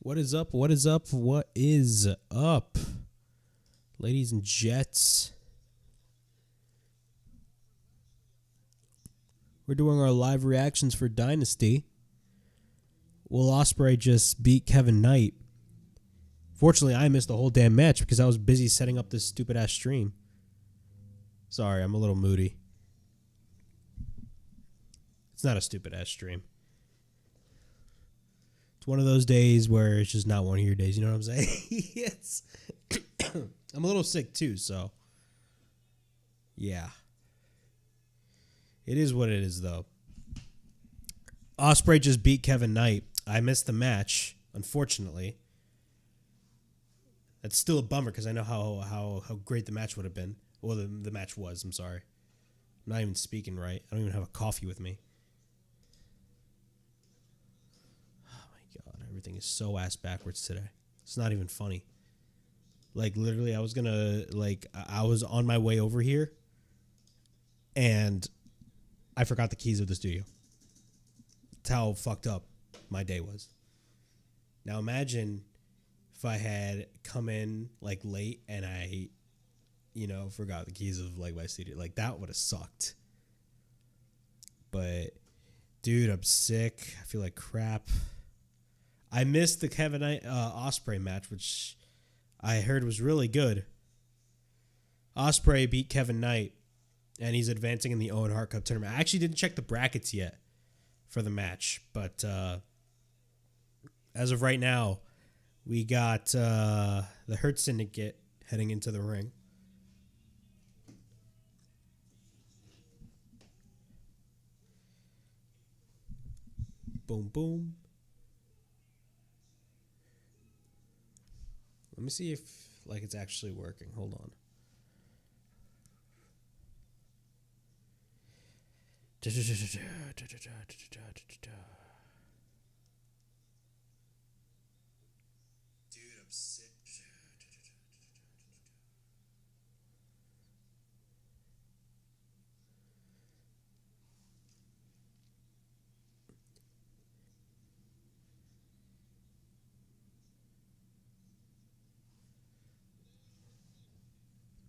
What is up? What is up? What is up? Ladies and gents. We're doing our live reactions for Dynasty. Will Ospreay just beat Kevin Knight? Fortunately, I missed the whole damn match because I was busy setting up this stupid-ass stream. Sorry, I'm a little moody. It's not a stupid-ass stream. It's one of those days where it's just not one of your days. You know what I'm saying? Yes. I'm a little sick too, so. Yeah. It is what it is, though. Ospreay just beat Kevin Knight. I missed the match, unfortunately. That's still a bummer because I know how great the match would have been. Well, the match was. I'm sorry. I'm not even speaking right. I don't even have a coffee with me. Oh, my God. Everything is so ass backwards today. It's not even funny. Like, literally, I was on my way over here, and I forgot the keys of the studio. That's how fucked up my day was. Now, imagine if I had come in, like, late, and I, forgot the keys of, like, my studio. Like, that would have sucked. But, dude, I'm sick. I feel like crap. I missed the Kevin Knight Ospreay match, which I heard was really good. Ospreay beat Kevin Knight, and he's advancing in the Owen Hart Cup tournament. I actually didn't check the brackets yet for the match, but as of right now, we got the Hurt Syndicate heading into the ring. Boom, boom. Let me see if it's actually working. Hold on. Dude, I'm sick.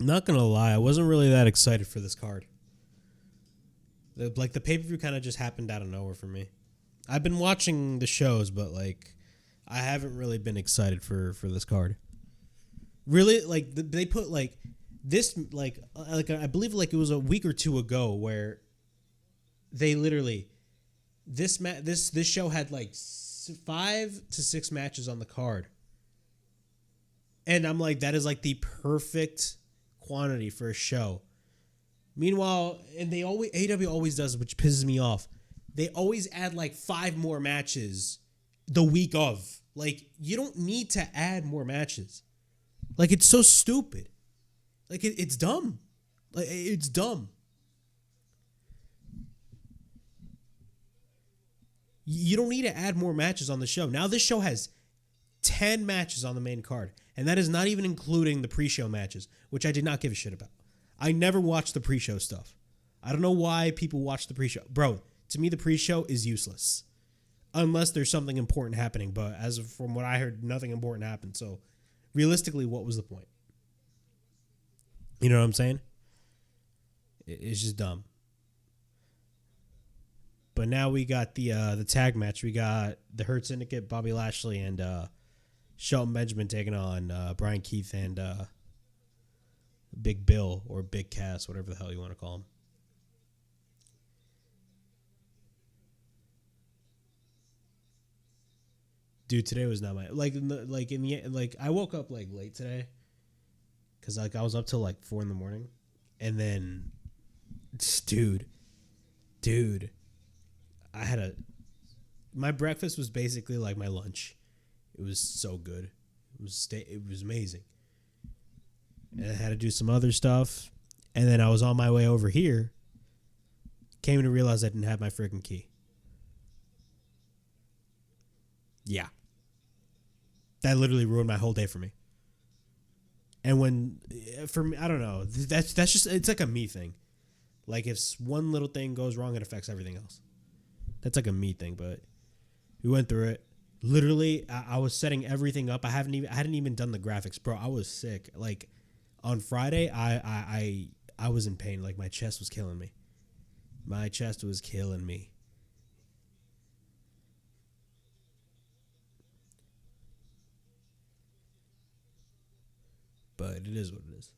Not gonna lie, I wasn't really that excited for this card. The pay-per-view kind of just happened out of nowhere for me. I've been watching the shows, but I haven't really been excited for this card. Really, they put this I believe it was a week or two ago where they literally this show had 5 to 6 matches on the card, and I'm like, that is the perfect quantity for a show. Meanwhile, and AEW always does, which pisses me off. They always add 5 more matches the week of. You don't need to add more matches. It's so stupid. It's dumb. It's dumb. You don't need to add more matches on the show. Now this show has 10 matches on the main card, and that is not even including the pre-show matches, which I did not give a shit about. I never watched the pre-show stuff. I don't know why people watch the pre-show. Bro, to me, the pre-show is useless. Unless there's something important happening. But from what I heard, nothing important happened. So, realistically, what was the point? You know what I'm saying? It's just dumb. But now we got the tag match. We got the Hurt Syndicate, Bobby Lashley, and Shelton Benjamin taking on Brian Keith and Big Bill or Big Cass, whatever the hell you want to call him. Dude, today was not my I woke up late today because I was up till 4 a.m, and then dude, I had my breakfast was basically like my lunch. It was so good. It was amazing. And I had to do some other stuff. And then I was on my way over here. Came to realize I didn't have my freaking key. Yeah. That literally ruined my whole day for me. And for me, I don't know. That's just, it's a me thing. If one little thing goes wrong, it affects everything else. That's a me thing, but we went through it. Literally, I was setting everything up. I hadn't even done the graphics, bro. I was sick. Like on Friday, I was in pain. Like my chest was killing me. My chest was killing me. But it is what it is.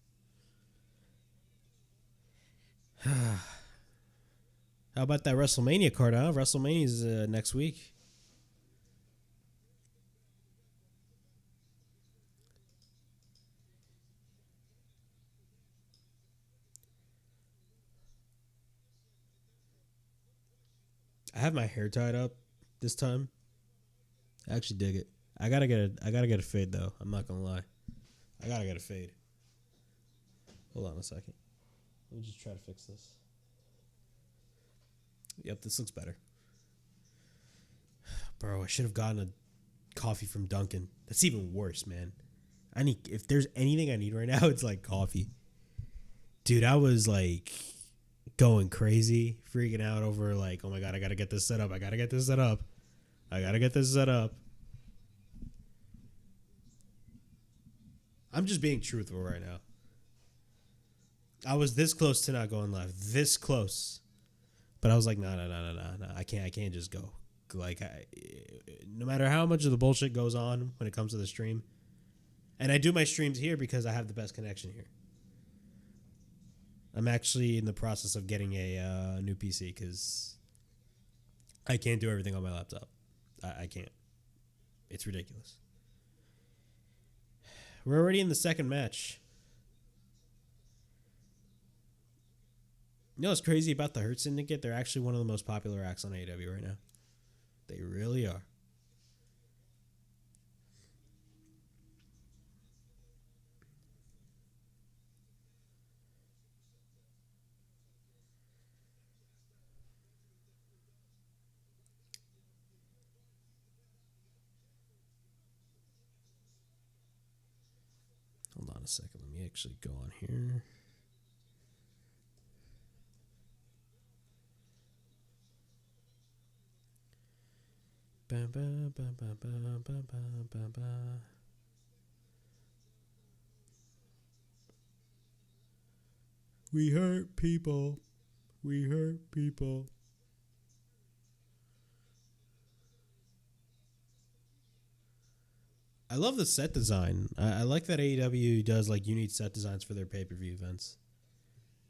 How about that WrestleMania card, huh? WrestleMania's next week. I have my hair tied up this time. I actually dig it. I gotta get a fade though. I'm not gonna lie. I gotta get a fade. Hold on a second. Let me just try to fix this. Yep, this looks better. Bro, I should have gotten a coffee from Dunkin'. That's even worse, man. If there's anything I need right now, it's like coffee. Dude, I was like going crazy, freaking out over like, oh my God, I gotta get this set up. I gotta get this set up. I'm just being truthful right now. I was this close to not going live. This close. But I was like, no. I can't just go. Like, no matter how much of the bullshit goes on when it comes to the stream. And I do my streams here because I have the best connection here. I'm actually in the process of getting a new PC because I can't do everything on my laptop. I can't. It's ridiculous. We're already in the second match. You know what's crazy about the Hurt Syndicate? They're actually one of the most popular acts on AEW right now. They really are. Hold on a second. Let me actually go on here. We hurt people. We hurt people. I love the set design. I like that AEW does like unique set designs for their pay-per-view events.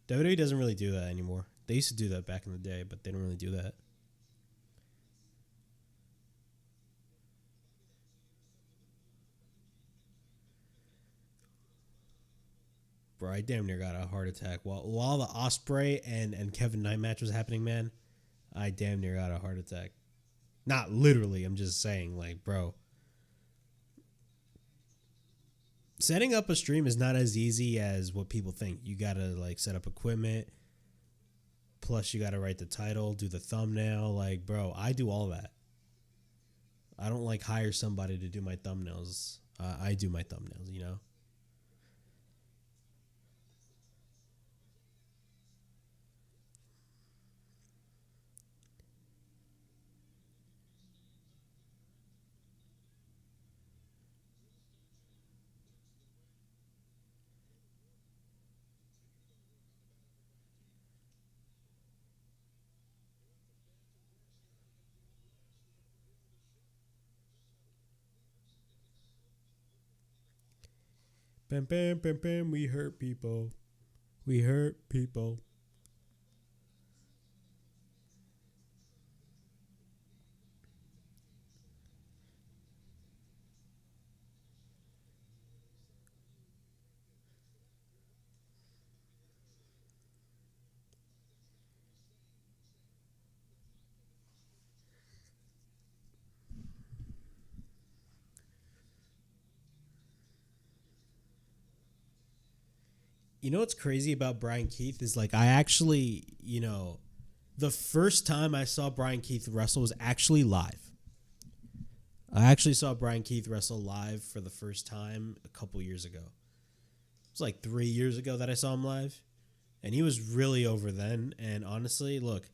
WWE doesn't really do that anymore. They used to do that back in the day, but they don't really do that. Bro, I damn near got a heart attack. While the Ospreay and Kevin Knight match was happening, man, I damn near got a heart attack. Not literally, I'm just saying, like, bro. Setting up a stream is not as easy as what people think. You gotta, like, set up equipment. Plus, you gotta write the title, do the thumbnail. Like, bro, I do all that. I don't, like, hire somebody to do my thumbnails. I do my thumbnails, you know? Bam, bam, bam, bam. We hurt people. We hurt people. You know what's crazy about Brian Keith is like I actually, the first time I saw Brian Keith wrestle was actually live. I actually saw Brian Keith wrestle live for the first time a couple years ago. It was like 3 years ago that I saw him live. And he was really over then. And honestly, look,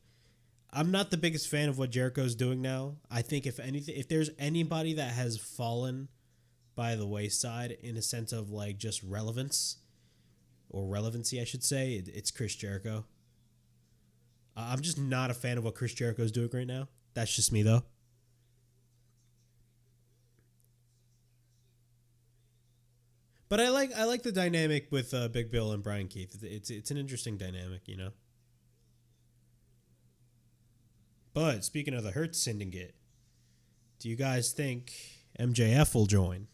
I'm not the biggest fan of what Jericho's doing now. I think if anything, if there's anybody that has fallen by the wayside in a sense of like just relevance or relevancy, I should say, it's Chris Jericho. I'm just not a fan of what Chris Jericho's doing right now. That's just me though. But I like the dynamic with Big Bill and Brian Keith. It's an interesting dynamic, you know. But speaking of the Hurt Syndicate, do you guys think MJF will join?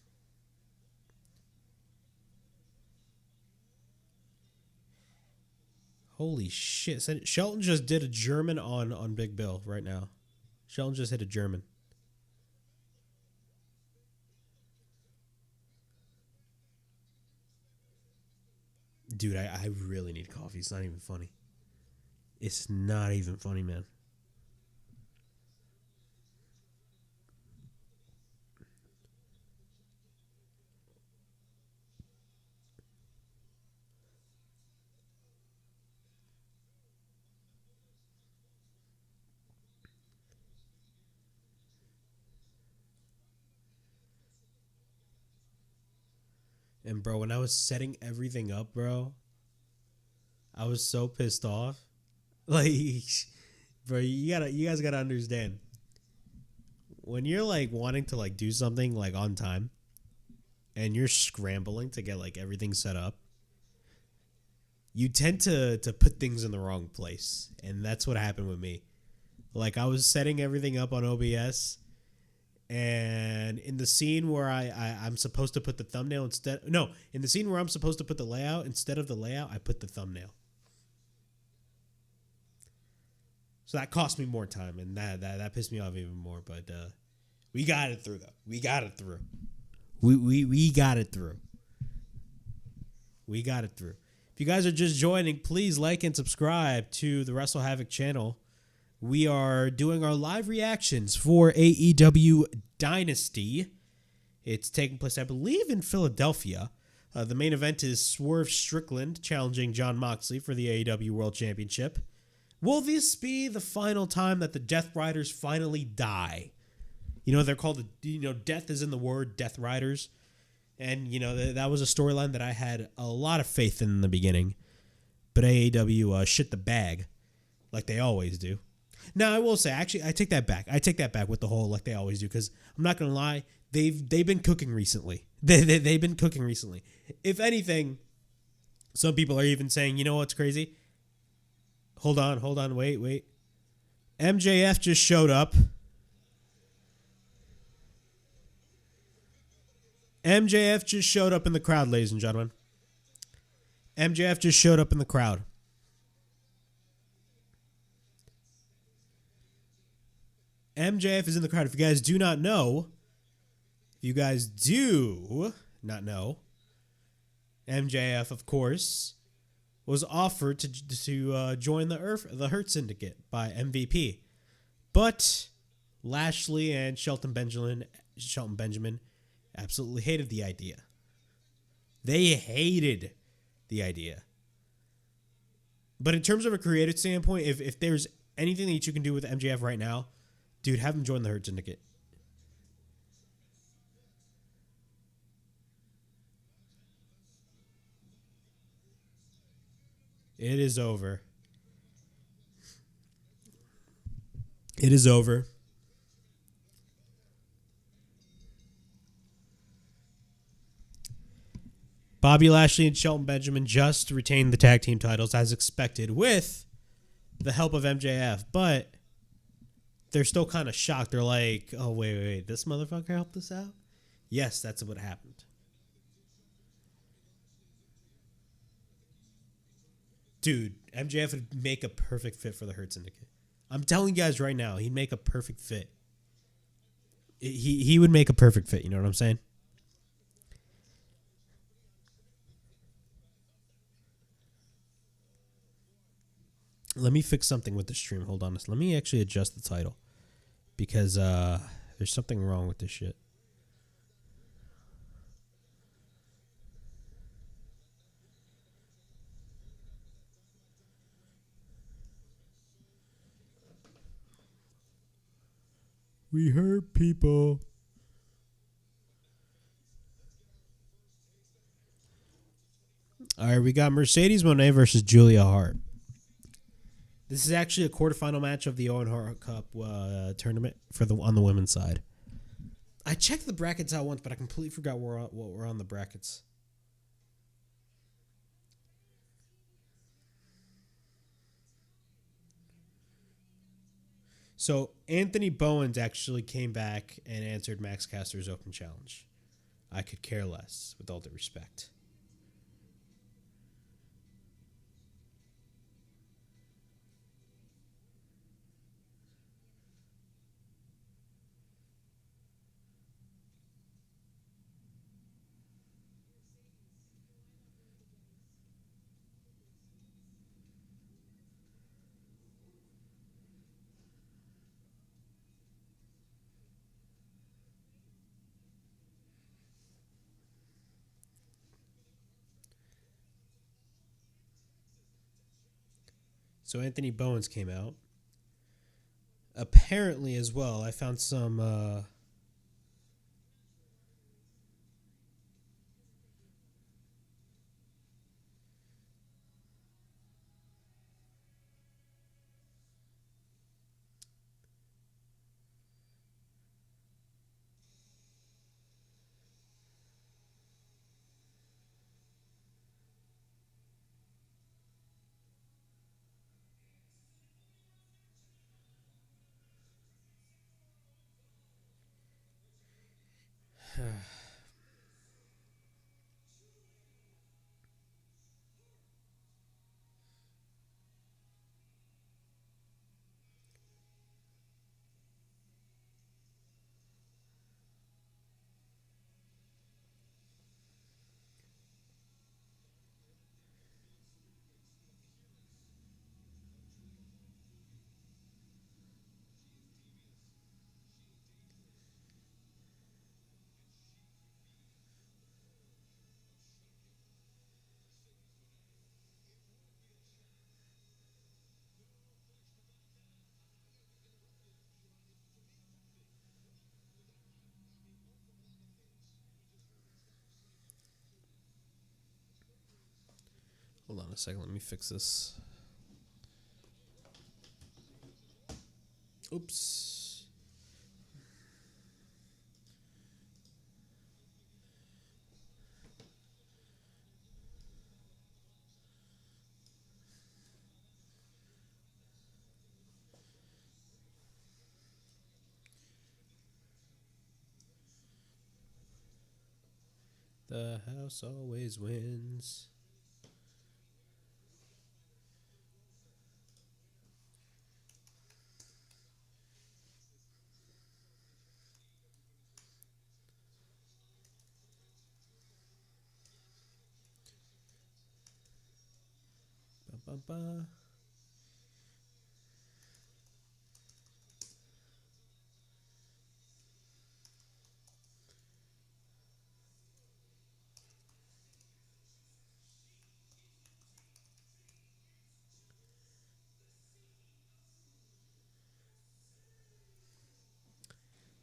Holy shit. Shelton just did a German on Big Bill right now. Shelton just hit a German. Dude, I really need coffee. It's not even funny. It's not even funny, man. And bro, when I was setting everything up, bro, I was so pissed off. Like, bro, you guys gotta understand. When you're like wanting to like do something like on time and you're scrambling to get like everything set up, you tend to put things in the wrong place. And that's what happened with me. Like I was setting everything up on OBS, and in the scene where I'm supposed to put the thumbnail in the scene where I'm supposed to put the layout, instead of the layout, I put the thumbnail. So that cost me more time, and that pissed me off even more. But we got it through, though. We got it through. We got it through. We got it through. If you guys are just joining, please like and subscribe to the Wrestle Havoc channel. We are doing our live reactions for AEW Dynasty. It's taking place, I believe, in Philadelphia. The main event is Swerve Strickland challenging Jon Moxley for the AEW World Championship. Will this be the final time that the Death Riders finally die? You know, they're called, death is in the word, Death Riders. And, that was a storyline that I had a lot of faith in the beginning. But AEW shit the bag, like they always do. Now, I will say, actually, I take that back. I take that back with the whole like they always do, because I'm not going to lie, they've been cooking recently. They've been cooking recently. If anything, some people are even saying, you know what's crazy? Hold on, wait. MJF just showed up. MJF just showed up in the crowd, ladies and gentlemen. MJF just showed up in the crowd. MJF is in the crowd. If you guys do not know, MJF, of course, was offered to join the Hurt Syndicate by MVP. But Lashley and Shelton Benjamin absolutely hated the idea. They hated the idea. But in terms of a creative standpoint, if there's anything that you can do with MJF right now, dude, have him join the Hurt Syndicate. It is over. It is over. Bobby Lashley and Shelton Benjamin just retained the tag team titles as expected with the help of MJF, but they're still kind of shocked. They're like, oh, wait, this motherfucker helped us out? Yes, that's what happened. Dude, MJF would make a perfect fit for the Hurt Syndicate. I'm telling you guys right now, he'd make a perfect fit. He would make a perfect fit, you know what I'm saying? Let me fix something with the stream. Hold on. Let me actually adjust the title, because there's something wrong with this shit. We hurt people. All right, we got Mercedes Moné versus Julia Hart. This is actually a quarterfinal match of the Owen Hart Cup tournament on the women's side. I checked the brackets out once, but I completely forgot what were on the brackets. So Anthony Bowens actually came back and answered Max Caster's open challenge. I could care less, with all due respect. So Anthony Bowens came out. Apparently, as well, I found some. Hold on a second. Let me fix this. Oops. The house always wins. Ba, ba, ba.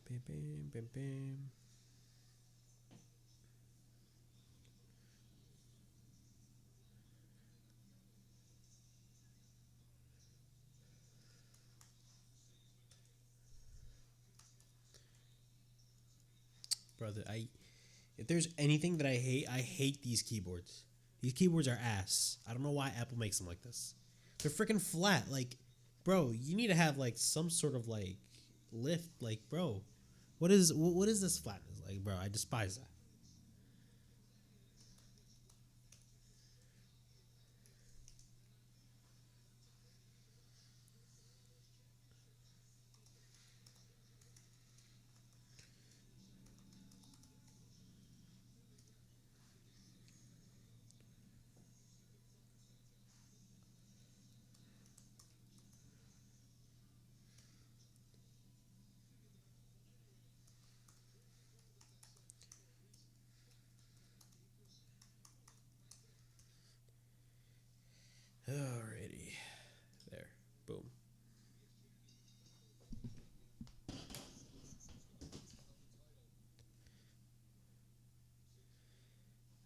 Bam, bam, bam, bam. Brother, if there's anything that I hate these keyboards. These keyboards are ass. I don't know why Apple makes them like this. They're freaking flat. Like, bro, you need to have like some sort of like lift. Like, bro, what is this flatness? Like, bro, I despise that.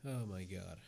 Oh my god.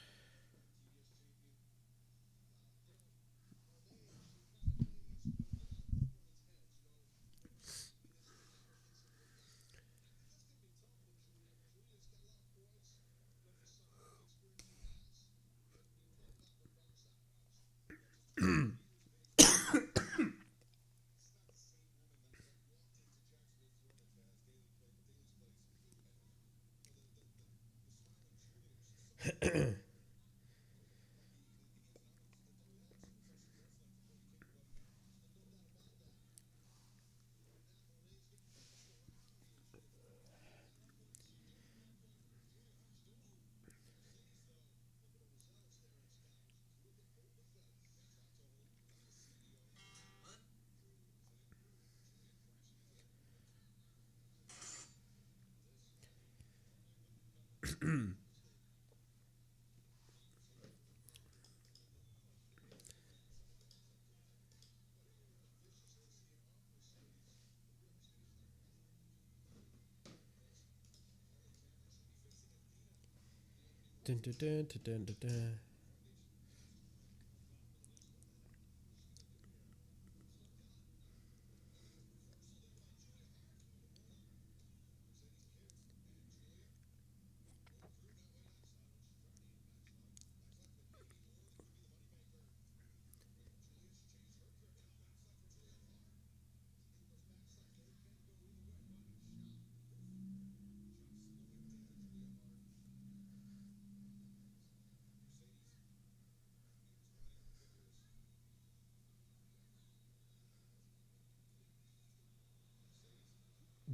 Dun, dun, dun, dun, dun, dun, dun.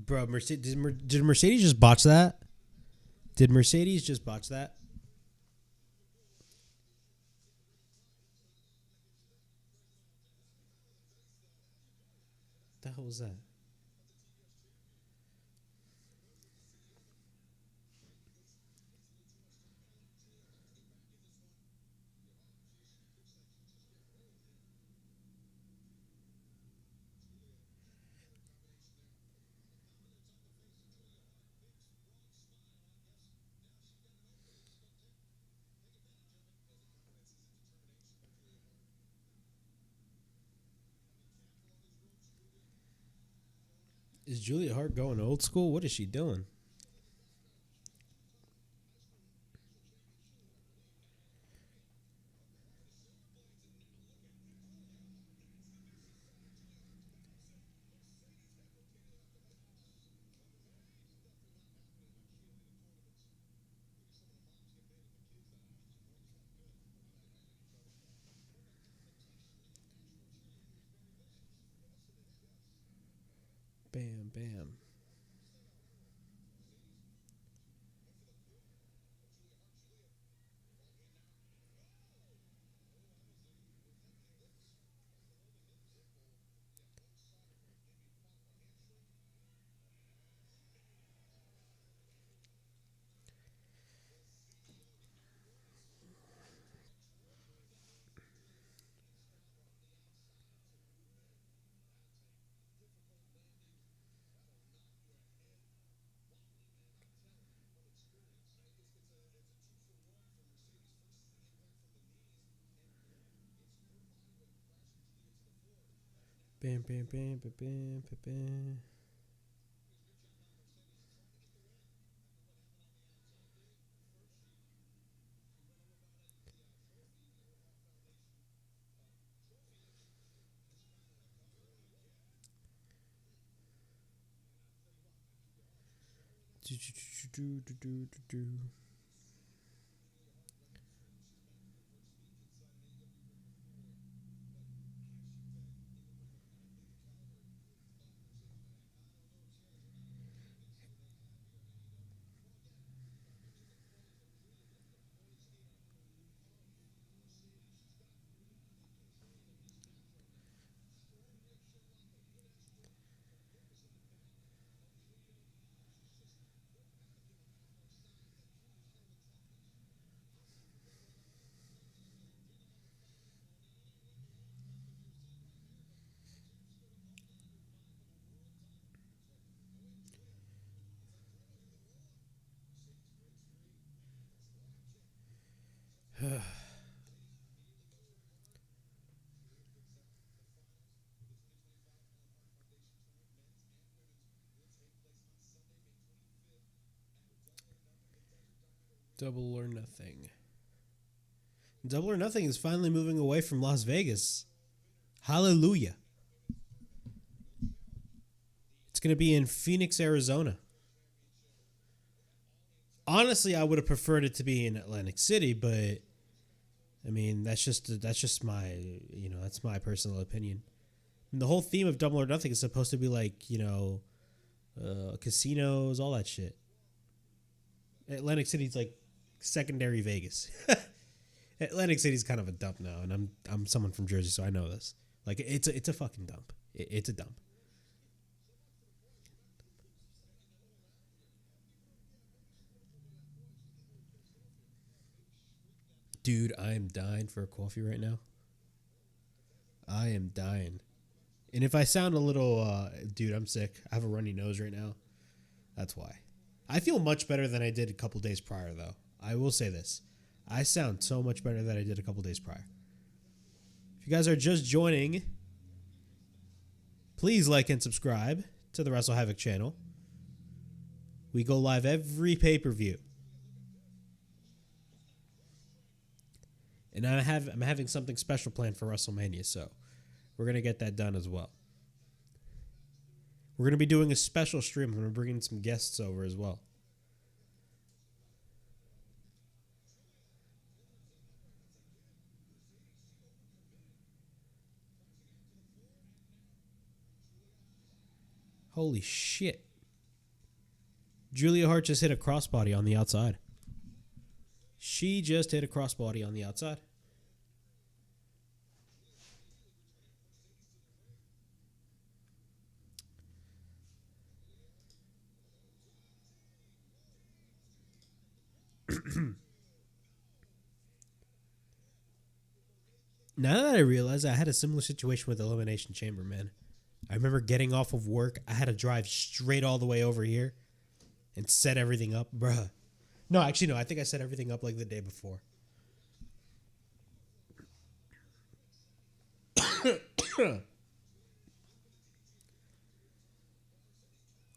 Bro, did Mercedes just botch that? Did Mercedes just botch that? The hell was that? Is Julia Hart going old school? What is she doing? Bam, bam. Bam, bam, bam, bam, bam, bam, bam. Do, do, do, do, do, do, do. Double or Nothing. Double or Nothing is finally moving away from Las Vegas. Hallelujah. It's going to be in Phoenix, Arizona. Honestly, I would have preferred it to be in Atlantic City, but I mean, that's just my, that's my personal opinion. And the whole theme of Double or Nothing is supposed to be like, casinos, all that shit. Atlantic City's like secondary Vegas. Atlantic City's kind of a dump now, and I'm someone from Jersey, so I know this. Like, it's a fucking dump. It's a dump. Dude, I am dying for a coffee right now. I am dying. And if I sound a little, dude, I'm sick. I have a runny nose right now. That's why. I feel much better than I did a couple days prior, though. I will say this. I sound so much better than I did a couple days prior. If you guys are just joining, please like and subscribe to the Wrestle Havoc channel. We go live every pay-per-view. And I'm having something special planned for WrestleMania, so we're going to get that done as well. We're going to be doing a special stream. I'm going to bring in some guests over as well. Holy shit. Julia Hart just hit a crossbody on the outside. She just hit a crossbody on the outside. Now that I realize I had a similar situation with Elimination Chamber, man. I remember getting off of work. I had to drive straight all the way over here and set everything up. Bruh. No, actually, no. I think I set everything up like the day before.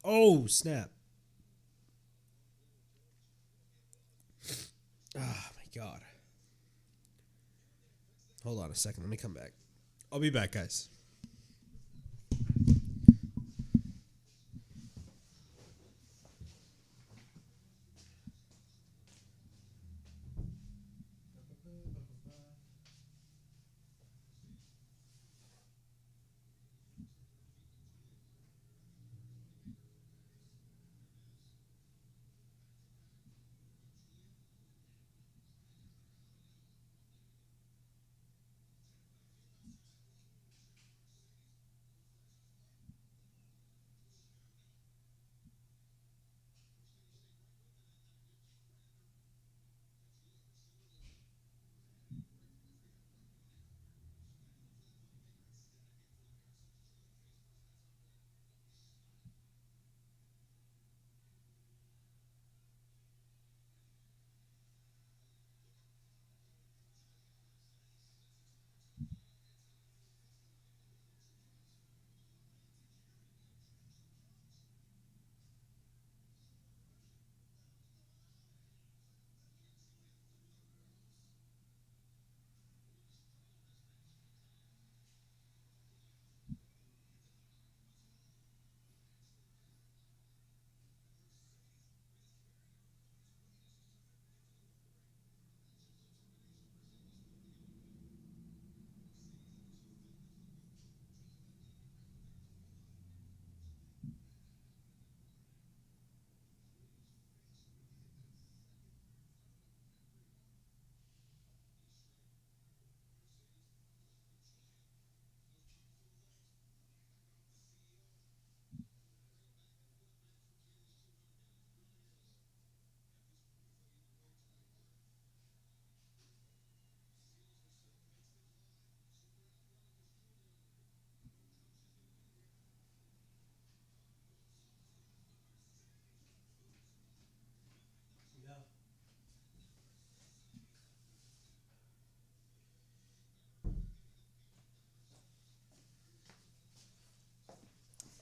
Oh, snap. Oh, my God. Hold on a second. Let me come back. I'll be back, guys.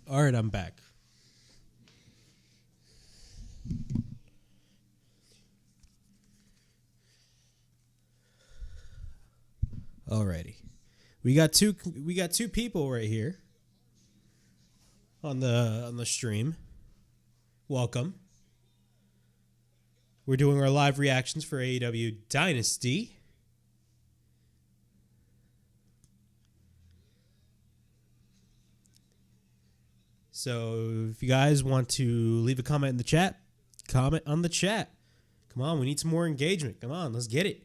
All right, I'm back. Alrighty. We got two people right here on the stream. Welcome. We're doing our live reactions for AEW Dynasty. So if you guys want to leave a comment in the chat, comment on the chat. Come on, we need some more engagement. Come on, let's get it.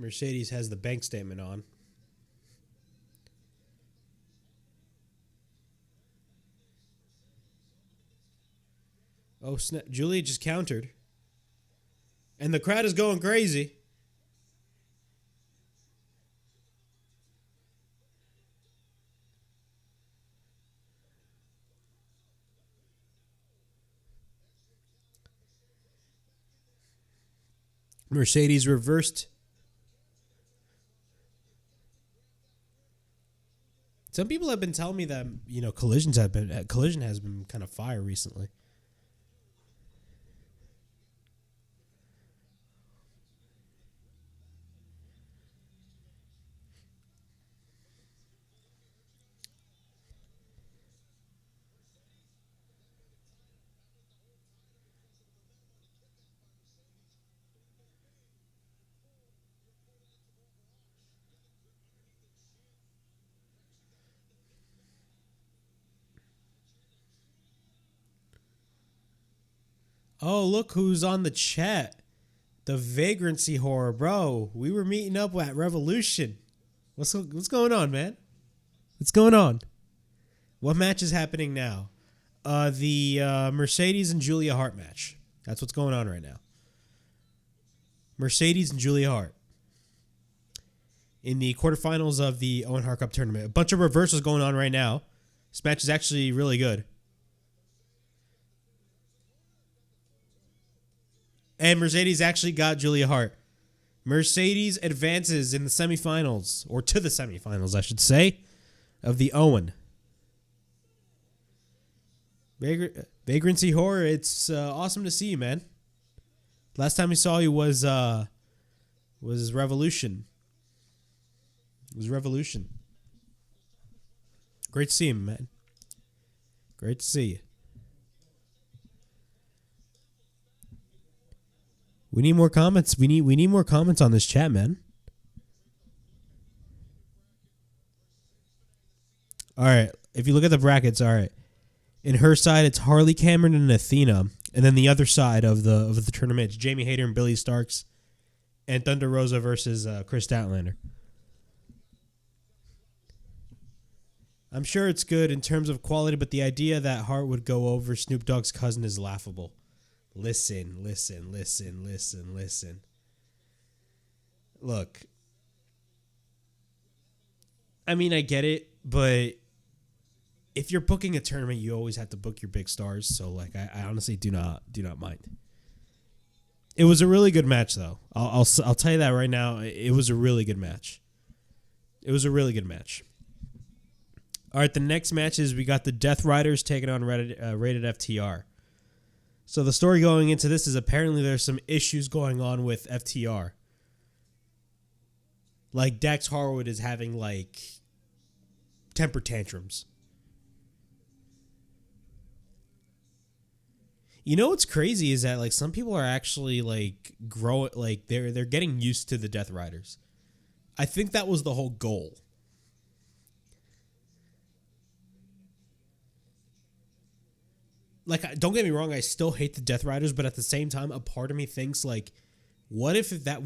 Mercedes has the bank statement on. Oh, snap. Julia just countered. And the crowd is going crazy. Mercedes reversed. Some people have been telling me that, Collision has been kind of fire recently. Oh, look who's on the chat. The Vagrancy Horror, bro. We were meeting up at Revolution. What's going on, man? What's going on? What match is happening now? The Mercedes and Julia Hart match. That's what's going on right now. Mercedes and Julia Hart in the quarterfinals of the Owen Hart Cup tournament. A bunch of reversals going on right now. This match is actually really good. And Mercedes actually got Julia Hart. Mercedes advances in the semifinals, or to the semifinals, I should say, of the Owen. Vagrancy Horror, it's awesome to see you, man. Last time we saw you was Revolution. It was Revolution. Great to see him, man. Great to see you. We need more comments. We need more comments on this chat, man. All right. If you look at the brackets, all right. In her side, it's Harley Cameron and Athena, and then the other side of the tournament, it's Jamie Hayter and Billy Starks, and Thunder Rosa versus Chris Statlander. I'm sure it's good in terms of quality, but the idea that Hart would go over Snoop Dogg's cousin is laughable. Listen. Look, I mean, I get it, but if you're booking a tournament, you always have to book your big stars. So, like, I honestly do not mind. It was a really good match, though. I'll tell you that right now. It was a really good match. All right, the next match is we got the Death Riders taking on Rated FTR. So the story going into this is apparently there's some issues going on with FTR. Like Dax Harwood is having like temper tantrums. You know what's crazy is that like some people are actually like they're getting used to the Death Riders. I think that was the whole goal. Like, don't get me wrong, I still hate the Death Riders, but at the same time, a part of me thinks like, what if that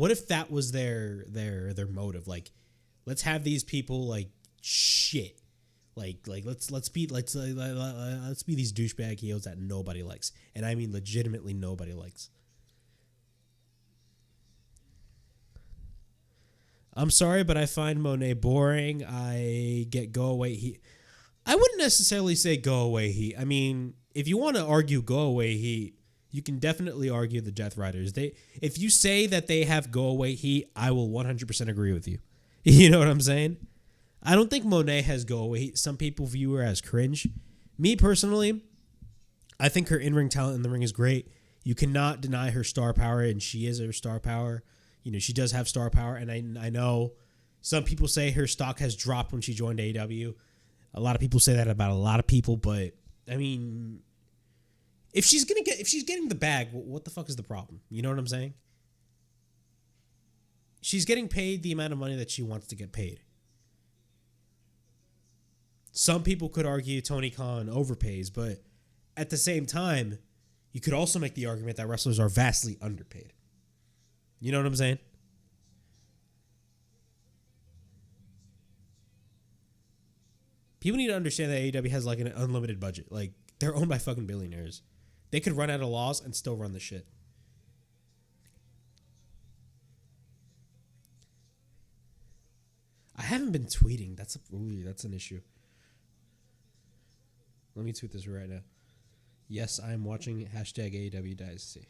was their motive? Like, let's have these people like shit. Like let's be these douchebag heels that nobody likes, and I mean legitimately nobody likes. I'm sorry, but I find Monet boring. I get go away heat. I wouldn't necessarily say go away heat. I mean, if you want to argue go away heat, you can definitely argue the Death Riders. If you say that they have go away heat, I will 100% agree with you. You know what I'm saying? I don't think Monet has go away heat. Some people view her as cringe. Me personally, I think her in-ring talent in the ring is great. You cannot deny her star power, and she is her star power. She does have star power, and I know some people say her stock has dropped when she joined AEW. A lot of people say that about a lot of people, but I mean, if she's getting the bag, what the fuck is the problem? You know what I'm saying? She's getting paid the amount of money that she wants to get paid. Some people could argue Tony Khan overpays, but at the same time, you could also make the argument that wrestlers are vastly underpaid. You know what I'm saying? People need to understand that AEW has like an unlimited budget. Like, they're owned by fucking billionaires. They could run out of laws and still run the shit. I haven't been tweeting. That's an issue. Let me tweet this right now. Yes, I am watching hashtag AEW Dynasty.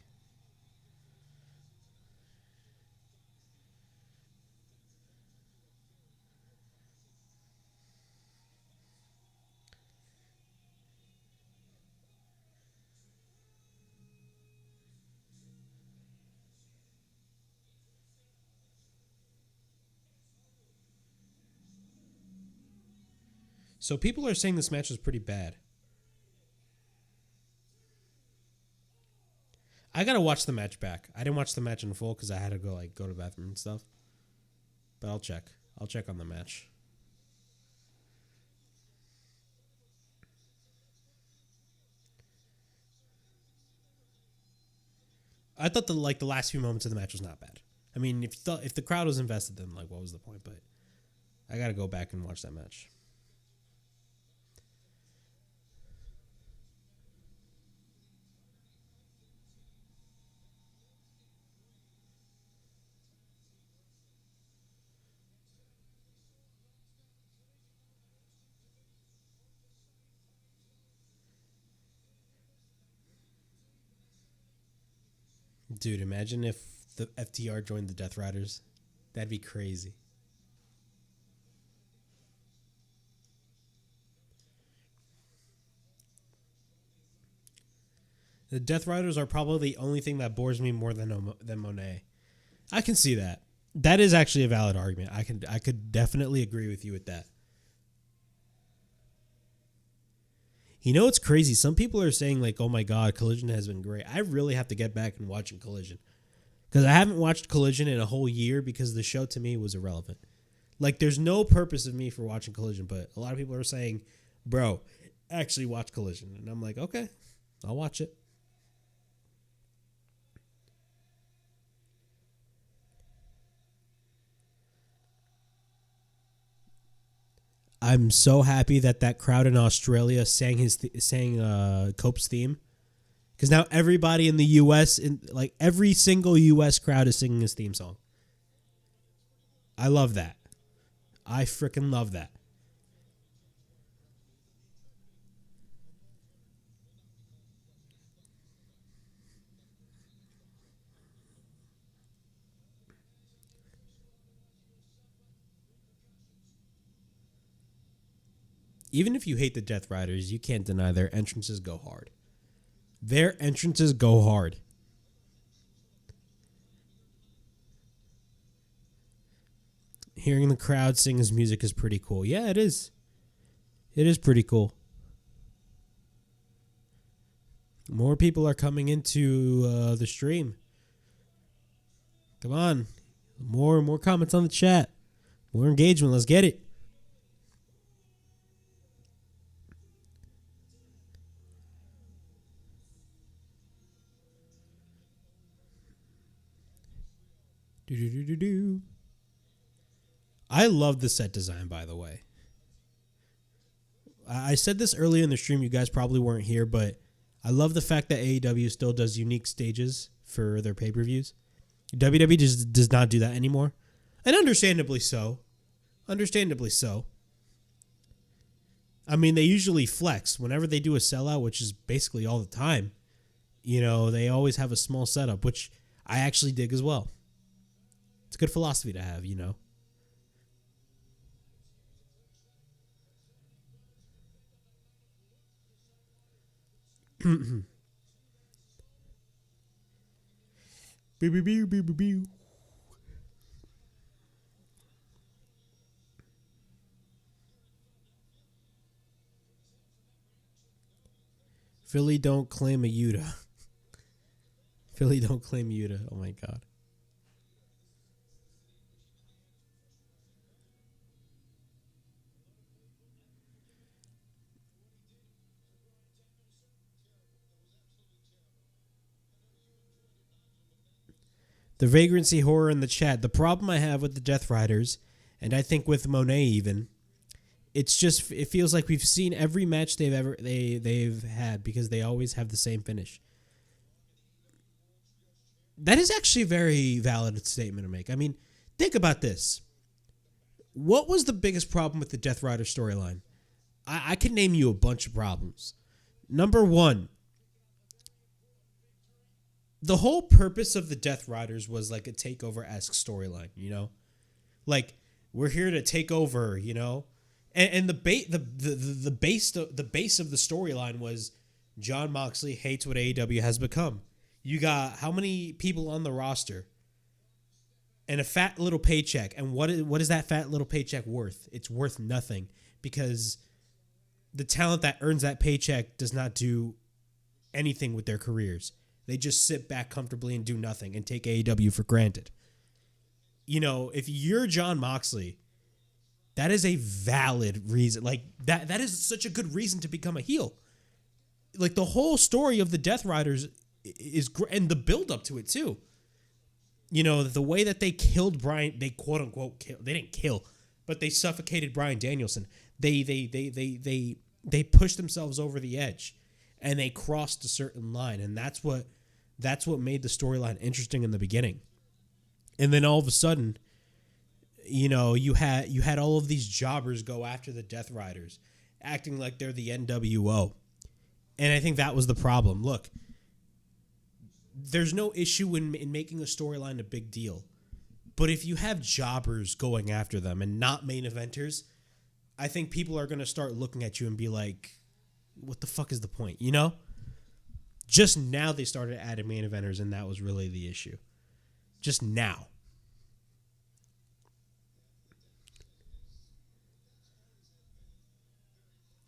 So people are saying this match was pretty bad. I gotta watch the match back. I didn't watch the match in full because I had to go to the bathroom and stuff. But I'll check. I'll check on the match. I thought the last few moments of the match was not bad. I mean, if the crowd was invested, then what was the point? But I gotta go back and watch that match. Dude, imagine if the FTR joined the Death Riders. That'd be crazy. The Death Riders are probably the only thing that bores me more than Monet. I can see that. That is actually a valid argument. I could definitely agree with you with that. It's crazy. Some people are saying oh my God, Collision has been great. I really have to get back and watching Collision. Because I haven't watched Collision in a whole year because the show to me was irrelevant. There's no purpose of me for watching Collision, but a lot of people are saying, bro, actually watch Collision. And I'm like, okay, I'll watch it. I'm so happy that crowd in Australia sang Cope's theme, because now everybody in the U.S. every single U.S. crowd is singing his theme song. I love that. I freaking love that. Even if you hate the Death Riders, you can't deny their entrances go hard. Their entrances go hard. Hearing the crowd sing his music is pretty cool. Yeah, it is. It is pretty cool. More people are coming into the stream. Come on. More comments on the chat. More engagement. Let's get it. I love the set design, by the way. I said this earlier in the stream. You guys probably weren't here, but I love the fact that AEW still does unique stages for their pay-per-views. WWE just does not do that anymore. And understandably so. Understandably so. I mean, they usually flex. Whenever they do a sellout, which is basically all the time, You know, they always have a small setup, which I actually dig as well. It's a good philosophy to have, you know. Philly don't claim Aew. Philly don't claim Aew. Oh my god. The vagrancy horror in the chat. The problem I have with the Death Riders, and I think with Monet even, it's just it feels like we've seen every match they've had because they always have the same finish. That is actually a very valid statement to make. I mean, think about this. What was the biggest problem with the Death Rider storyline? I can name you a bunch of problems. Number one, the whole purpose of the Death Riders was like a takeover-esque storyline, you know? Like, we're here to take over, you know? And the base of the storyline was Jon Moxley hates what AEW has become. You got how many people on the roster and a fat little paycheck. And what is that fat little paycheck worth? It's worth nothing because the talent that earns that paycheck does not do anything with their careers. They just sit back comfortably and do nothing and take AEW for granted. You know, if you're Jon Moxley, that is a valid reason. Like, that is such a good reason to become a heel. Like, the whole story of the Death Riders is great, and the build-up to it, too. You know, the way that they killed Bryan, they quote-unquote killed, they didn't kill, but they suffocated Bryan Danielson. They pushed themselves over the edge, and they crossed a certain line, and that's what made the storyline interesting in the beginning. And then all of a sudden, you know, you had all of these jobbers go after the Death Riders, acting like they're the NWO. And I think that was the problem. Look, there's no issue in making a storyline a big deal. But if you have jobbers going after them and not main eventers, I think people are going to start looking at you and be like, what the fuck is the point, you know? Just now they started adding main eventers, and that was really the issue. Just now.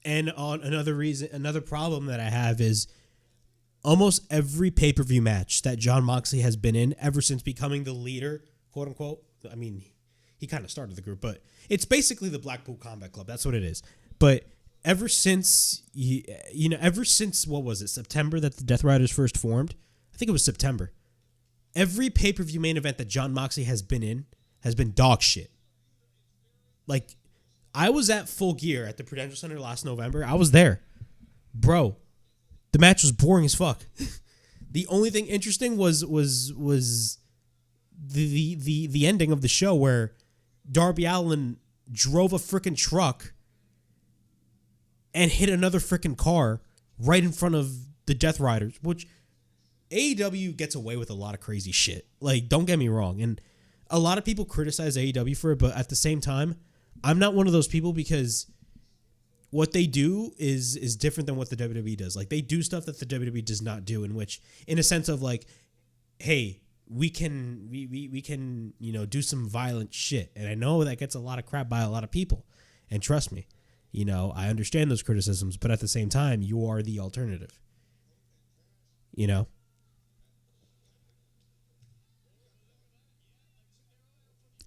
And on another problem that I have is almost every pay-per-view match that Jon Moxley has been in ever since becoming the leader, quote unquote. I mean, he kind of started the group, but it's basically the Blackpool Combat Club. That's what it is. But ever since, ever since, what was it, September that the Death Riders first formed? I think it was September. Every pay-per-view main event that Jon Moxley has been in has been dog shit. Like, I was at Full Gear at the Prudential Center last November. I was there. Bro, the match was boring as fuck. The only thing interesting was the ending of the show where Darby Allin drove a freaking truck and hit another freaking car right in front of the Death Riders, which AEW gets away with a lot of crazy shit. Like, don't get me wrong. And a lot of people criticize AEW for it, but at the same time, I'm not one of those people because what they do is different than what the WWE does. Like, they do stuff that the WWE does not do, in which, in a sense of like, hey, we can do some violent shit. And I know that gets a lot of crap by a lot of people. And trust me, I understand those criticisms, but at the same time, you are the alternative.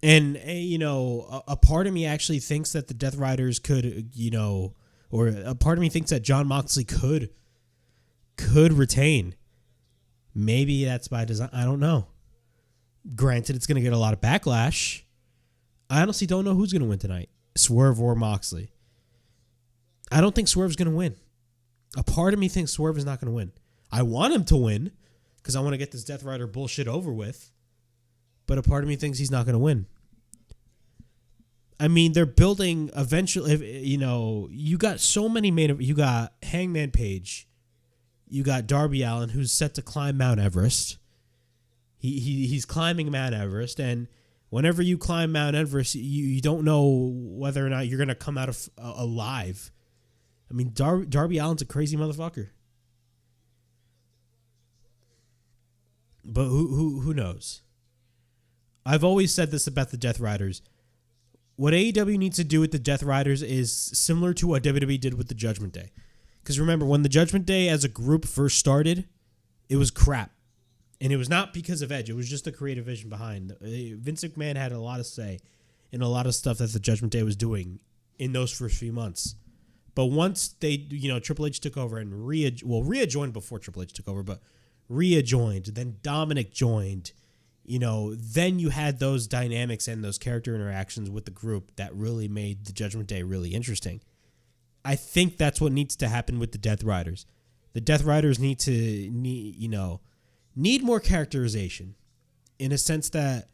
And, a part of me actually thinks that the Death Riders could, or a part of me thinks that Jon Moxley could retain. Maybe that's by design. I don't know. Granted, it's going to get a lot of backlash. I honestly don't know who's going to win tonight, Swerve or Moxley. I don't think Swerve's going to win. A part of me thinks Swerve is not going to win. I want him to win because I want to get this Death Rider bullshit over with. But a part of me thinks he's not going to win. I mean, they're building eventually, you got so many you got Hangman Page, You got Darby Allin, who's set to climb Mount Everest. He's climbing Mount Everest, and whenever you climb Mount Everest, you don't know whether or not you're going to come out of alive. I mean, Darby Allin's a crazy motherfucker. But who knows? I've always said this about the Death Riders. What AEW needs to do with the Death Riders is similar to what WWE did with the Judgment Day. Because remember, when the Judgment Day as a group first started, it was crap. And it was not because of Edge. It was just the creative vision behind. Vince McMahon had a lot of say in a lot of stuff that the Judgment Day was doing in those first few months. But once they, Triple H took over and Rhea joined before Triple H took over, but Rhea joined, then Dominic joined, then you had those dynamics and those character interactions with the group that really made the Judgment Day really interesting. I think that's what needs to happen with the Death Riders. The Death Riders need more characterization, in a sense that,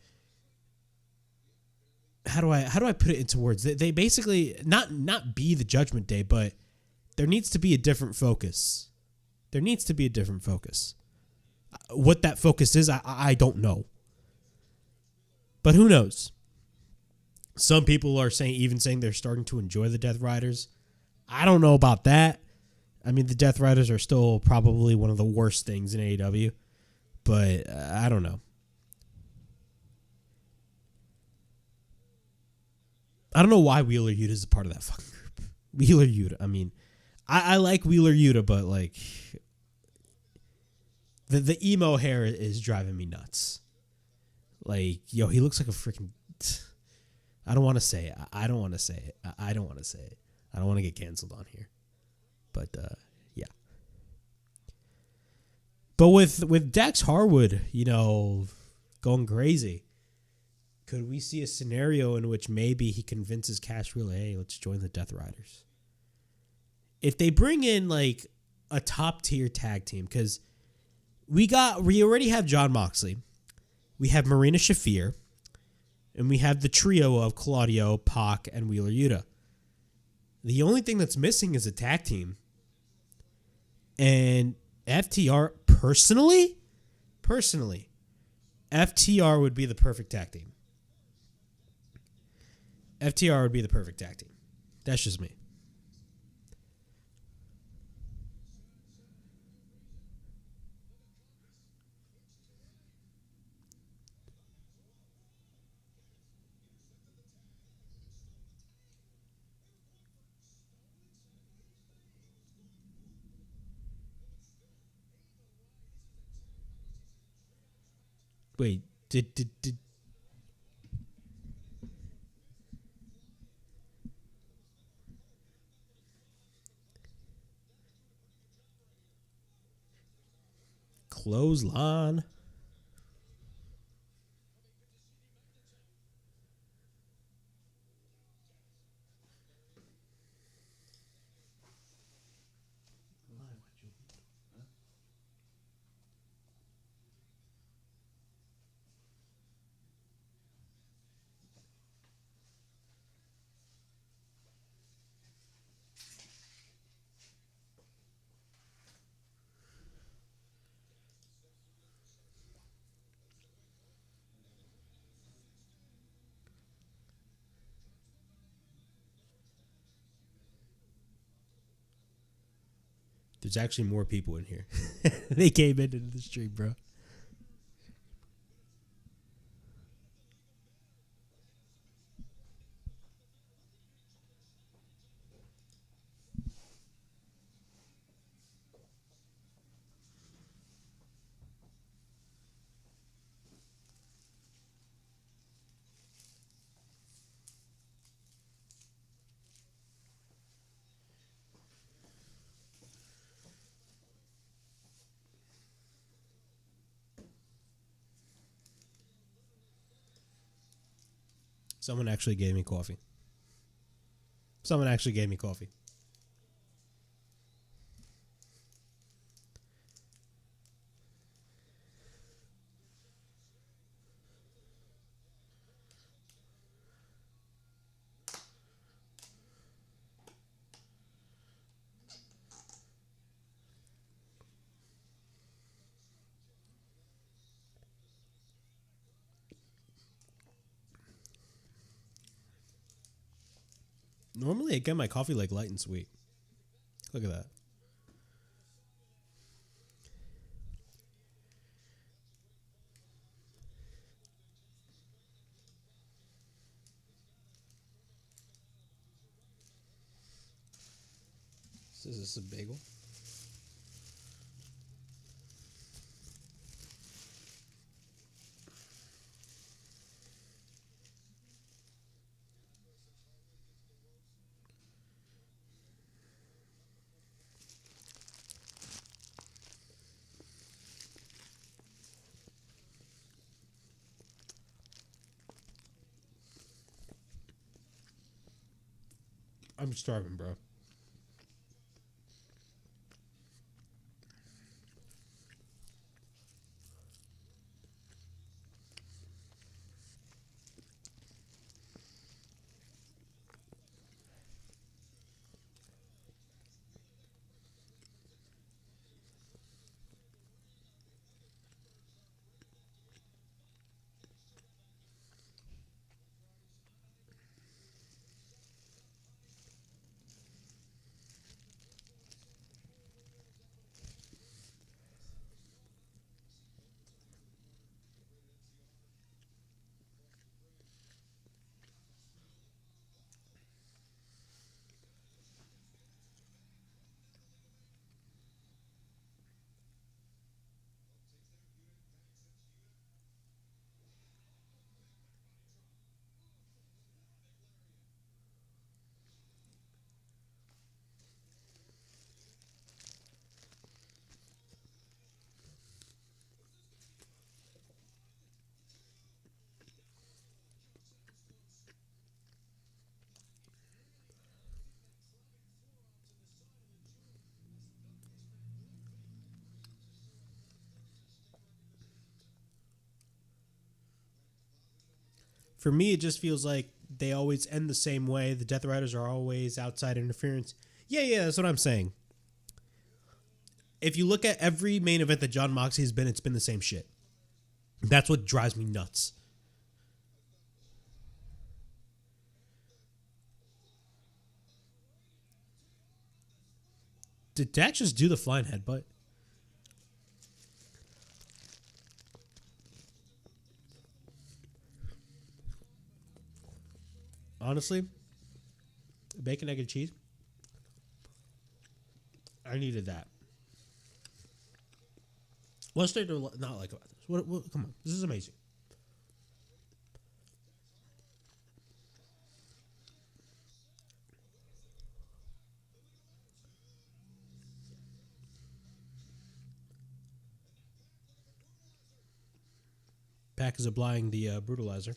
how do I put it into words? They basically not be the Judgment Day, but there needs to be a different focus. There needs to be a different focus. What that focus is, I don't know. But who knows? Some people are saying they're starting to enjoy the Death Riders. I don't know about that. I mean, the Death Riders are still probably one of the worst things in AEW, but I don't know. I don't know why Wheeler Yuta is a part of that fucking group. Wheeler Yuta. I mean, I like Wheeler Yuta, but like the emo hair is driving me nuts. Like, yo, he looks like a freaking. I don't want to say it. I don't want to say it. I don't want to say it. I don't want to get canceled on here. But yeah. But with Dax Harwood, going crazy, could we see a scenario in which maybe he convinces Cash Wheeler, hey, let's join the Death Riders? If they bring in like a top tier tag team, because we already have Jon Moxley, we have Marina Shafir, and we have the trio of Claudio, Pac, and Wheeler Yuta. The only thing that's missing is a tag team. And FTR, personally, FTR would be the perfect tag team. FTR would be the perfect tag team. That's just me. Wait, did clothesline? There's actually more people in here. They came into the stream, bro. Someone actually gave me coffee. Normally, I get my coffee like light and sweet. Look at that. Is this a bagel? I'm starving, bro. For me, it just feels like they always end the same way. The Death Riders are always outside interference. Yeah, that's what I'm saying. If you look at every main event that Jon Moxley has been, it's been the same shit. That's what drives me nuts. Did Dak just do the flying headbutt? Honestly, bacon, egg, and cheese. I needed that. What's there to not like about this? What, come on, this is amazing. Pack is applying the brutalizer.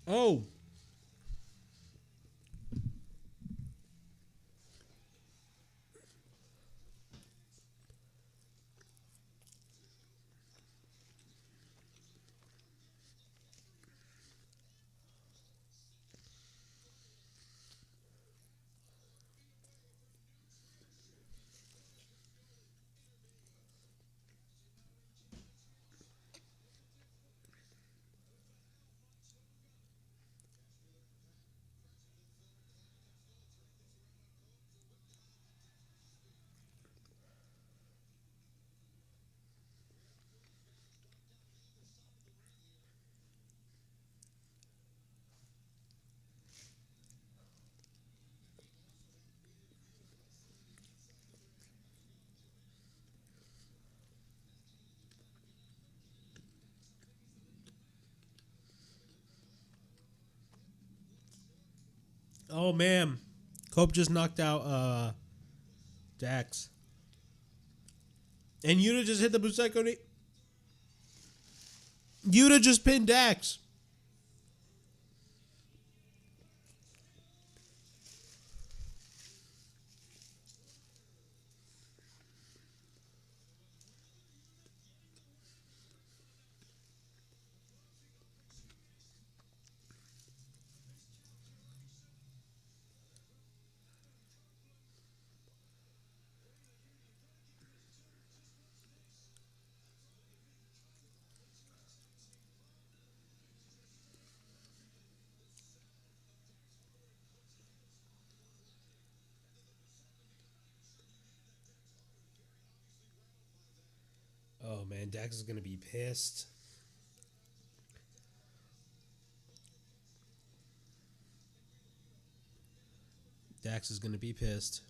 Oh, Oh, man. Cope just knocked out Dax. And Yuta just hit the Buseko knee. Yuta just pinned Dax. Oh, man, Dax is going to be pissed. Dax is going to be pissed.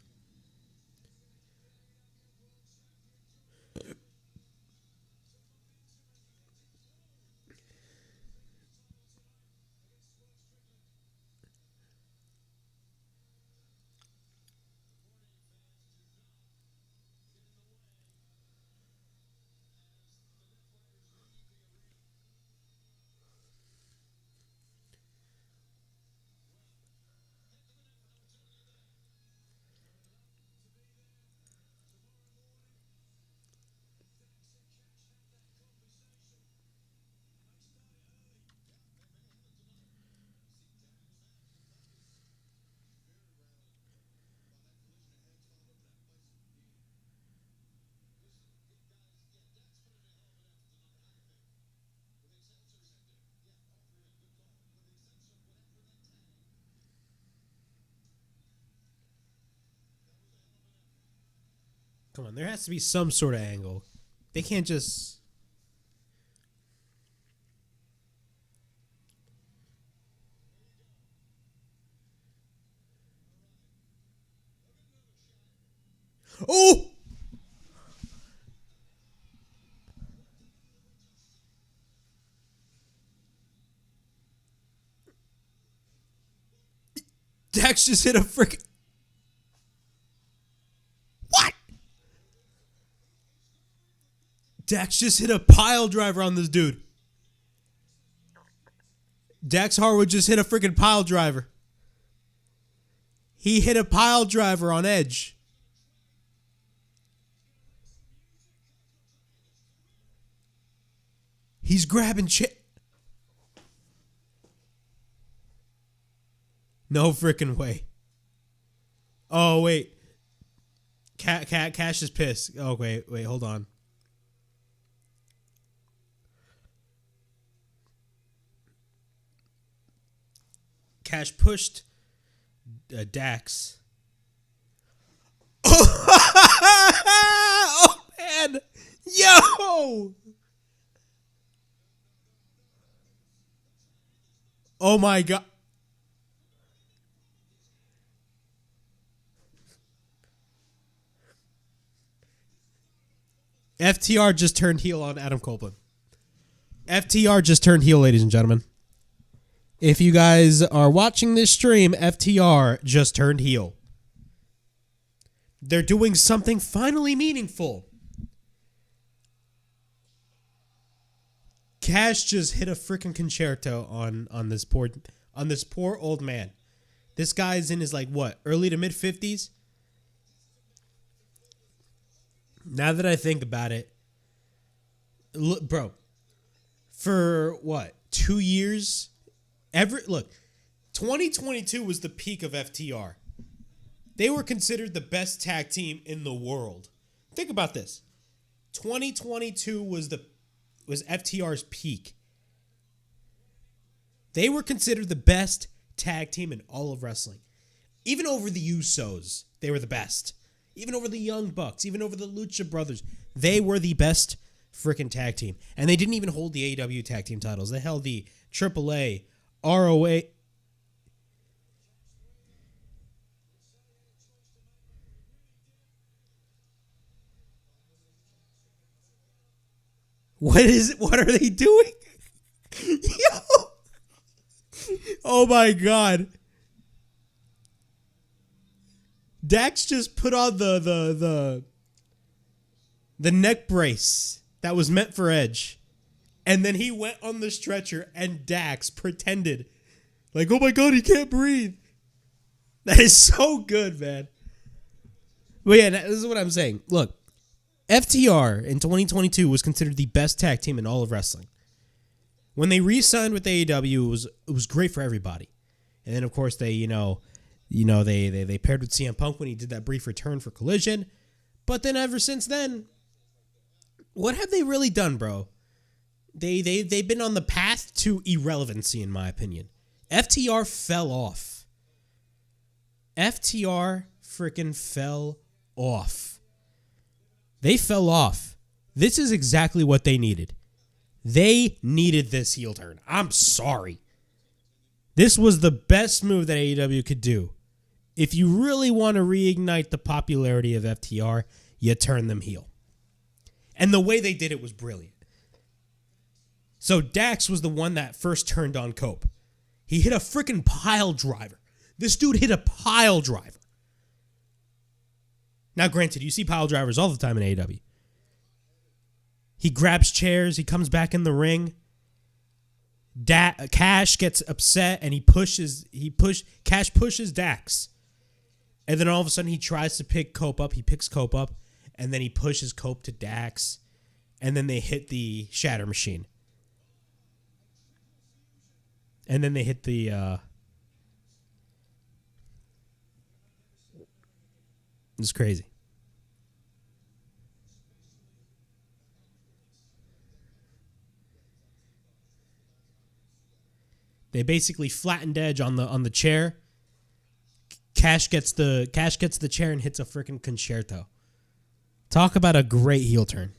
Come on, there has to be some sort of angle. They can't just... Oh! Dax just hit a freaking... What? Dax just hit a pile driver on this dude. Dax Harwood just hit a freaking pile driver. He hit a pile driver on Edge. He's grabbing shit. No freaking way. Oh, wait. Cash is pissed. Oh, wait, hold on. Cash pushed Dax. Oh, man. Yo! Oh, my God. FTR just turned heel on Adam Copeland. FTR just turned heel, ladies and gentlemen. If you guys are watching this stream, FTR just turned heel. They're doing something finally meaningful. Cash just hit a freaking concerto on this poor old man. This guy's in his early to mid 50s. Now that I think about it, look, bro, for 2 years? 2022 was the peak of FTR. They were considered the best tag team in the world. Think about this. 2022 was FTR's peak. They were considered the best tag team in all of wrestling. Even over the Usos, they were the best. Even over the Young Bucks, even over the Lucha Brothers, they were the best freaking tag team. And they didn't even hold the AEW tag team titles. They held the AAA, ROA. What is it? What are they doing? Yo! Oh my God. Dax just put on the neck brace that was meant for Edge. And then he went on the stretcher and Dax pretended like, oh my God, he can't breathe. That is so good, man. But yeah, this is what I'm saying. Look, FTR in 2022 was considered the best tag team in all of wrestling. When they re-signed with AEW, it was great for everybody. And then, of course, they paired with CM Punk when he did that brief return for Collision. But then ever since then, what have they really done, bro? They've been on the path to irrelevancy, in my opinion. FTR fell off. FTR freaking fell off. They fell off. This is exactly what they needed. They needed this heel turn. I'm sorry. This was the best move that AEW could do. If you really want to reignite the popularity of FTR, you turn them heel. And the way they did it was brilliant. So Dax was the one that first turned on Cope. He hit a freaking pile driver. This dude hit a pile driver. Now, granted, you see pile drivers all the time in AEW. He grabs chairs. He comes back in the ring. Cash gets upset and Cash pushes Dax. And then all of a sudden he tries to pick Cope up. He picks Cope up and then he pushes Cope to Dax. And then they hit the Shatter Machine. And then they hit the it's crazy. They basically flattened Edge on the chair. Cash gets the chair and hits a freaking concerto. Talk about a great heel turn.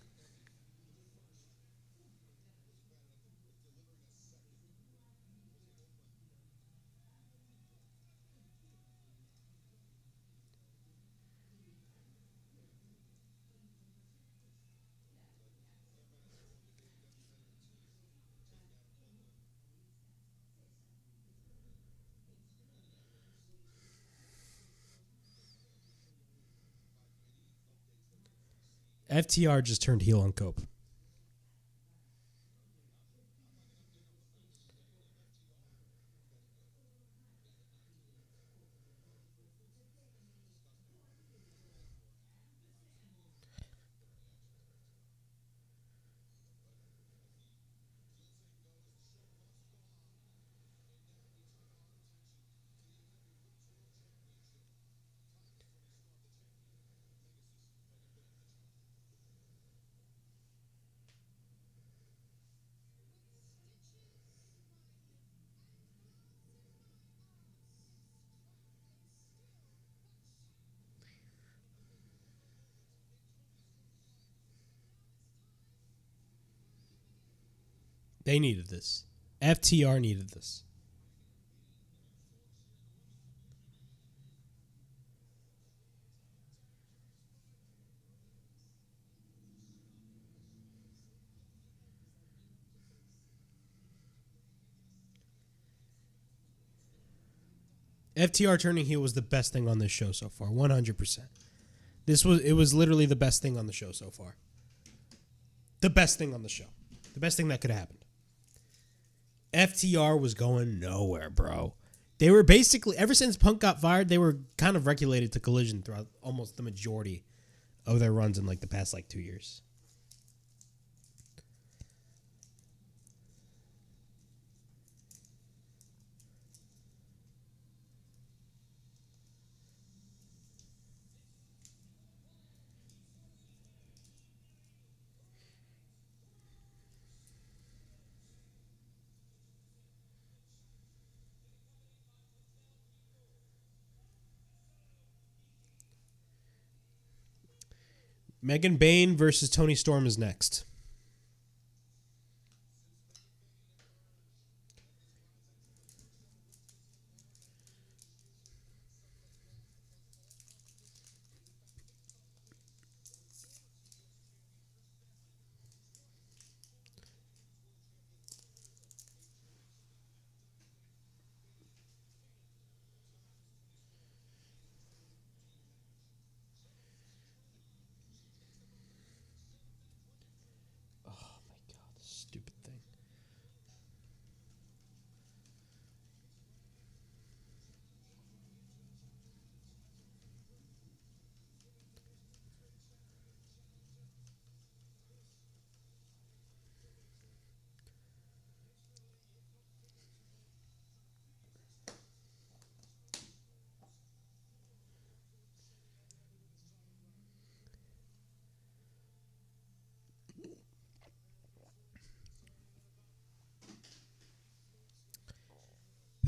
FTR just turned heel on Cope. They needed this. FTR needed this. FTR turning heel was the best thing on this show so far, 100%. It was literally the best thing on the show so far. The best thing on the show. The best thing that could have happened. FTR was going nowhere, bro. They were basically, ever since Punk got fired, they were kind of regulated to Collision throughout almost the majority of their runs in like the past 2 years. Megan Bayne versus Toni Storm is next.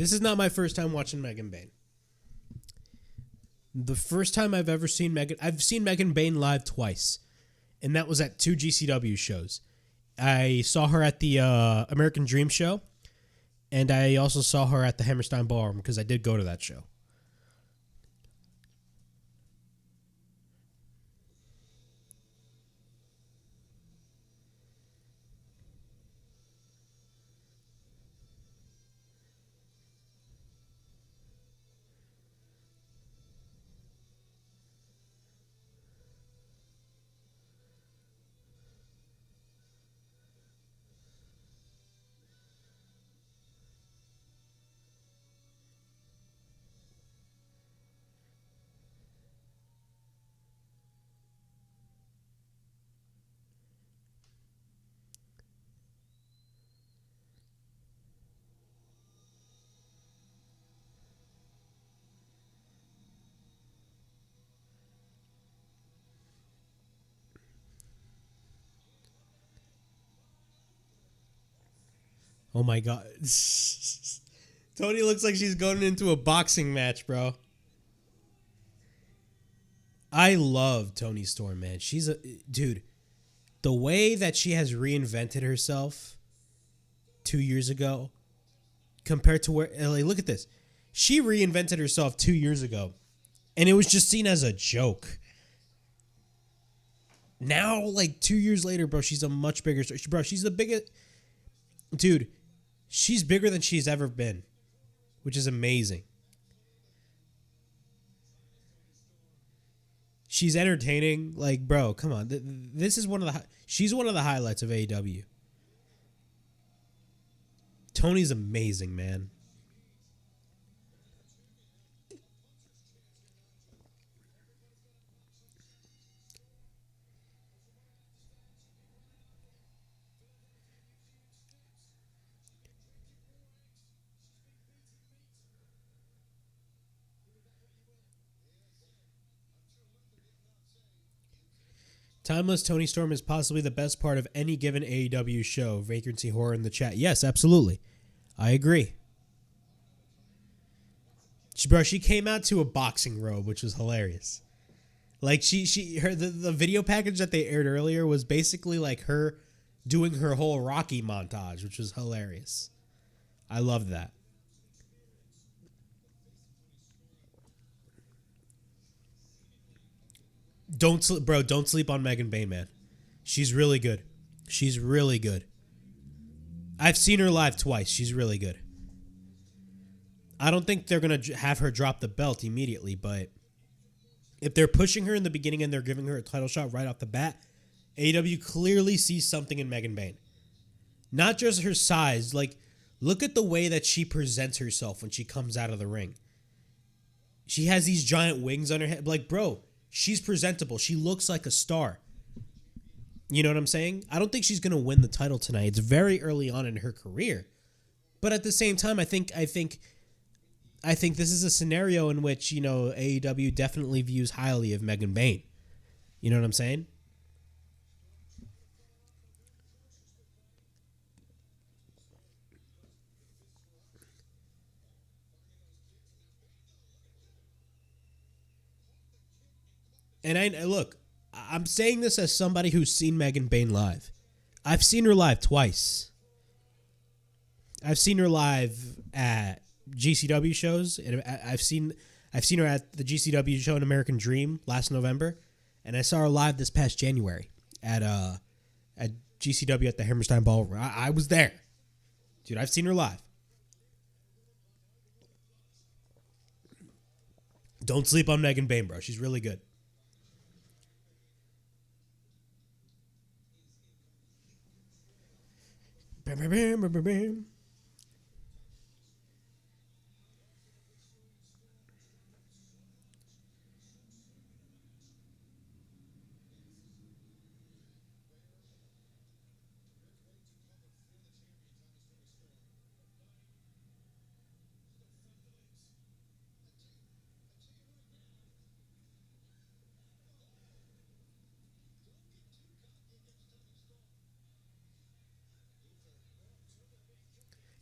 This is not my first time watching Megan Bain. The first time I've ever seen I've seen Megan Bain live twice, and that was at 2 GCW shows. I saw her at the American Dream show, and I also saw her at the Hammerstein Ballroom because I did go to that show. Oh my god. Tony looks like she's going into a boxing match, bro. I love Toni Storm, man. She's a dude. The way that she has reinvented herself 2 years ago compared to where like, look at this. She reinvented herself 2 years ago and it was just seen as a joke. Now, like 2 years later, bro, she's a much bigger star. Bro, she's the biggest dude. She's bigger than she's ever been, which is amazing. She's entertaining. Like, bro, come on. This is she's one of the highlights of AEW. Tony's amazing, man. Timeless Toni Storm is possibly the best part of any given AEW show. Vacancy Horror in the chat. Yes, absolutely. I agree. She came out to a boxing robe, which was hilarious. Like the video package that they aired earlier was basically like her doing her whole Rocky montage, which was hilarious. I loved that. Don't sleep on Megan Bain, man. She's really good. She's really good. I've seen her live twice. She's really good. I don't think they're going to have her drop the belt immediately, but if they're pushing her in the beginning and they're giving her a title shot right off the bat, AEW clearly sees something in Megan Bain. Not just her size. Like, look at the way that she presents herself when she comes out of the ring. She has these giant wings on her head. Like, bro, she's presentable. She looks like a star. You know what I'm saying? I don't think she's going to win the title tonight. It's very early on in her career. But at the same time, I think this is a scenario in which, you know, AEW definitely views highly of Megan Bain. You know what I'm saying? And I'm saying this as somebody who's seen Megan Bain live. I've seen her live twice. I've seen her live at GCW shows, and I've seen her at the GCW show in American Dream last November, and I saw her live this past January at GCW at the Hammerstein Ballroom. I was there, dude. I've seen her live. Don't sleep on Megan Bain, bro. She's really good. Bam, bam, bam, bam, bam.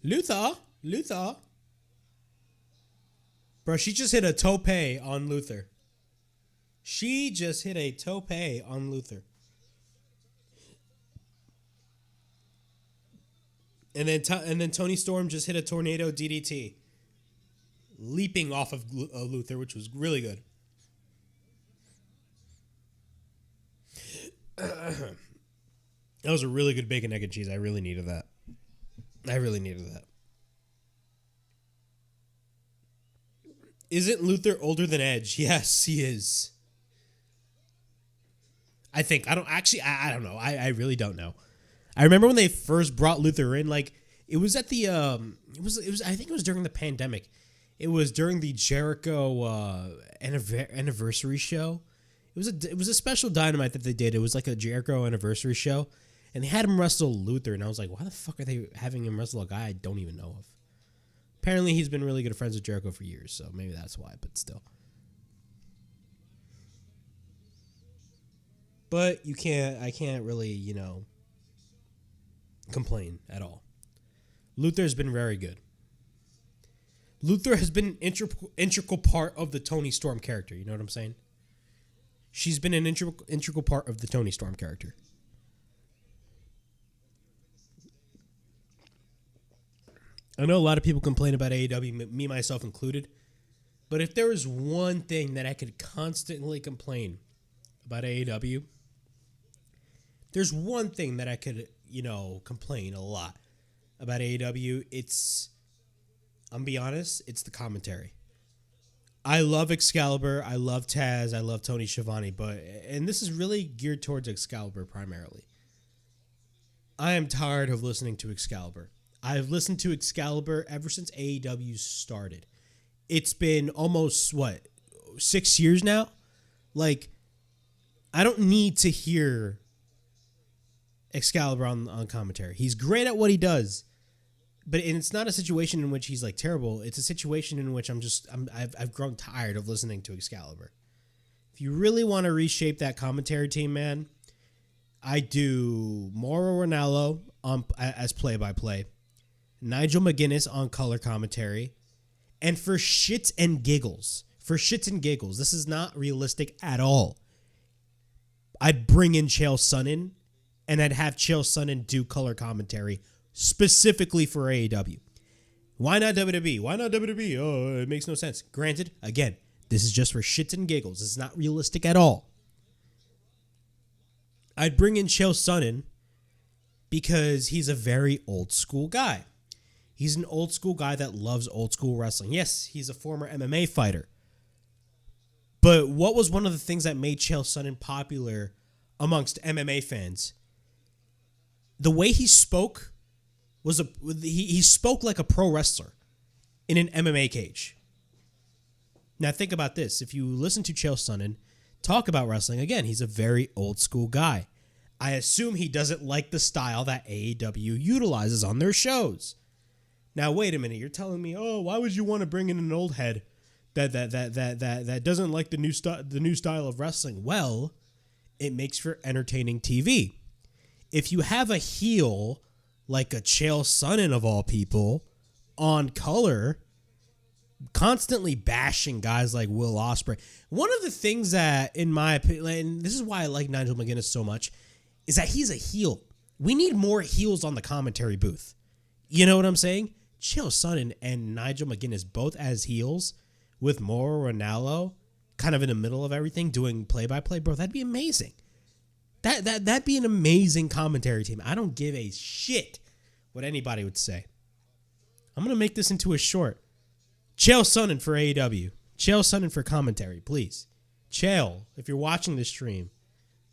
Luther. Bro, she just hit a tope on Luther. She just hit a tope on Luther. And then Tony Storm just hit a tornado DDT, leaping off of Luther, which was really good. That was a really good bacon, egg, and cheese. I really needed that. Isn't Luther older than Edge? Yes, he is. I think. I don't know. I really don't know. I remember when they first brought Luther in, like, it was at the, I think it was during the pandemic. It was during the Jericho anniversary show. It was a special Dynamite that they did. It was like a Jericho anniversary show. And they had him wrestle Luther. And I was like, why the fuck are they having him wrestle a guy I don't even know of? Apparently, he's been really good friends with Jericho for years. So maybe that's why, but still. But I can't really, complain at all. Luther's been very good. Luther has been an integral part of the Tony Storm character. You know what I'm saying? She's been an integral part of the Tony Storm character. I know a lot of people complain about AEW, me, myself included. But if there was one thing that I could constantly complain about AEW, there's one thing that I could, complain a lot about AEW. I'm be honest, it's the commentary. I love Excalibur, I love Taz, I love Tony Schiavone, and this is really geared towards Excalibur primarily. I am tired of listening to Excalibur. I've listened to Excalibur ever since AEW started. It's been almost, 6 years now? Like, I don't need to hear Excalibur on commentary. He's great at what he does, but it's not a situation in which he's like terrible. It's a situation in which I've grown tired of listening to Excalibur. If you really want to reshape that commentary team, man, I do Mauro Ranallo as play-by-play, Nigel McGuinness on color commentary, and for shits and giggles, this is not realistic at all, I'd bring in Chael Sonnen, and I'd have Chael Sonnen do color commentary specifically for AEW. Why not WWE? Why not WWE? Oh, it makes no sense. Granted, again, this is just for shits and giggles. It's not realistic at all. I'd bring in Chael Sonnen because he's a very old school guy. He's an old school guy that loves old school wrestling. Yes, he's a former MMA fighter. But what was one of the things that made Chael Sonnen popular amongst MMA fans? The way he spoke was he spoke like a pro wrestler in an MMA cage. Now think about this. If you listen to Chael Sonnen talk about wrestling, again, he's a very old school guy. I assume he doesn't like the style that AEW utilizes on their shows. Now wait a minute, you're telling me, oh, why would you want to bring in an old head that doesn't like the new style of wrestling? Well, it makes for entertaining TV. If you have a heel like a Chael Sonnen of all people on color, constantly bashing guys like Will Ospreay. One of the things that, in my opinion, and this is why I like Nigel McGuinness so much, is that he's a heel. We need more heels on the commentary booth. You know what I'm saying? Chael Sonnen and Nigel McGuinness both as heels with Mauro Ranallo kind of in the middle of everything doing play-by-play, bro, that'd be amazing. That'd be an amazing commentary team. I don't give a shit what anybody would say. I'm going to make this into a short. Chael Sonnen for AEW. Chael Sonnen for commentary, please. Chael, if you're watching this stream,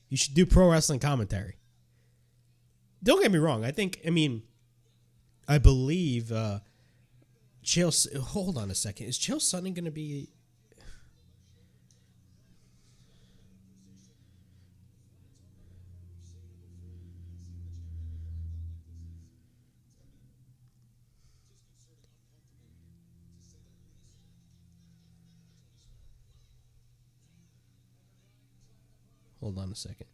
you should do pro wrestling commentary. Don't get me wrong. I believe Chael... Hold on a second. Is Chael Sonnen going to be... Hold on a second.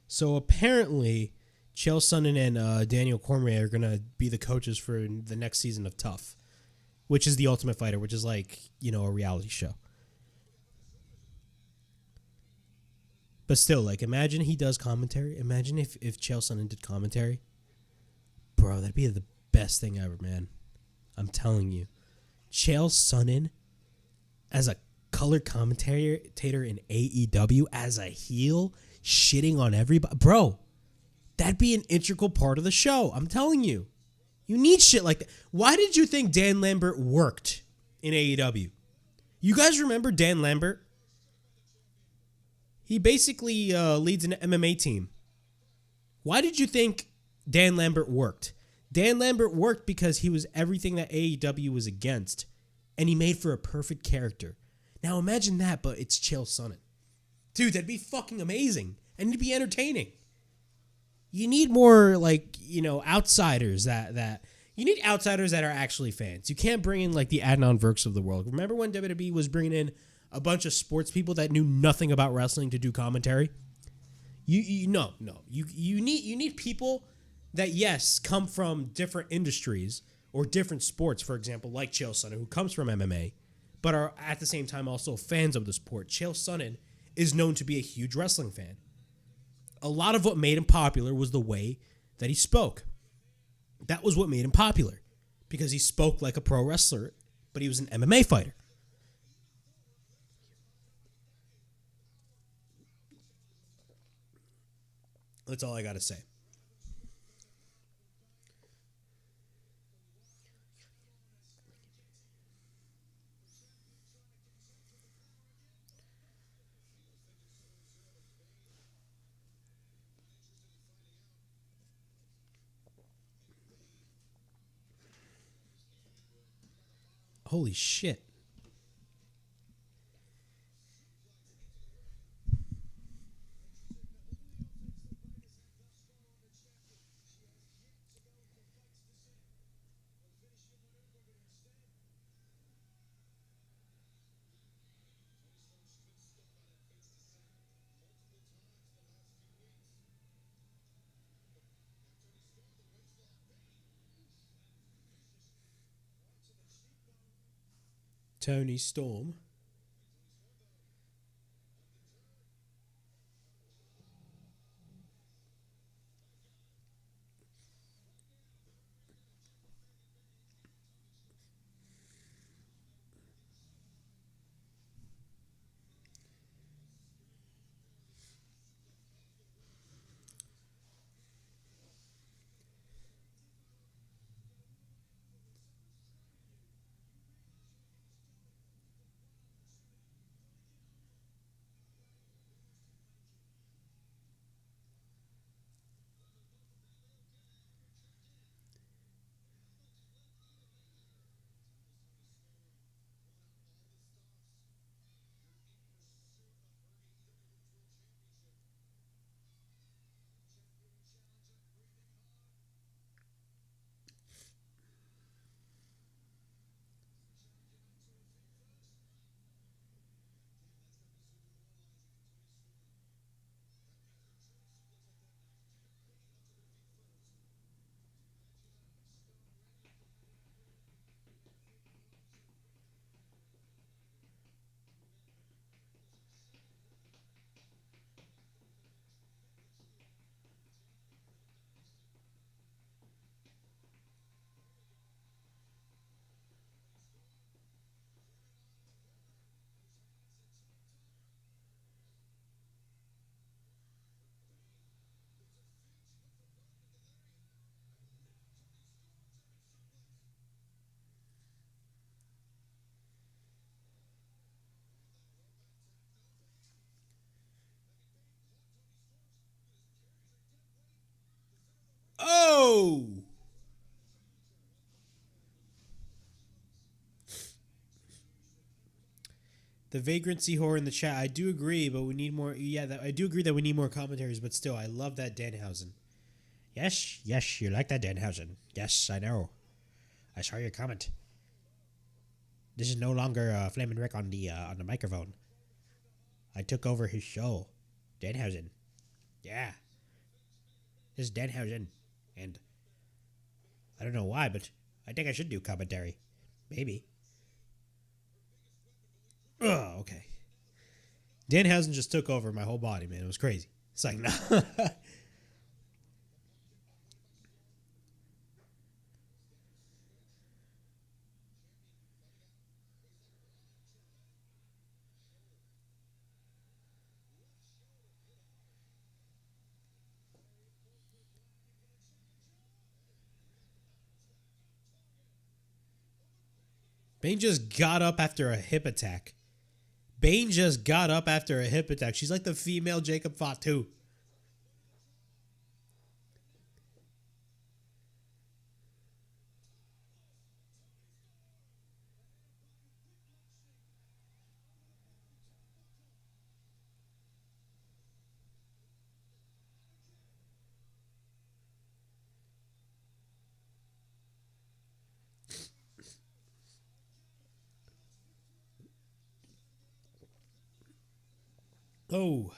So apparently, Chael Sonnen and Daniel Cormier are going to be the coaches for the next season of Tough, which is The Ultimate Fighter, which is like, a reality show. But still, like, imagine he does commentary. Imagine if Chael Sonnen did commentary. Bro, that'd be the best thing ever, man. I'm telling you. Chael Sonnen as a color commentator in AEW as a heel, shitting on everybody. Bro, that'd be an integral part of the show. I'm telling you. You need shit like that. Why did you think Dan Lambert worked in AEW? You guys remember Dan Lambert? He basically leads an MMA team. Why did you think Dan Lambert worked? Dan Lambert worked because he was everything that AEW was against, and he made for a perfect character. Now imagine that, but it's Chael Sonnen. Dude, that'd be fucking amazing, and it'd be entertaining. You need more, like, outsiders that you need outsiders that are actually fans. You can't bring in, like, the Adnan Virks of the world. Remember when WWE was bringing in a bunch of sports people that knew nothing about wrestling to do commentary? You need people that, yes, come from different industries or different sports, for example, like Chael Sonnen, who comes from MMA, but are at the same time also fans of the sport. Chael Sonnen is known to be a huge wrestling fan. A lot of what made him popular was the way that he spoke. That was what made him popular, because he spoke like a pro wrestler, but he was an MMA fighter. That's all I got to say. Holy shit. Tony Storm. Oh! The vagrancy whore in the chat. I do agree, but we need more. Yeah, I do agree that we need more commentaries, but still, I love that Danhausen. Yes, you like that Danhausen. Yes, I know. I saw your comment. This is no longer Flamin' Rick on the microphone. I took over his show. Danhausen. Yeah. This is Danhausen. And I don't know why, but I think I should do commentary. Maybe. Oh, okay. Danhausen just took over my whole body, man. It was crazy. It's like, no. Bane just got up after a hip attack. She's like the female Jacob Fatu. Oh.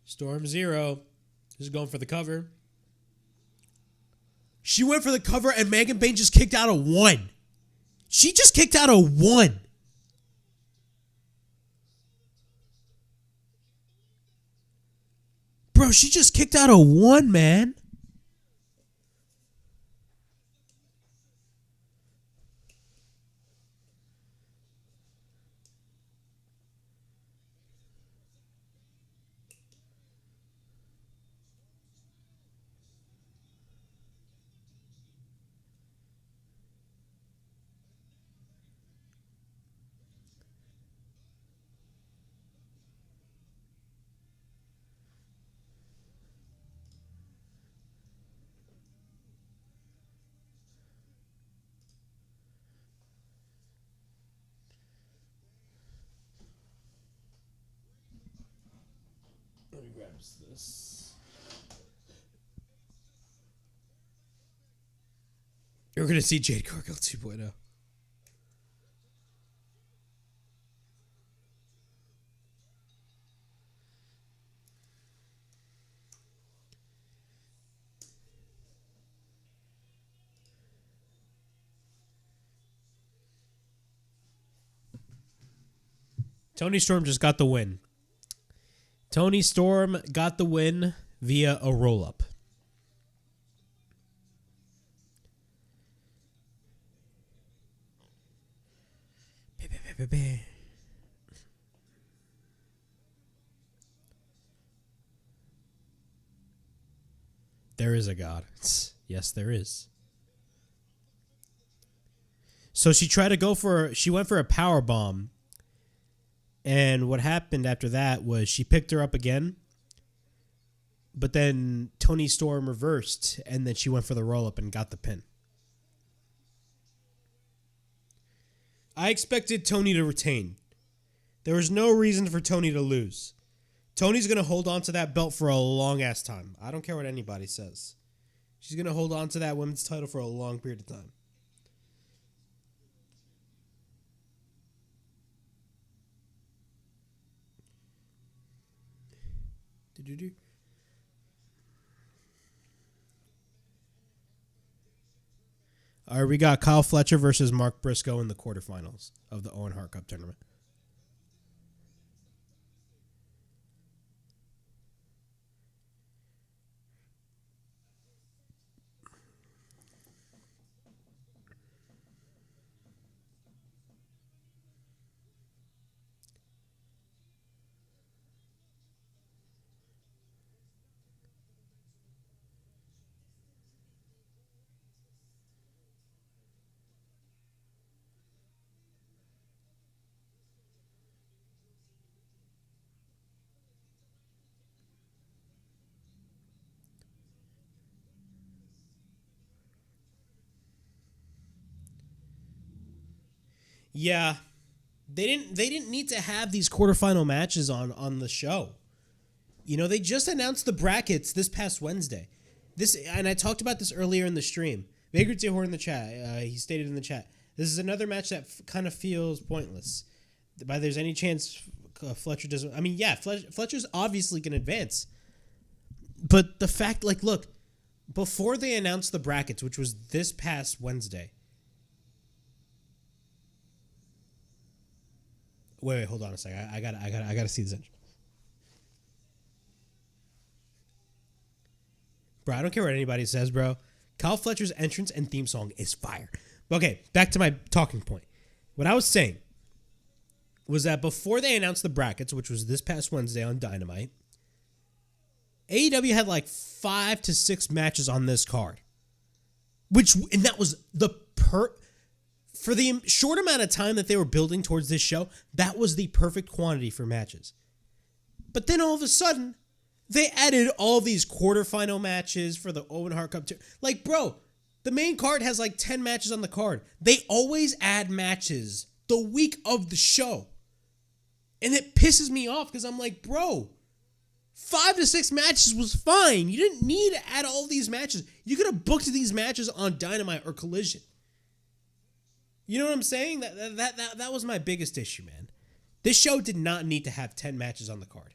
Storm Zero is going for the cover. She went for the cover and Megan Bayne just kicked out a 1. She just kicked out a 1. Bro, she just kicked out a 1, man. Let me grab this. You're going to see Jade Cargill 2.0. Toni Storm just got the win. Toni Storm got the win via a roll-up. There is a God. Yes, there is. So she went for a power bomb. And what happened after that was she picked her up again. But then Toni Storm reversed. And then she went for the roll-up and got the pin. I expected Toni to retain. There was no reason for Toni to lose. Toni's going to hold on to that belt for a long-ass time. I don't care what anybody says. She's going to hold on to that women's title for a long period of time. All right, we got Kyle Fletcher versus Mark Briscoe in the quarterfinals of the Owen Hart Cup tournament. Yeah, they didn't need to have these quarterfinal matches on the show. You know, they just announced the brackets this past Wednesday. And I talked about this earlier in the stream. Vagrant Horn in the chat, he stated in the chat, this is another match that kind of feels pointless. If there's any chance Fletcher doesn't. I mean, yeah, Fletcher's obviously going to advance. But the fact, like, look, before they announced the brackets, which was this past Wednesday. Wait, hold on a second. I gotta see this. Bro, I don't care what anybody says, bro. Kyle Fletcher's entrance and theme song is fire. Okay, back to my talking point. What I was saying was that before they announced the brackets, which was this past Wednesday on Dynamite, AEW had like 5 to 6 matches on this card. And that was for the short amount of time that they were building towards this show, that was the perfect quantity for matches. But then all of a sudden, they added all these quarterfinal matches for the Owen Hart Cup. Like, bro, the main card has like 10 matches on the card. They always add matches the week of the show. And it pisses me off because I'm like, bro, 5 to 6 matches was fine. You didn't need to add all these matches. You could have booked these matches on Dynamite or Collision. You know what I'm saying? That was my biggest issue, man. This show did not need to have 10 matches on the card.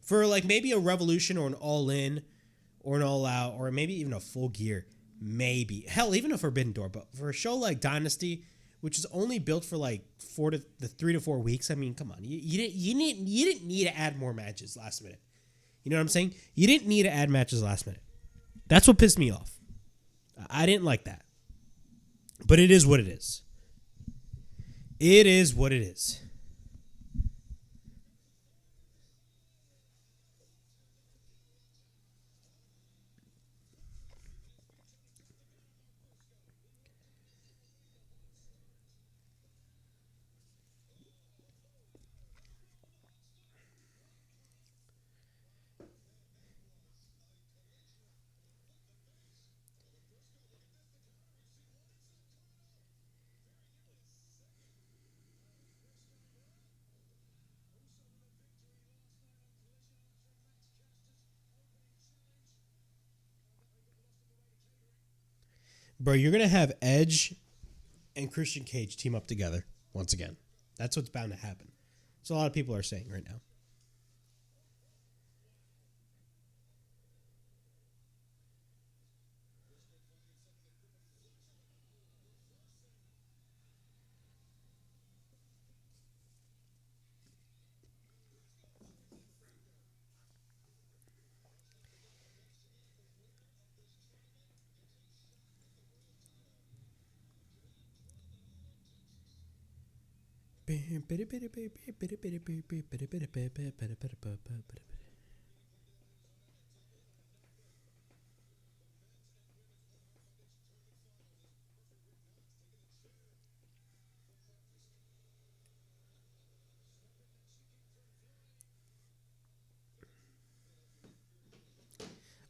For like maybe a Revolution or an All In or an All Out or maybe even a Full Gear. Maybe. Hell, even a Forbidden Door. But for a show like Dynasty, which is only built for like 3 to 4 weeks, I mean, come on. You didn't need to add more matches last minute. You know what I'm saying? You didn't need to add matches last minute. That's what pissed me off. I didn't like that. But it is what it is. It is what it is. Bro, you're going to have Edge and Christian Cage team up together once again. That's what's bound to happen. That's what a lot of people are saying right now.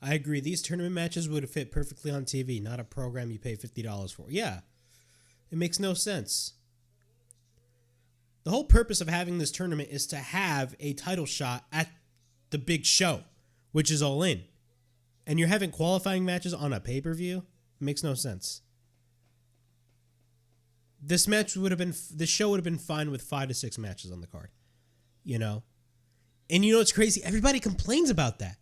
I agree. These tournament matches would fit perfectly on TV, not a program you pay $50 for. Yeah, it makes no sense. The whole purpose of having this tournament is to have a title shot at the big show, which is All In. And you're having qualifying matches on a pay-per-view? It makes no sense. This show would have been fine with 5 to 6 matches on the card. You know? And you know what's crazy? Everybody complains about that.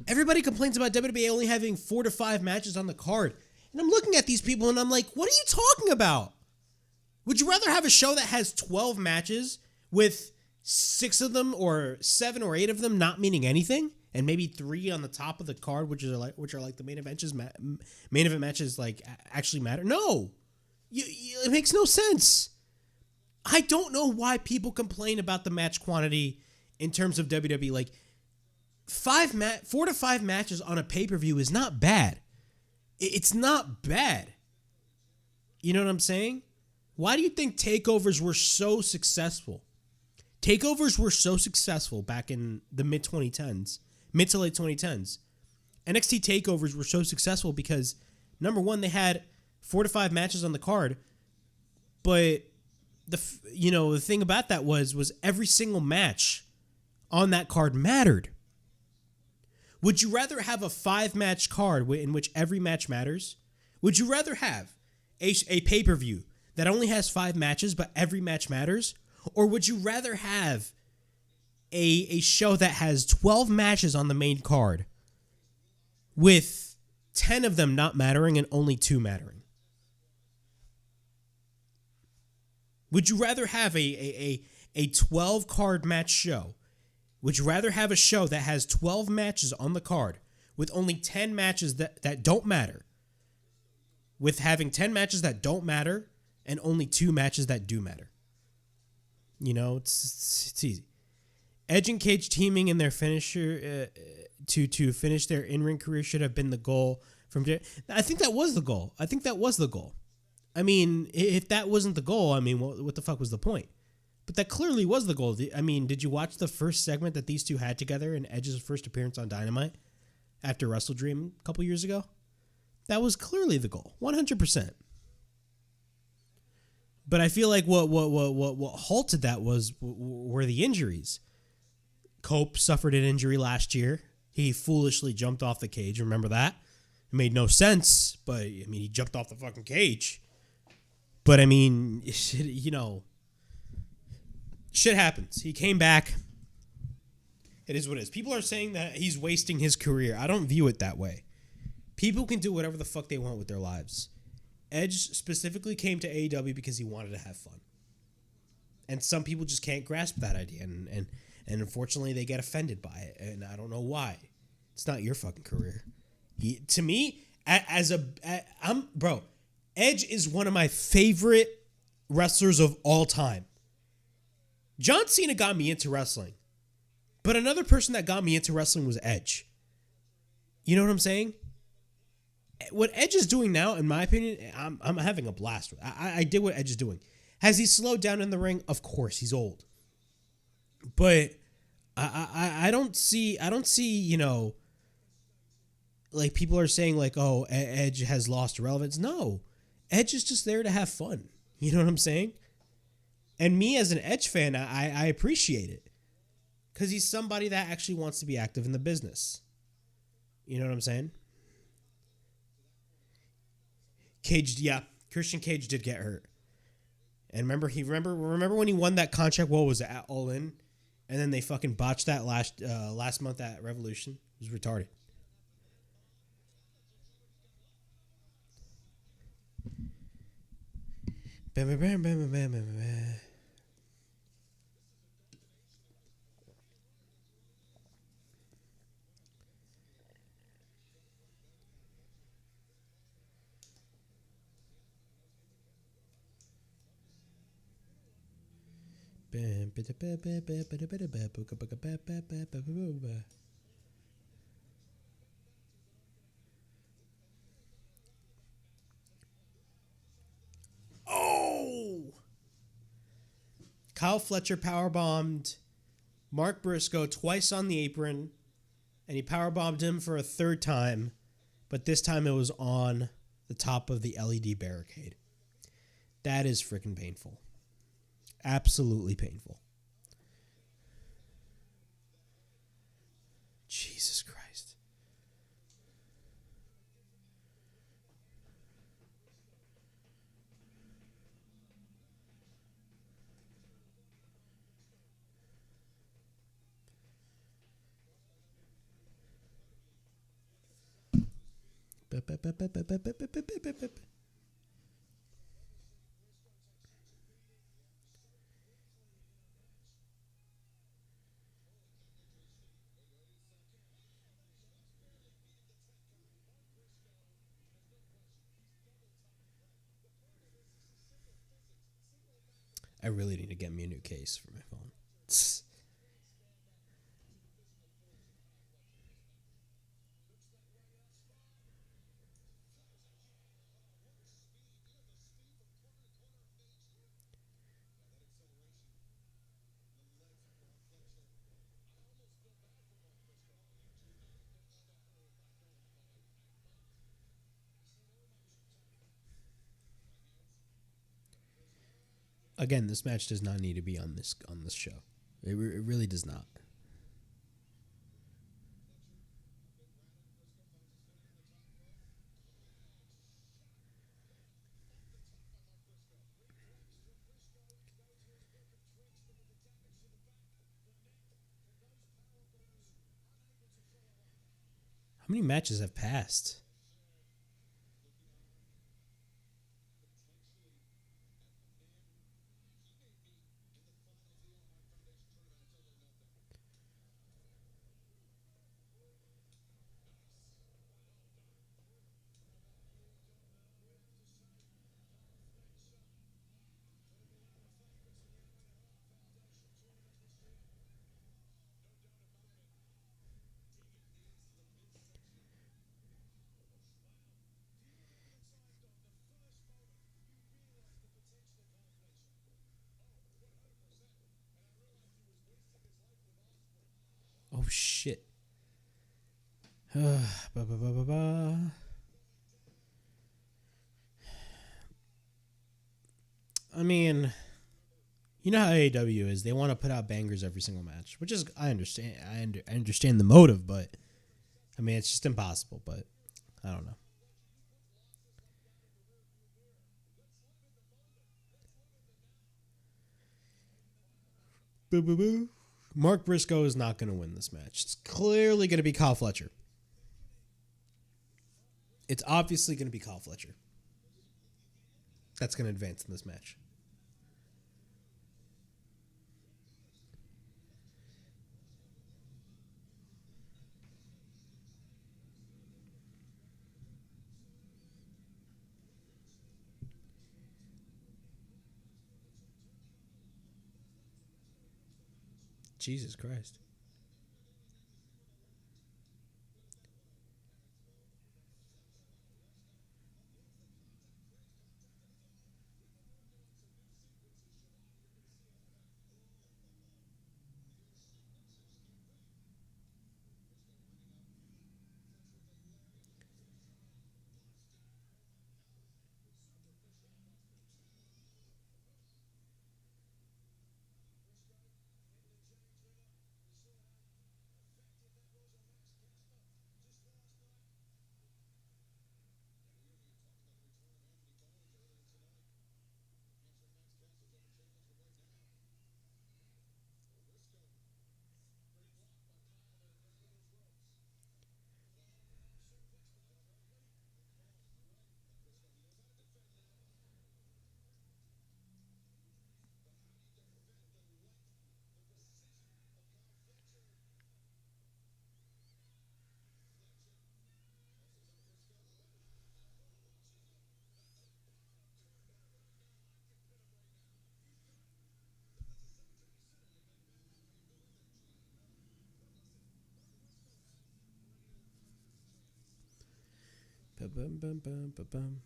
Everybody complains about WWE only having 4 to 5 matches on the card. And I'm looking at these people and I'm like, what are you talking about? Would you rather have a show that has 12 matches with 6 of them or 7 or 8 of them not meaning anything, and maybe 3 on the top of the card, which are like the main event matches, like actually matter? No, it makes no sense. I don't know why people complain about the match quantity in terms of WWE. Like 4 to 5 matches on a pay-per-view is not bad. It's not bad. You know what I'm saying? Why do you think takeovers were so successful? Takeovers were so successful back in the mid to late 2010s. NXT takeovers were so successful because, number one, they had 4 to 5 matches on the card, but the thing about that was every single match on that card mattered. Would you rather have a 5-match card in which every match matters? Would you rather have a pay-per-view that only has 5 matches, but every match matters? Or would you rather have a show that has 12 matches on the main card with 10 of them not mattering and only 2 mattering? Would you rather have a 12 card match show? Would you rather have a show that has 12 matches on the card with only 10 matches that don't matter? With having 10 matches that don't matter and only 2 matches that do matter? You know, it's easy. Edge and Cage teaming in their finisher to finish their in-ring career should have been the goal. I think that was the goal. I mean, if that wasn't the goal, I mean, what the fuck was the point? But that clearly was the goal. I mean, did you watch the first segment that these two had together in Edge's first appearance on Dynamite after Wrestle Dream a couple years ago? That was clearly the goal, 100%. But I feel like what halted that were the injuries. Cope suffered an injury last year. He foolishly jumped off the cage. Remember that? It made no sense, but I mean, he jumped off the fucking cage. But I mean, you know, shit happens. He came back. It is what it is. People are saying that he's wasting his career. I don't view it that way. People can do whatever the fuck they want with their lives. Edge specifically came to AEW because he wanted to have fun. And some people just can't grasp that idea. And unfortunately, they get offended by it. And I don't know why. It's not your fucking career. To me, Edge is one of my favorite wrestlers of all time. John Cena got me into wrestling. But another person that got me into wrestling was Edge. You know what I'm saying? What Edge is doing now, in my opinion, I'm having a blast with. I did what Edge is doing. Has he slowed down in the ring? Of course, he's old. But I don't see, you know, like people are saying like, oh, Edge has lost relevance. No, Edge is just there to have fun. You know what I'm saying? And me as an Edge fan, I appreciate it. Because he's somebody that actually wants to be active in the business. You know what I'm saying? Cage, yeah, Christian Cage did get hurt. And remember when he won that contract? What was it, at All In? And then they fucking botched that last month at Revolution. It was retarded. Oh! Kyle Fletcher powerbombed Mark Briscoe twice on the apron, and he powerbombed him for a third time, but this time it was on the top of the LED barricade. That is freaking painful. Absolutely painful. Jesus Christ. I really need to get me a new case for my phone. Again, this match does not need to be on this show. It really does not. How many matches have passed? Oh shit. Ba, ba, ba, ba, ba. I mean, you know how AEW is. They want to put out bangers every single match, which is I understand. I understand the motive, but I mean it's just impossible. But I don't know. Boo boo boo. Mark Briscoe is not going to win this match. It's clearly going to be Kyle Fletcher. It's obviously going to be Kyle Fletcher. That's going to advance in this match. Jesus Christ. Ba-bum, bum, bum, ba-bum.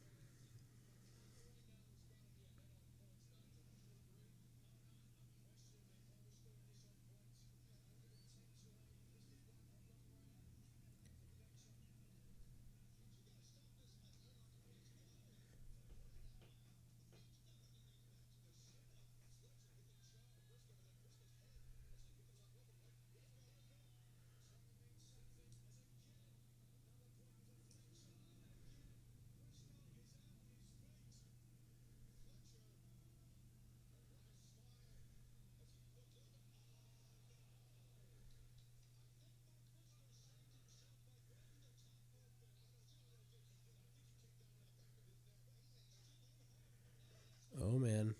Oh man.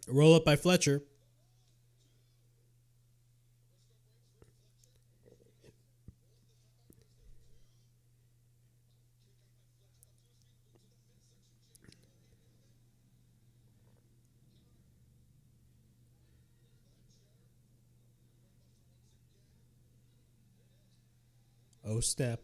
Roll up by Fletcher. Oh, snap.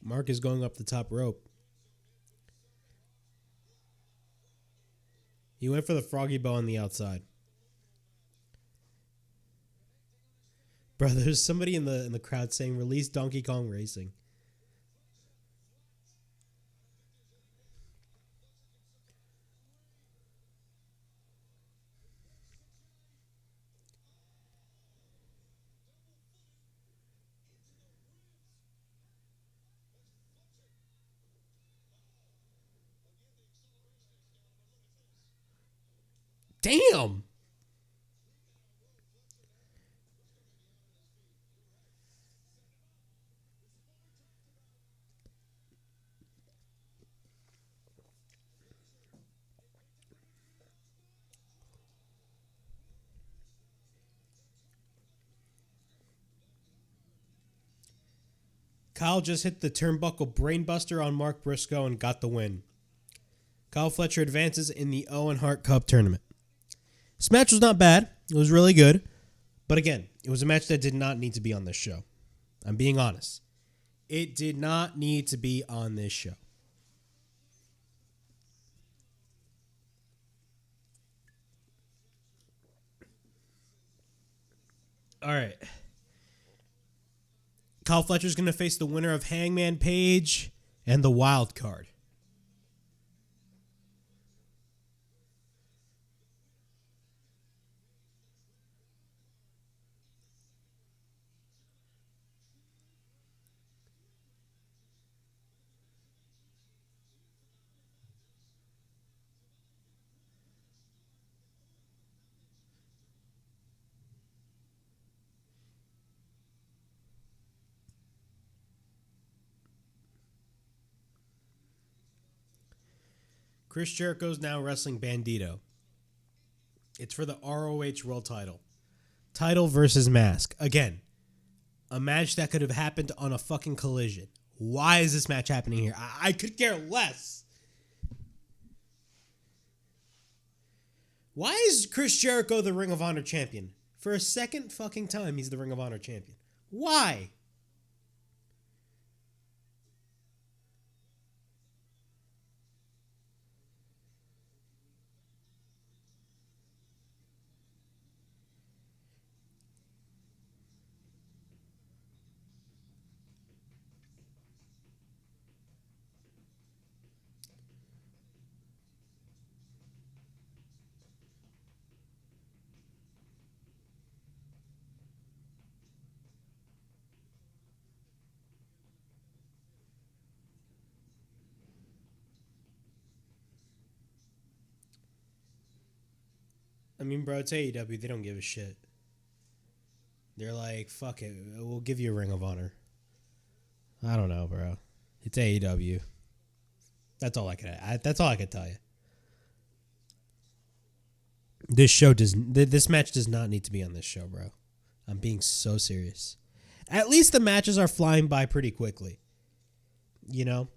Mark is going up the top rope. He went for the froggy bow on the outside. Bro, there's somebody in the crowd saying, "Release Donkey Kong Racing." Damn! Kyle just hit the turnbuckle brainbuster on Mark Briscoe and got the win. Kyle Fletcher advances in the Owen Hart Cup tournament. This match was not bad. It was really good. But again, it was a match that did not need to be on this show. I'm being honest. It did not need to be on this show. All right. Kyle Fletcher's going to face the winner of Hangman Page and the Wild Card. Chris Jericho's now wrestling Bandito. It's for the ROH World Title. Title versus mask. Again, a match that could have happened on a fucking Collision. Why is this match happening here? I could care less. Why is Chris Jericho the Ring of Honor champion? For a second fucking time, he's the Ring of Honor champion. Why? I mean, bro, it's AEW. They don't give a shit. They're like, fuck it. We'll give you a Ring of Honor. I don't know, bro. It's AEW. That's all I can tell you. This match does not need to be on this show, bro. I'm being so serious. At least the matches are flying by pretty quickly. You know?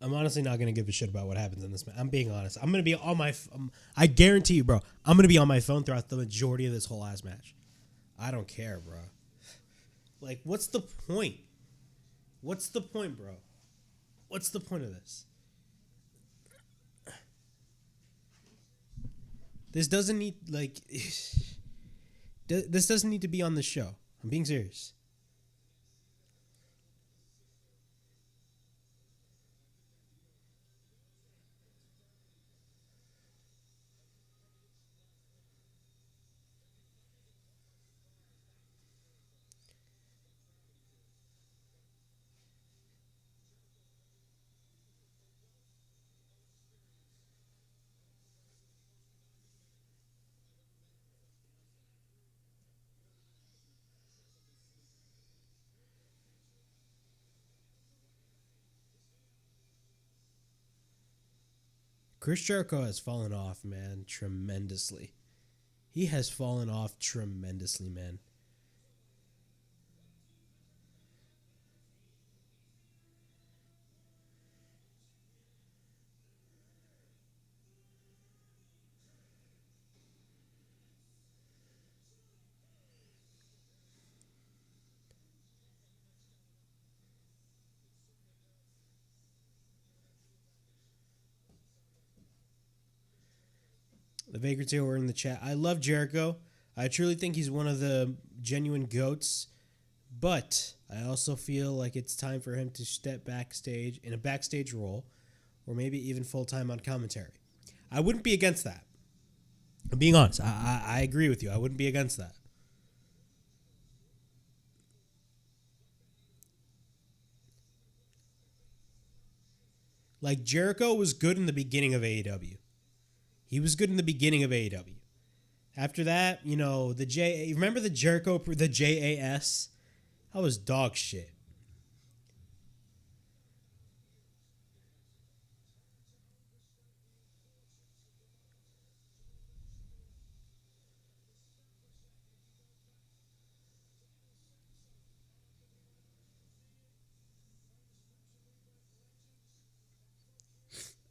I'm honestly not going to give a shit about what happens in this match. I'm being honest. I'm going to be on my... I guarantee you, bro, I'm going to be on my phone throughout the majority of this whole ass match. I don't care, bro. Like, what's the point? What's the point, bro? What's the point of this? This doesn't need, like... This doesn't need to be on the show. I'm being serious. Chris Jericho has fallen off, man, tremendously. He has fallen off tremendously, man. The Vagrants here were in the chat. I love Jericho. I truly think he's one of the genuine GOATs. But I also feel like it's time for him to step backstage in a backstage role, or maybe even full-time on commentary. I wouldn't be against that. I'm being honest. I agree with you. I wouldn't be against that. Like, Jericho was good in the beginning of AEW. He was good in the beginning of AEW. After that, you know, remember the Jericho, the JAS? That was dog shit.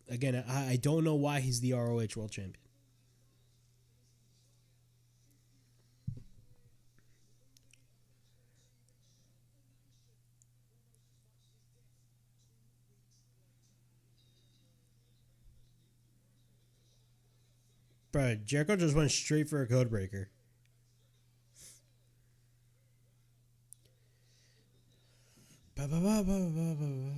Again, I don't know why he's the ROH World Champion. Bro, Jericho just went straight for a code breaker. Ba, ba, ba, ba, ba, ba.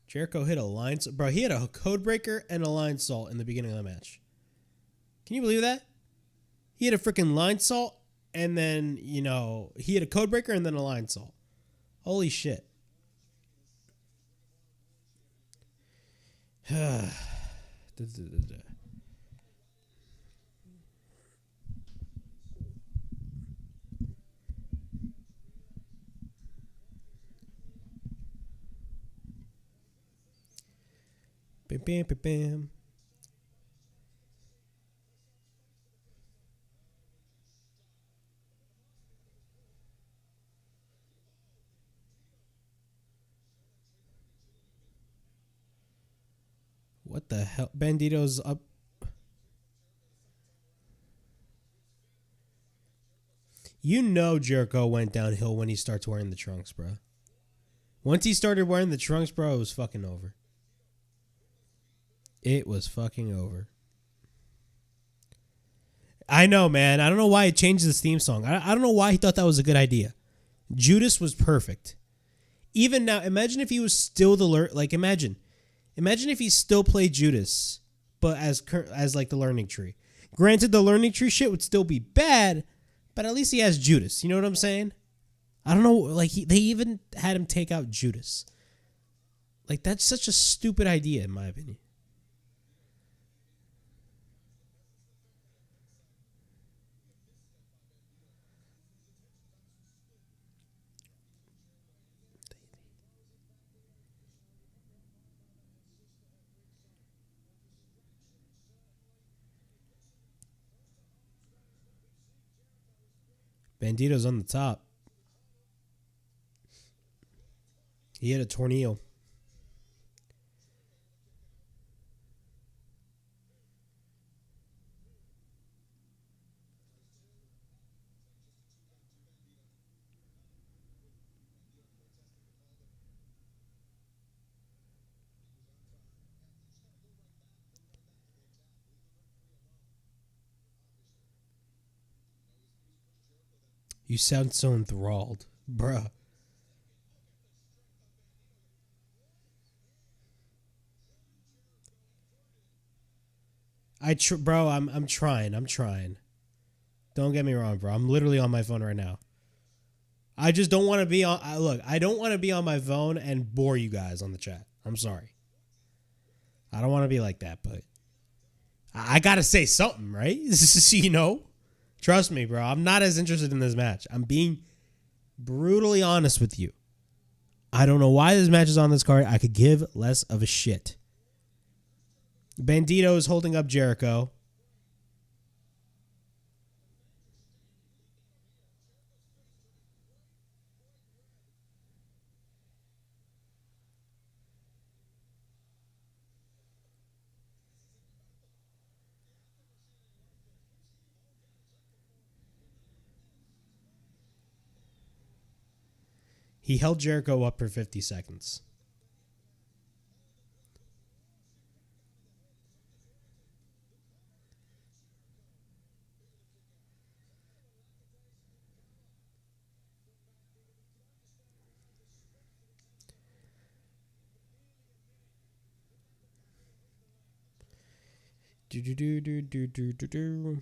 Jericho hit a line... Bro, he had a code breaker and a line salt in the beginning of the match. Can you believe that? He had a freaking line salt, and then, you know, he had a code breaker and then a line salt. Holy shit. Bam, bam, bam, bam. What the hell? Bandito's up. You know Jericho went downhill when he starts wearing the trunks, bro. Once he started wearing the trunks, bro, it was fucking over. It was fucking over. I know, man. I don't know why he changed his theme song. I don't know why he thought that was a good idea. Judas was perfect. Even now, imagine if he was still imagine if he still played Judas, but as like the learning tree. Granted, the learning tree shit would still be bad, but at least he has Judas. You know what I'm saying? I don't know. Like they even had him take out Judas. Like that's such a stupid idea, in my opinion. Bandito's on the top. He had a tornado. You sound so enthralled, bruh. Bro, I'm trying. I'm trying. Don't get me wrong, bro. I'm literally on my phone right now. I just don't want to be on. Look, I don't want to be on my phone and bore you guys on the chat. I'm sorry. I don't want to be like that, but I gotta say something, right? You know, trust me, bro. I'm not as interested in this match. I'm being brutally honest with you. I don't know why this match is on this card. I could give less of a shit. Bandito is holding up Jericho. He held Jericho up for 50 seconds. Do do do do do do do do.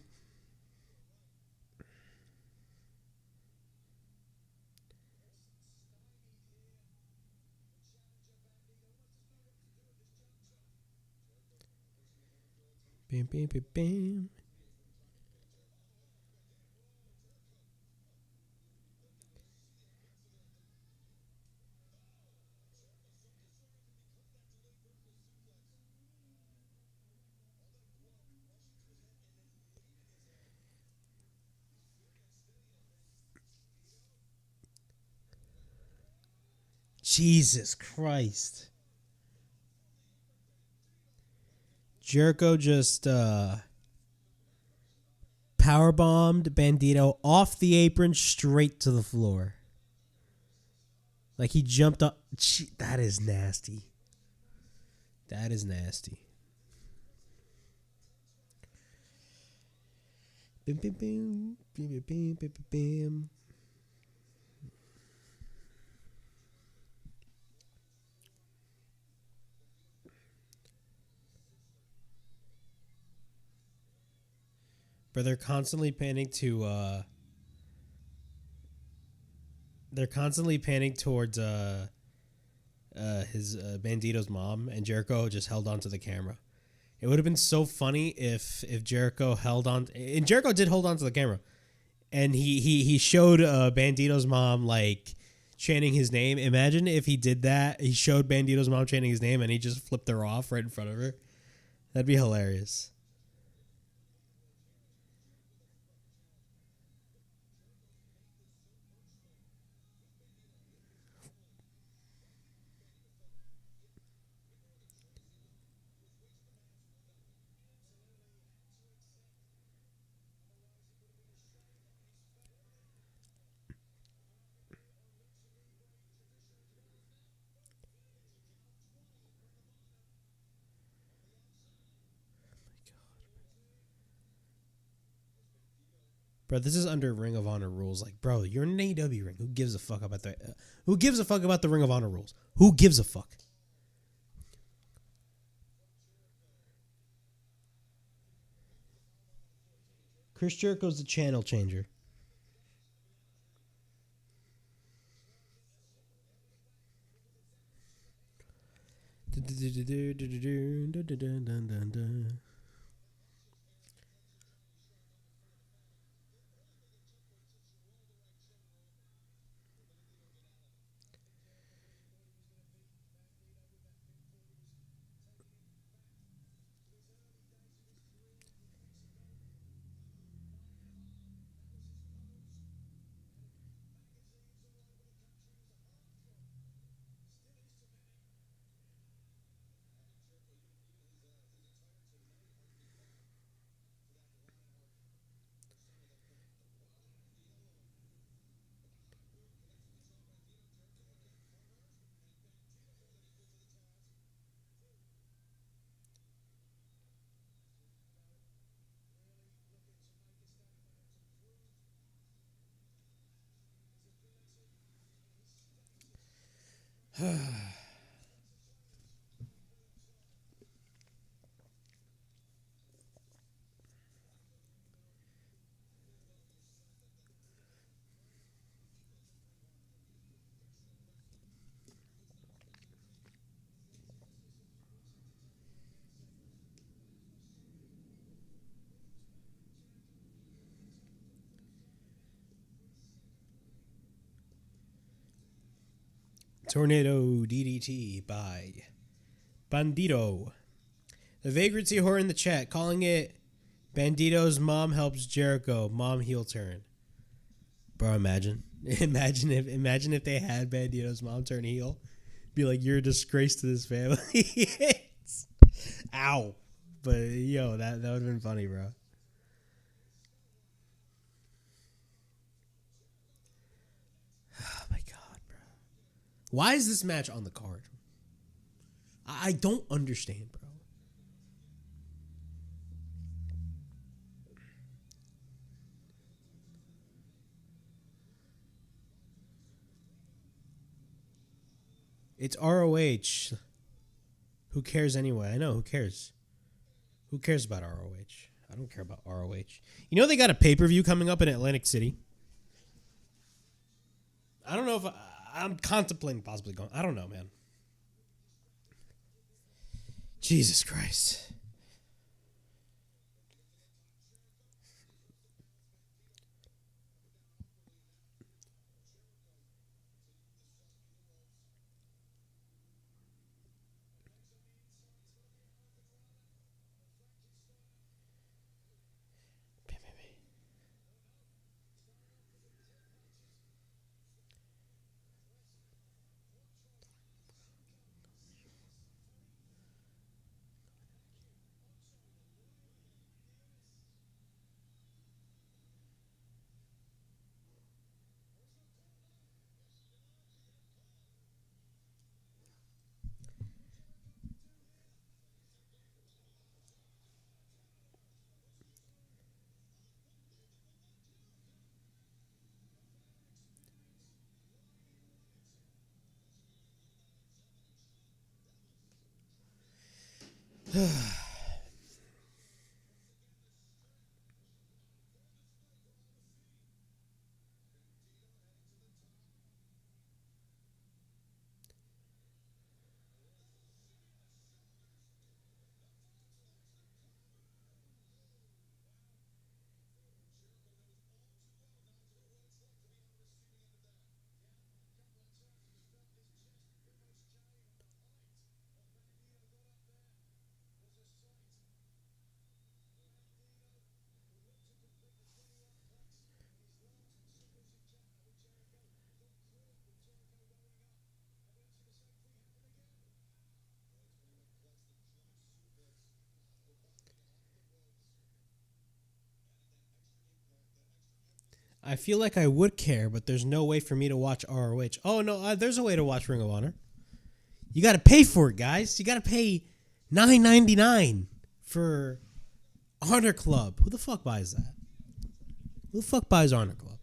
Bam bam bam bam. Jesus Christ. Jericho just powerbombed Bandito off the apron straight to the floor. Like he jumped up. That is nasty. That is nasty. Bim, bim, bim, bim, bim, bim, bim, bim. But they're constantly panning to they're constantly panning towards his Bandito's mom, and Jericho just held on to the camera. It would have been so funny if Jericho held on, and Jericho did hold on to the camera, and he showed Bandito's mom like chanting his name. Imagine if he did that. He showed Bandito's mom chanting his name, and he just flipped her off right in front of her. That'd be hilarious. Bro, this is under Ring of Honor rules. Like, bro, you're in an AEW ring. Who gives a fuck about the? Who gives a fuck about the Ring of Honor rules? Who gives a fuck? Chris Jericho's the channel changer. Tornado DDT by Bandito. The Vagrancy Horror in the chat calling it Bandito's mom helps Jericho. Mom heel turn. Bro, imagine if they had Bandito's mom turn heel. Be like, you're a disgrace to this family. Ow. But yo, that would have been funny, bro. Oh my god, bro. Why is this match on the card? I don't understand, bro. It's ROH. Who cares anyway? I know, who cares? Who cares about ROH? I don't care about ROH. You know they got a pay-per-view coming up in Atlantic City? I don't know if I'm contemplating possibly going. I don't know, man. Jesus Christ. I feel like I would care, but there's no way for me to watch ROH. Oh, no, there's a way to watch Ring of Honor. You got to pay for it, guys. You got to pay $9.99 for Honor Club. Who the fuck buys that? Who the fuck buys Honor Club?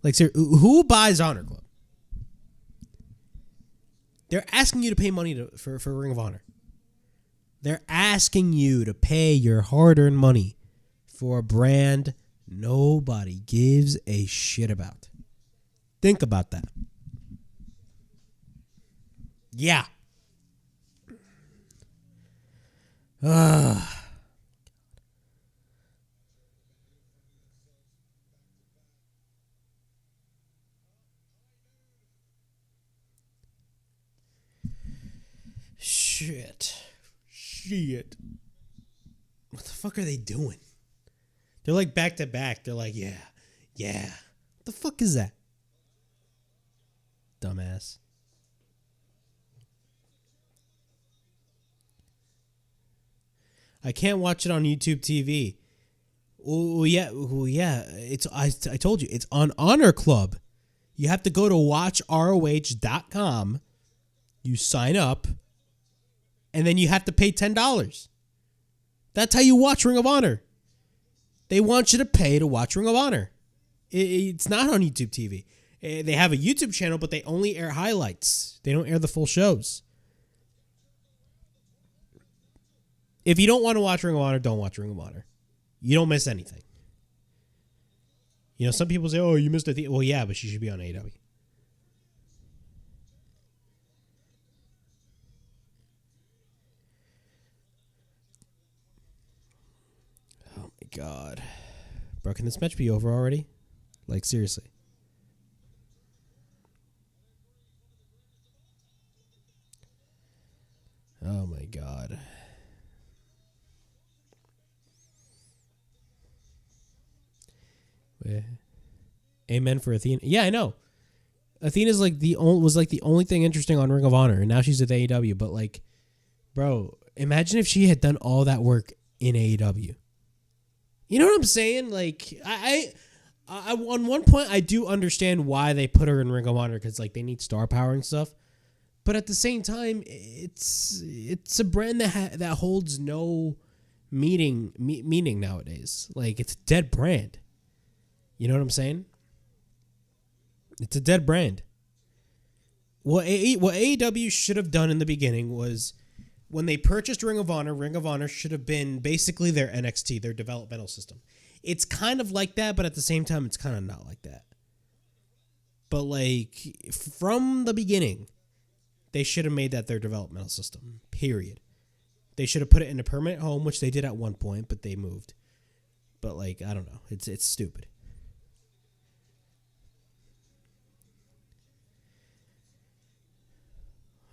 Like, who buys Honor Club? They're asking you to pay money for Ring of Honor. They're asking you to pay your hard-earned money for a brand nobody gives a shit about. Think about that. Yeah. Shit. What the fuck are they doing? They're like back to back. They're like, yeah. What the fuck is that? Dumbass. I can't watch it on YouTube TV. Oh yeah. I told you it's on Honor Club. You have to go to watchroh.com. You sign up, and then you have to pay $10. That's how you watch Ring of Honor. They want you to pay to watch Ring of Honor. It's not on YouTube TV. They have a YouTube channel, but they only air highlights. They don't air the full shows. If you don't want to watch Ring of Honor, don't watch Ring of Honor. You don't miss anything. You know, some people say, oh, you missed a well, yeah, but she should be on AEW. Oh, my God. Bro, can this match be over already? Like, seriously. Oh, my God. Amen for Athena. Yeah, I know. Athena's like the only thing interesting on Ring of Honor, and now she's at AEW. But like, bro, imagine if she had done all that work in AEW. You know what I'm saying? Like, I on one point I do understand why they put her in Ring of Honor, because like they need star power and stuff. But at the same time, it's a brand that holds no meaning nowadays. Like, it's a dead brand. You know what I'm saying? It's a dead brand. What AEW should have done in the beginning was, when they purchased Ring of Honor should have been basically their NXT, their developmental system. It's kind of like that, but at the same time, it's kind of not like that. But like, from the beginning, they should have made that their developmental system, period. They should have put it in a permanent home, which they did at one point, but they moved. But like, I don't know. It's stupid.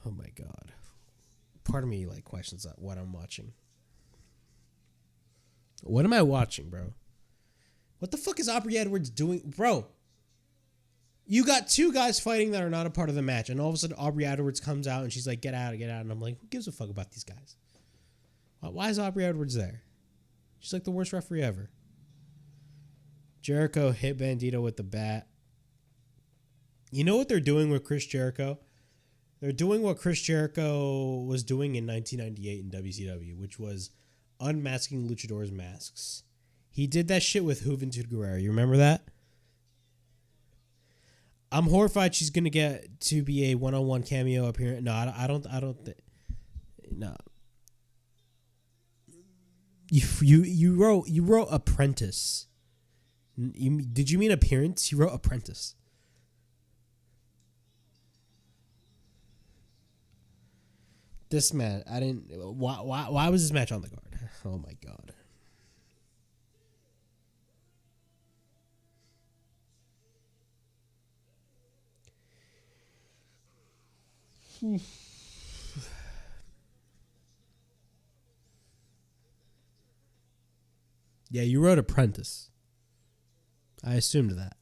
Oh my God. Part of me like questions what I'm watching. What am I watching, bro? What the fuck is Aubrey Edwards doing? Bro, you got two guys fighting that are not a part of the match, and all of a sudden Aubrey Edwards comes out and she's like, get out. And I'm like, who gives a fuck about these guys? Why is Aubrey Edwards there? She's like the worst referee ever. Jericho hit Bandito with the bat. You know what they're doing with Chris Jericho? They're doing what Chris Jericho was doing in 1998 in WCW, which was unmasking luchadors' masks. He did that shit with Juventud Guerrero. You remember that? I'm horrified she's gonna get to be a one-on-one cameo appearance. No, I don't think. No. You wrote apprentice. Did you mean appearance? You wrote apprentice. This match, I didn't. Why was this match on the card? Oh my God. Yeah, you wrote apprentice. I assumed that.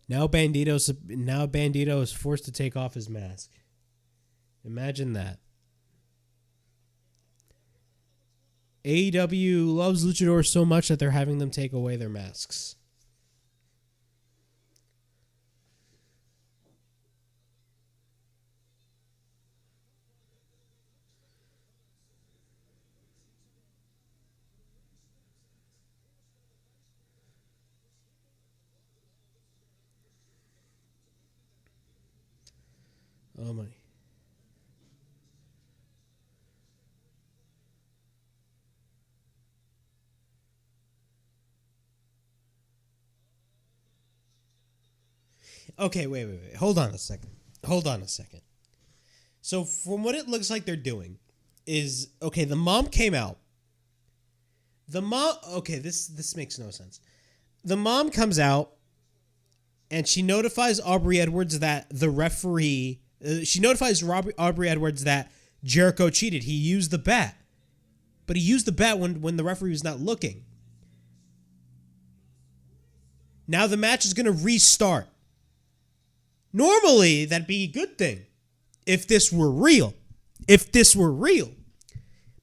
Now Bandito is forced to take off his mask. Imagine that. AEW loves luchadors so much that they're having them take away their masks. Oh my. Okay, wait. Hold on a second. So from what it looks like they're doing is, okay, the mom came out. Okay, this makes no sense. The mom comes out and she notifies Aubrey Edwards that the referee, Aubrey Edwards that Jericho cheated. He used the bat. But he used the bat when the referee was not looking. Now the match is going to restart. Normally, that'd be a good thing if this were real.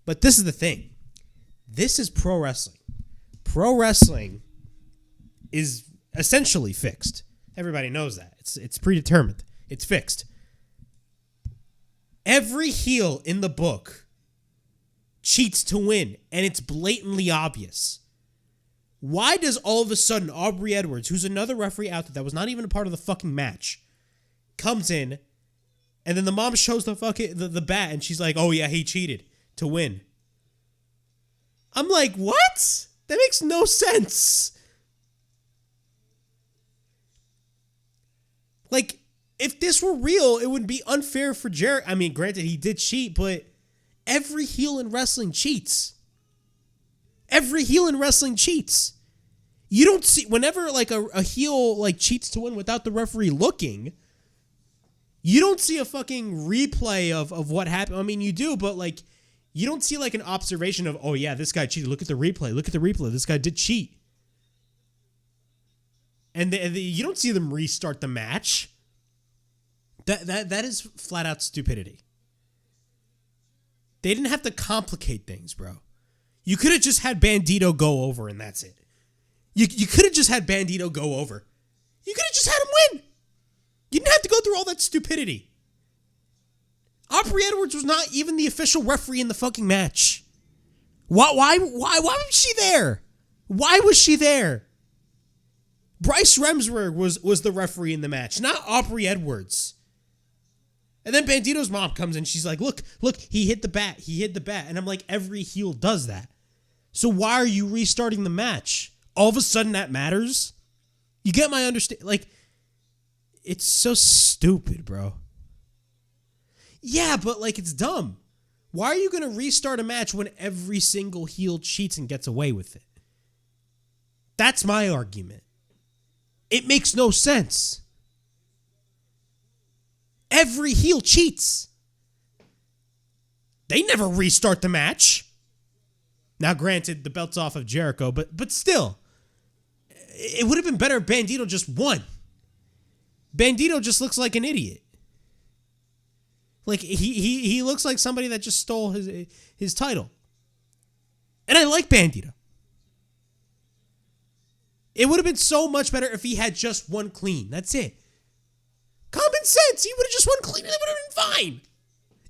But this is the thing. This is pro wrestling. Pro wrestling is essentially fixed. Everybody knows that. It's predetermined. It's fixed. Every heel in the book cheats to win, and it's blatantly obvious. Why does all of a sudden Aubrey Edwards, who's another referee out there that was not even a part of the fucking match, comes in, and then the mom shows the bat, and she's like, oh yeah, he cheated to win. I'm like, what? That makes no sense. Like, if this were real, it would be unfair for Jericho. I mean, granted, he did cheat, but every heel in wrestling cheats. Every heel in wrestling cheats. You don't see, whenever like a heel like cheats to win without the referee looking, you don't see a fucking replay of what happened. I mean, you do, but like, you don't see like an observation of, oh yeah, this guy cheated. Look at the replay. Look at the replay. This guy did cheat. And you don't see them restart the match. That is flat out stupidity. They didn't have to complicate things, bro. You could have just had Bandito go over and that's it. You could have just had Bandito go over. You could have just had him win. You didn't have to go through all that stupidity. Aubrey Edwards was not even the official referee in the fucking match. Why was she there? Why was she there? Bryce Remsburg was the referee in the match, not Aubrey Edwards. And then Bandito's mom comes in. She's like, look, he hit the bat. He hit the bat. And I'm like, every heel does that. So why are you restarting the match? All of a sudden that matters? You get my understanding? Like, it's so stupid, bro. Yeah, but like, it's dumb. Why are you going to restart a match when every single heel cheats and gets away with it? That's my argument. It makes no sense. Every heel cheats. They never restart the match. Now, granted, the belt's off of Jericho, but still, it would have been better if Bandito just won. Bandito just looks like an idiot. Like, he looks like somebody that just stole his title. And I like Bandito. It would have been so much better if he had just won clean. That's it. Common sense. He would have just won clean and it would have been fine.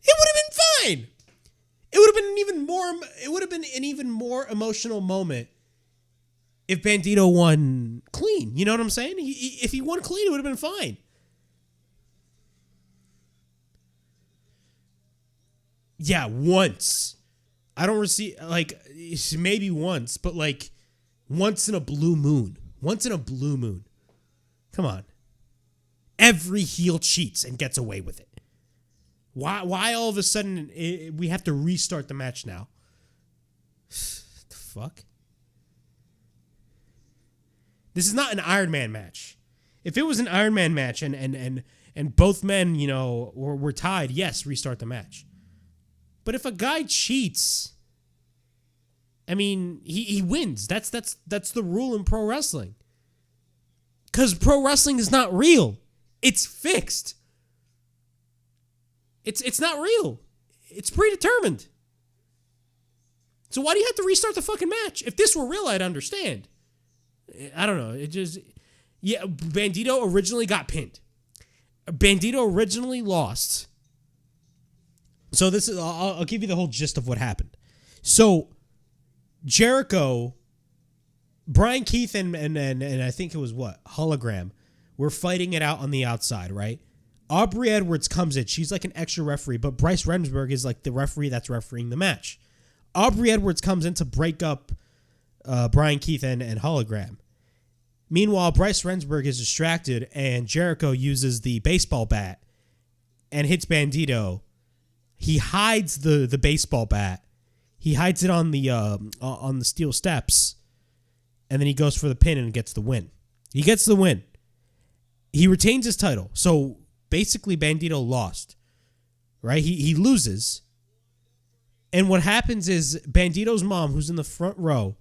It would have been fine. It would have been an even more emotional moment if Bandito won clean. You know what I'm saying? If he won clean, it would have been fine. Yeah, once. I don't receive, like, maybe once, but like once in a blue moon. Once in a blue moon. Come on. Every heel cheats and gets away with it. Why all of a sudden we have to restart the match now? What the fuck? This is not an Iron Man match. If it was an Iron Man match and both men, you know, were tied, yes, restart the match. But if a guy cheats, I mean, he wins. That's the rule in pro wrestling. Because pro wrestling is not real. It's fixed. It's not real. It's predetermined. So why do you have to restart the fucking match? If this were real, I'd understand. I don't know. It just... Yeah, Bandito originally got pinned. Bandito originally lost. So this is... I'll give you the whole gist of what happened. So, Jericho, Brian Keith, and I think it was what? Hologram, were fighting it out on the outside, right? Aubrey Edwards comes in. She's like an extra referee, but Bryce Remsburg is like the referee that's refereeing the match. Aubrey Edwards comes in to break up Brian Keith and Hologram. Meanwhile, Bryce Remsburg is distracted, and Jericho uses the baseball bat and hits Bandito. He hides the baseball bat. He hides it on the steel steps, and then he goes for the pin and gets the win. He gets the win. He retains his title. So basically, Bandito lost, right? He loses. And what happens is Bandito's mom, who's in the front row,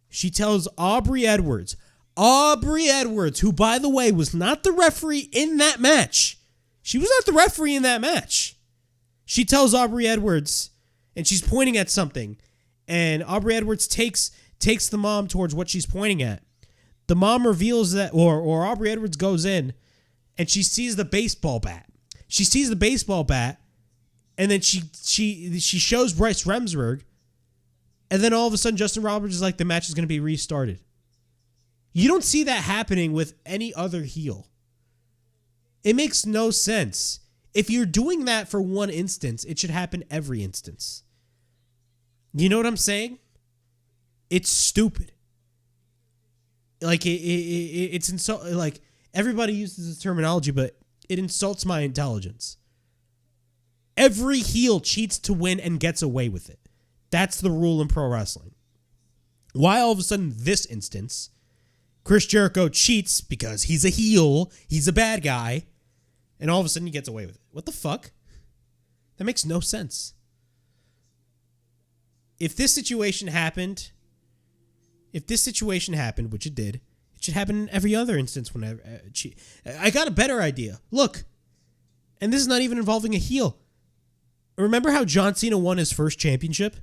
she tells Aubrey Edwards, who, by the way, was not the referee in that match. She was not the referee in that match. She tells Aubrey Edwards, and she's pointing at something, and Aubrey Edwards takes the mom towards what she's pointing at. The mom reveals that, or Aubrey Edwards goes in, and she sees the baseball bat. She sees the baseball bat, and then she shows Bryce Remsburg, And then all of a sudden, Justin Roberts is like, the match is going to be restarted. You don't see that happening with any other heel. It makes no sense. If you're doing that for one instance, it should happen every instance. You know what I'm saying? It's stupid. Like it's insult. Like everybody uses this terminology, but it insults my intelligence. Every heel cheats to win and gets away with it. That's the rule in pro wrestling. Why all of a sudden this instance, Chris Jericho cheats because he's a heel, he's a bad guy, and all of a sudden he gets away with it? What the fuck? That makes no sense. If this situation happened, which it did, it should happen in every other instance. Whenever I got a better idea. Look, and this is not even involving a heel. Remember how John Cena won his first championship?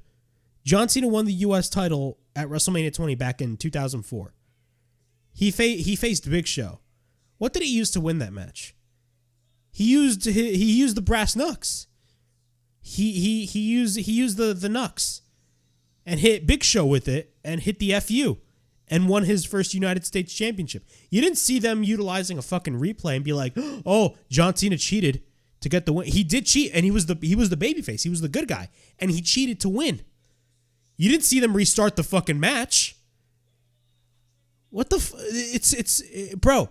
John Cena won the U.S. title at WrestleMania 20 back in 2004. He faced Big Show. What did he use to win that match? He used the brass knucks. He used the knucks and hit Big Show with it and hit the FU and won his first United States Championship. You didn't see them utilizing a fucking replay and be like, "Oh, John Cena cheated to get the win." He did cheat, and he was the babyface. He was the good guy, and he cheated to win. You didn't see them restart the fucking match. What the bro.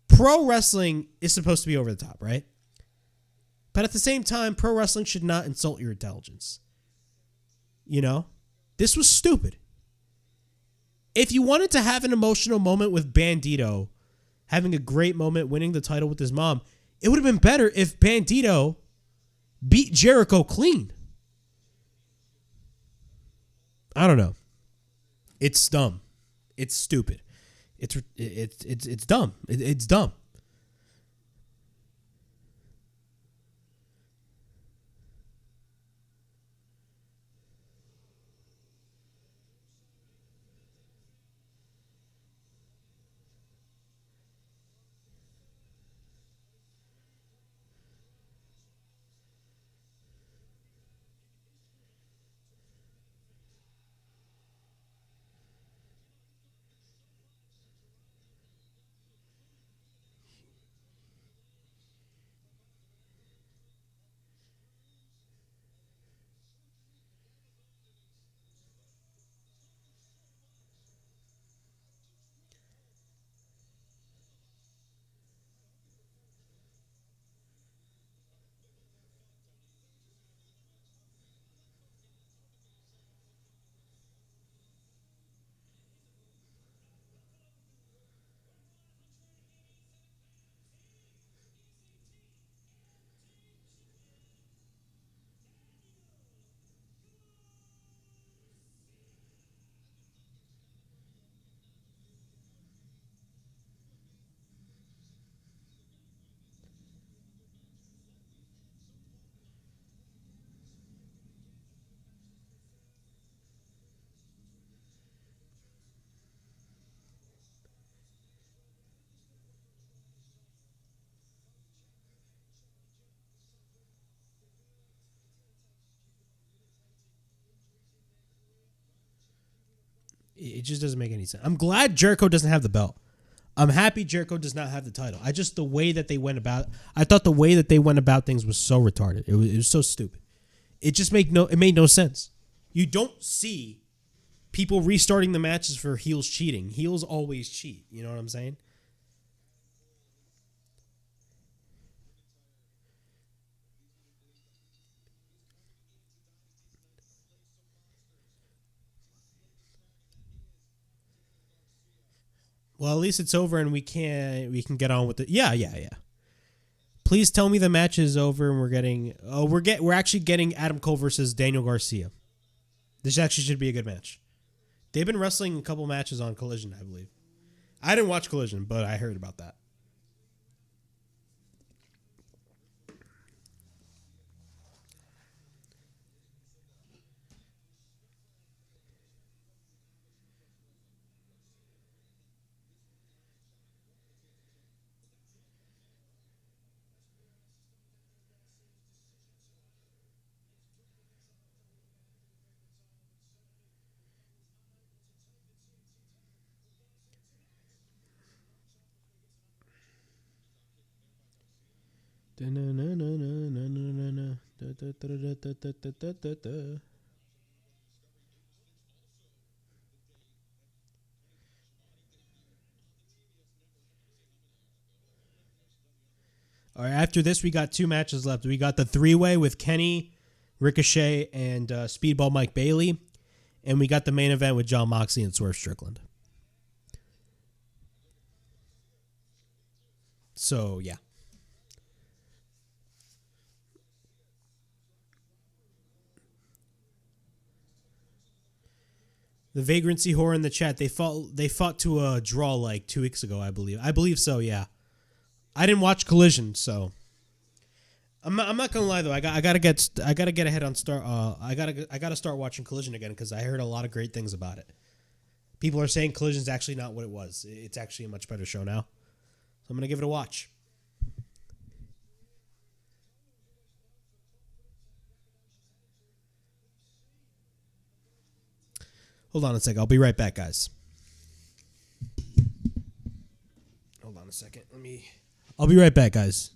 Pro wrestling is supposed to be over the top, right? But at the same time, pro wrestling should not insult your intelligence. You know? This was stupid. If you wanted to have an emotional moment with Bandito having a great moment winning the title with his mom, it would have been better if Bandito beat Jericho clean. I don't know. It's dumb. It's stupid. It's dumb. It's dumb. It just doesn't make any sense. I'm glad Jericho doesn't have the belt. I'm happy Jericho does not have the title. I thought the way that they went about things was so retarded. It was so stupid. It made no sense. You don't see people restarting the matches for heels cheating. Heels always cheat. You know what I'm saying? Well, at least it's over and we can get on with it. Yeah. Please tell me the match is over and we're actually getting Adam Cole versus Daniel Garcia. This actually should be a good match. They've been wrestling a couple matches on Collision, I believe. I didn't watch Collision, but I heard about that. All right, after this, we got two matches left. We got the three-way with Kenny, Ricochet, and Speedball Mike Bailey. And we got the main event with Jon Moxley and Swerve Strickland. So, yeah. The Vagrancy Horror in the chat, they fought to a draw like 2 weeks ago, I believe. I believe so, yeah. I didn't watch Collision, so I'm not gonna lie though. I gotta get ahead on start. I gotta start watching Collision again because I heard a lot of great things about it. People are saying Collision's actually not what it was. It's actually a much better show now. So I'm gonna give it a watch. Hold on a second. I'll be right back, guys. Hold on a second. I'll be right back, guys.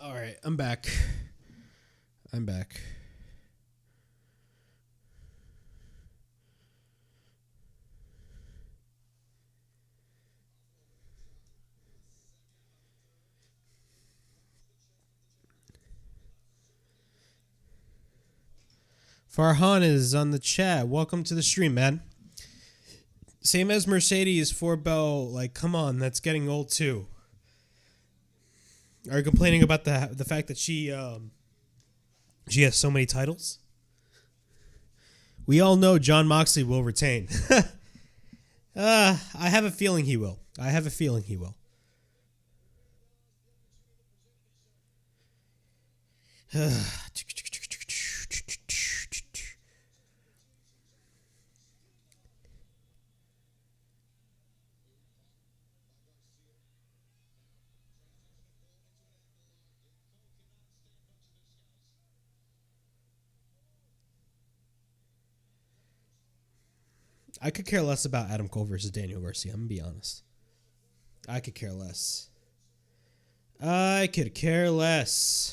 All right, I'm back. I'm back. Farhan is on the chat. Welcome to the stream, man. Same as Mercedes 4 bell. Like, come on, that's getting old too. Are you complaining about the fact that she has so many titles? We all know Jon Moxley will retain. I have a feeling he will. I have a feeling he will. I could care less about Adam Cole versus Daniel Garcia. I'm going to be honest. I could care less. I could care less.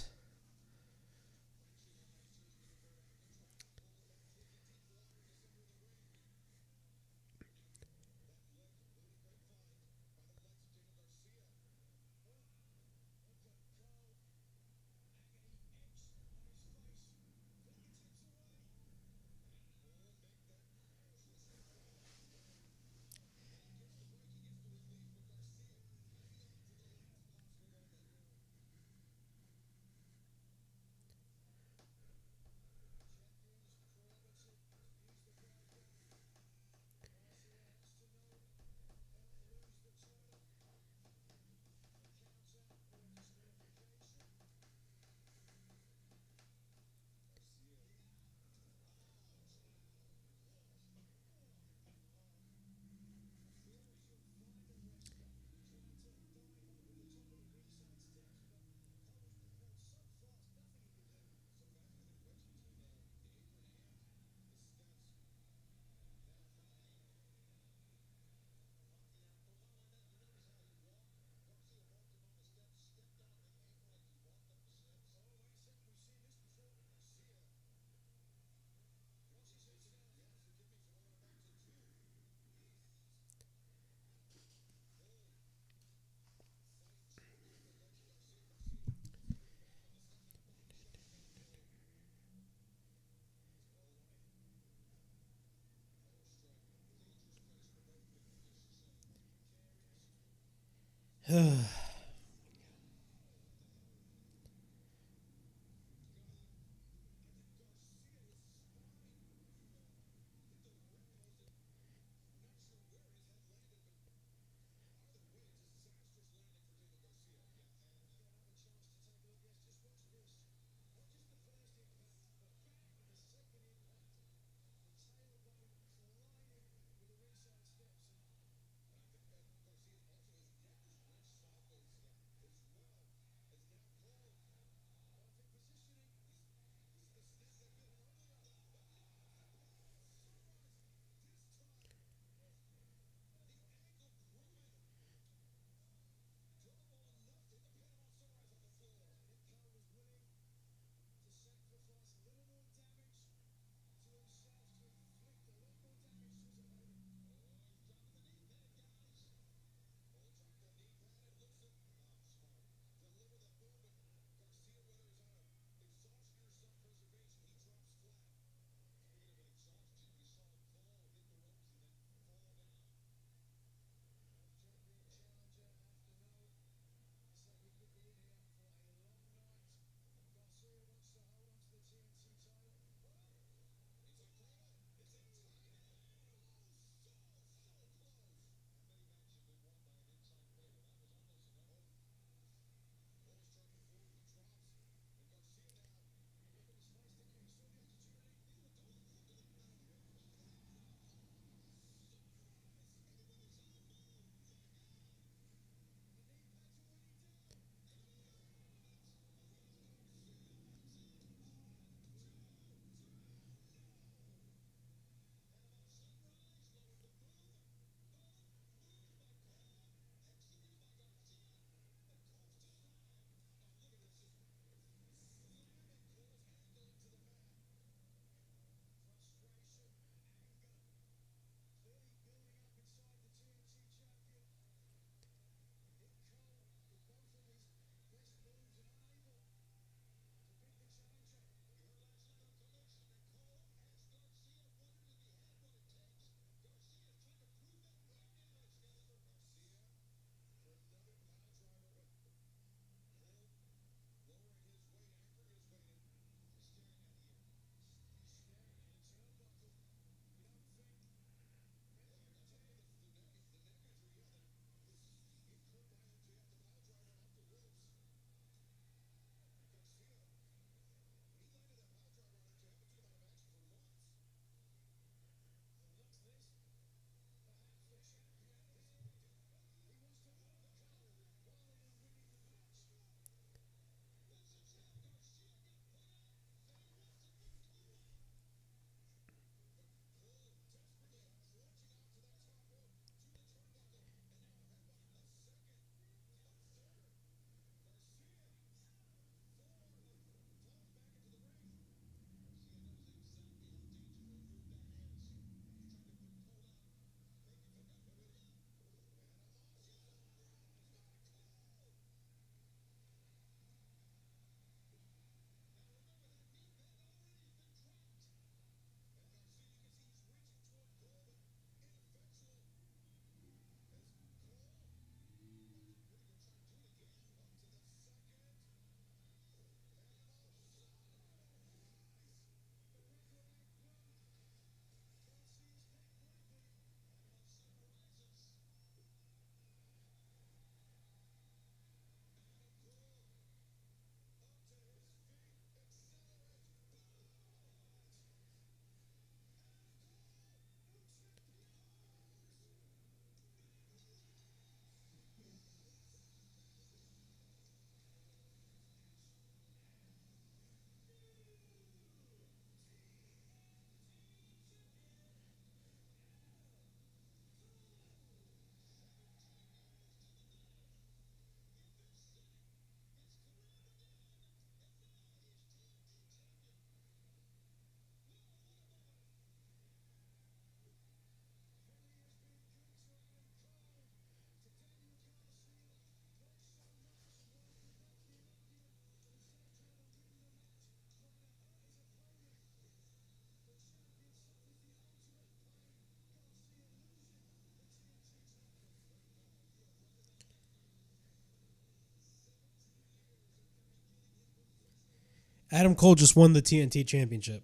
Adam Cole just won the TNT Championship.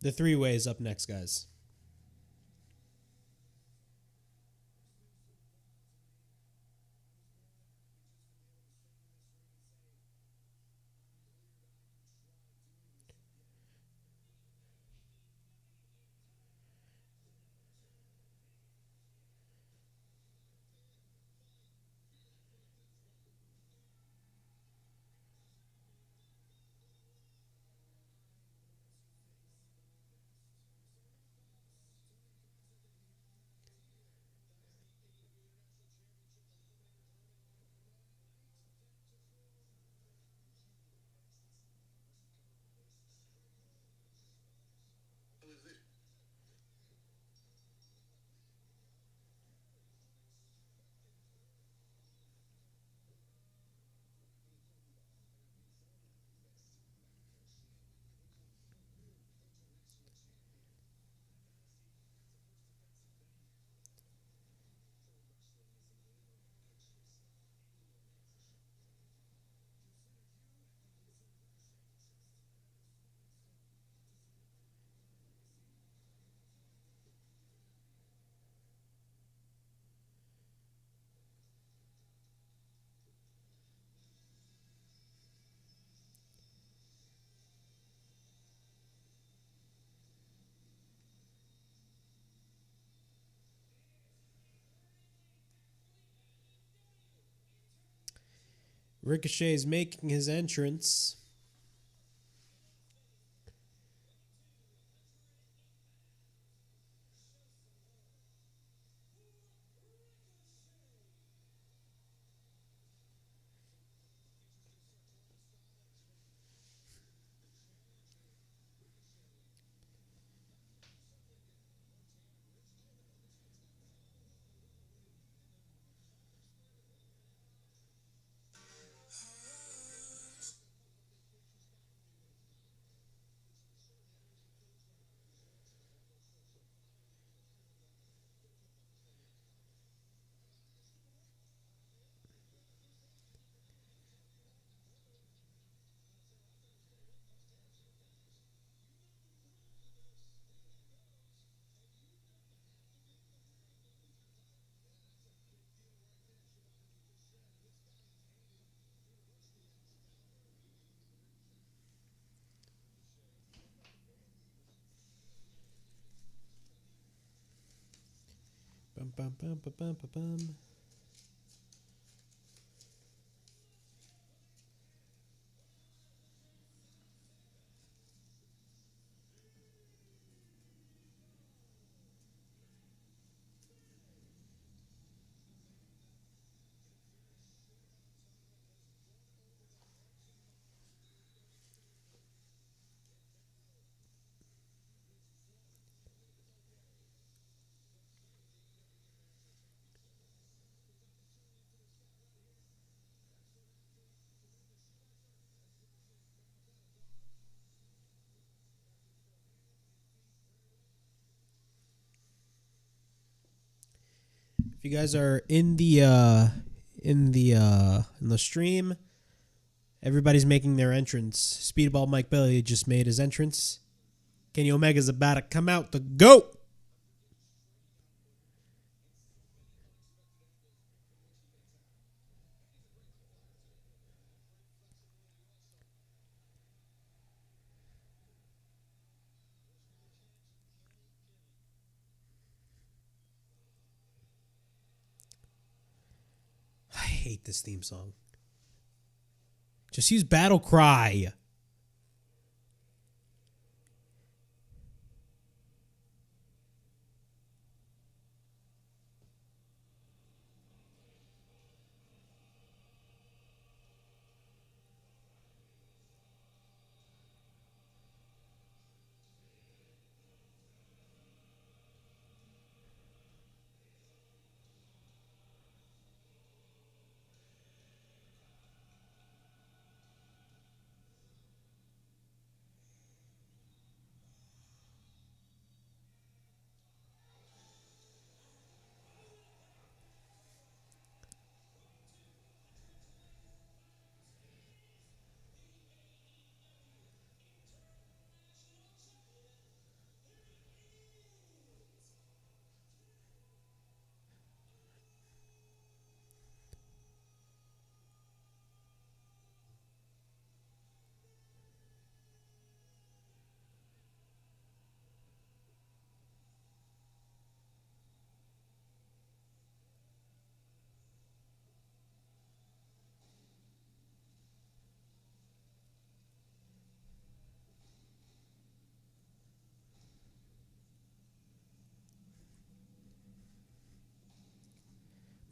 The three-way is up next, guys. Ricochet is making his entrance. bum, bum, bum, bum, bum, bum. If you guys are in the stream, everybody's making their entrance. Speedball Mike Bailey just made his entrance. Kenny Omega's about to come out the GOAT. I hate this theme song. Just use Battle Cry.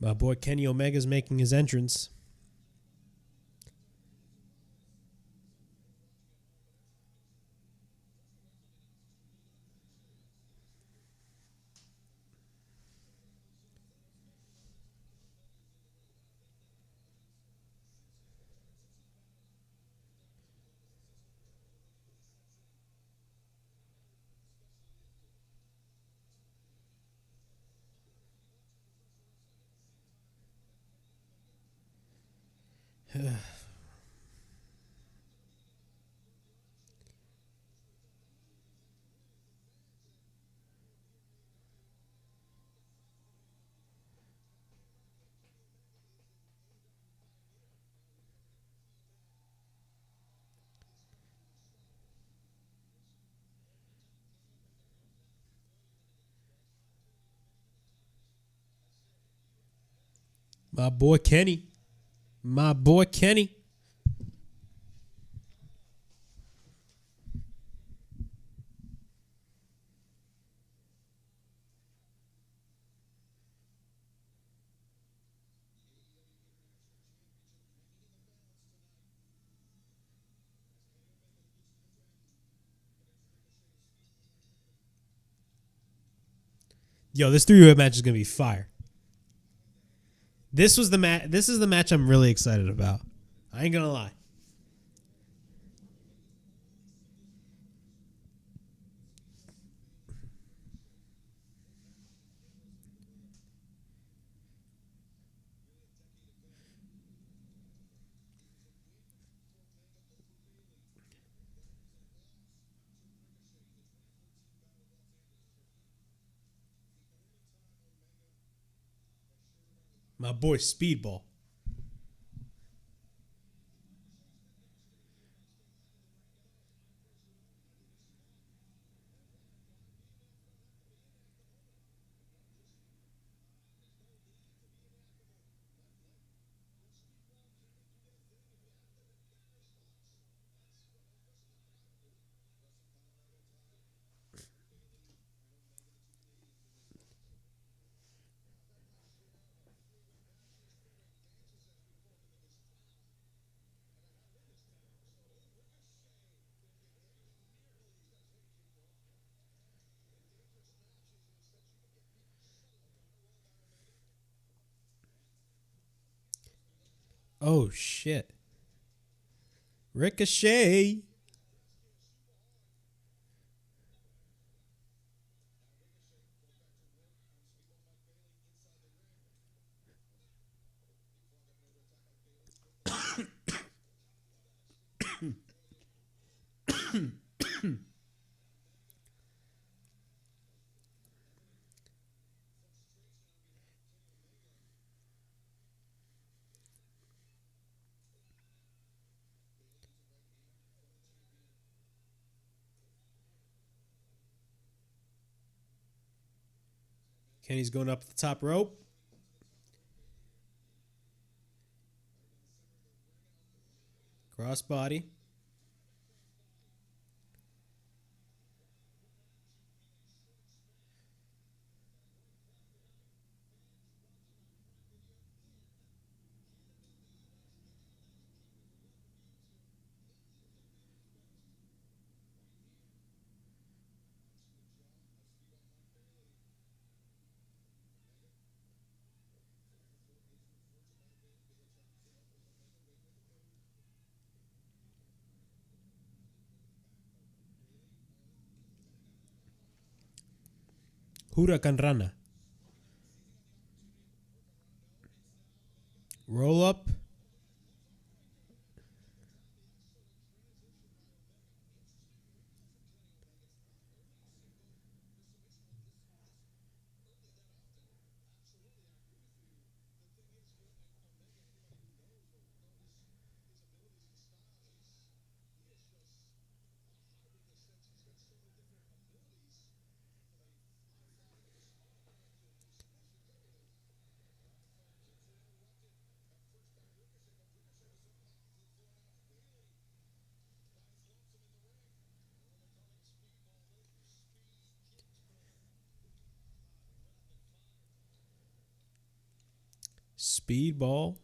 My boy Kenny Omega's making his entrance. My boy Kenny. My boy Kenny. Yo, this 3-way match is gonna be fire. This is the match I'm really excited about. I ain't gonna lie. My boy Speedball. Oh, shit. Ricochet. Kenny's going up the top rope. Crossbody. Huracan Rana. Roll up. Speedball.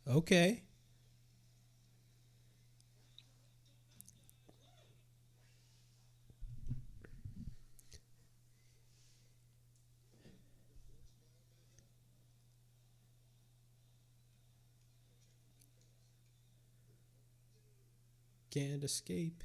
Okay. Can't escape.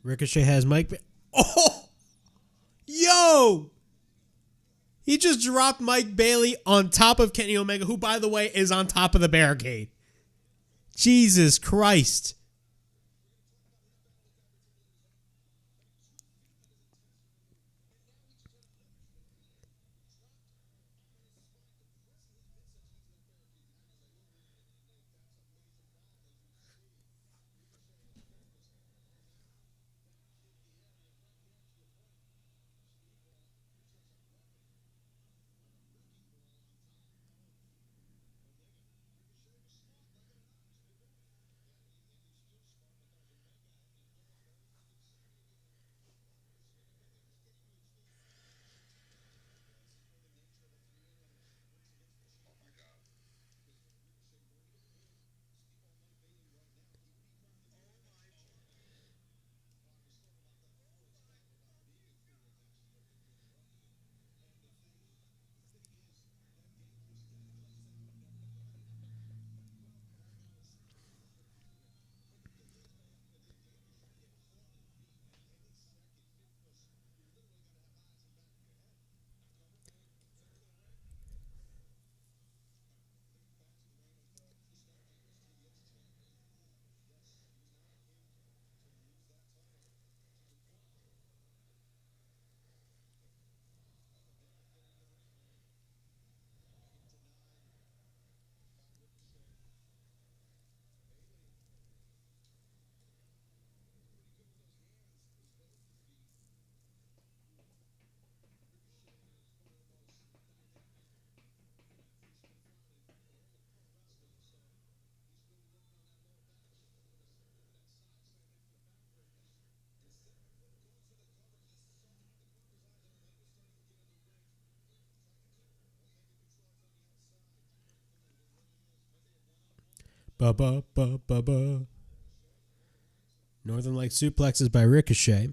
Ricochet has Mike. Oh! Yo! He just dropped Mike Bailey on top of Kenny Omega, who, by the way, is on top of the barricade. Jesus Christ. Ba ba ba ba ba. Northern Light suplexes by Ricochet.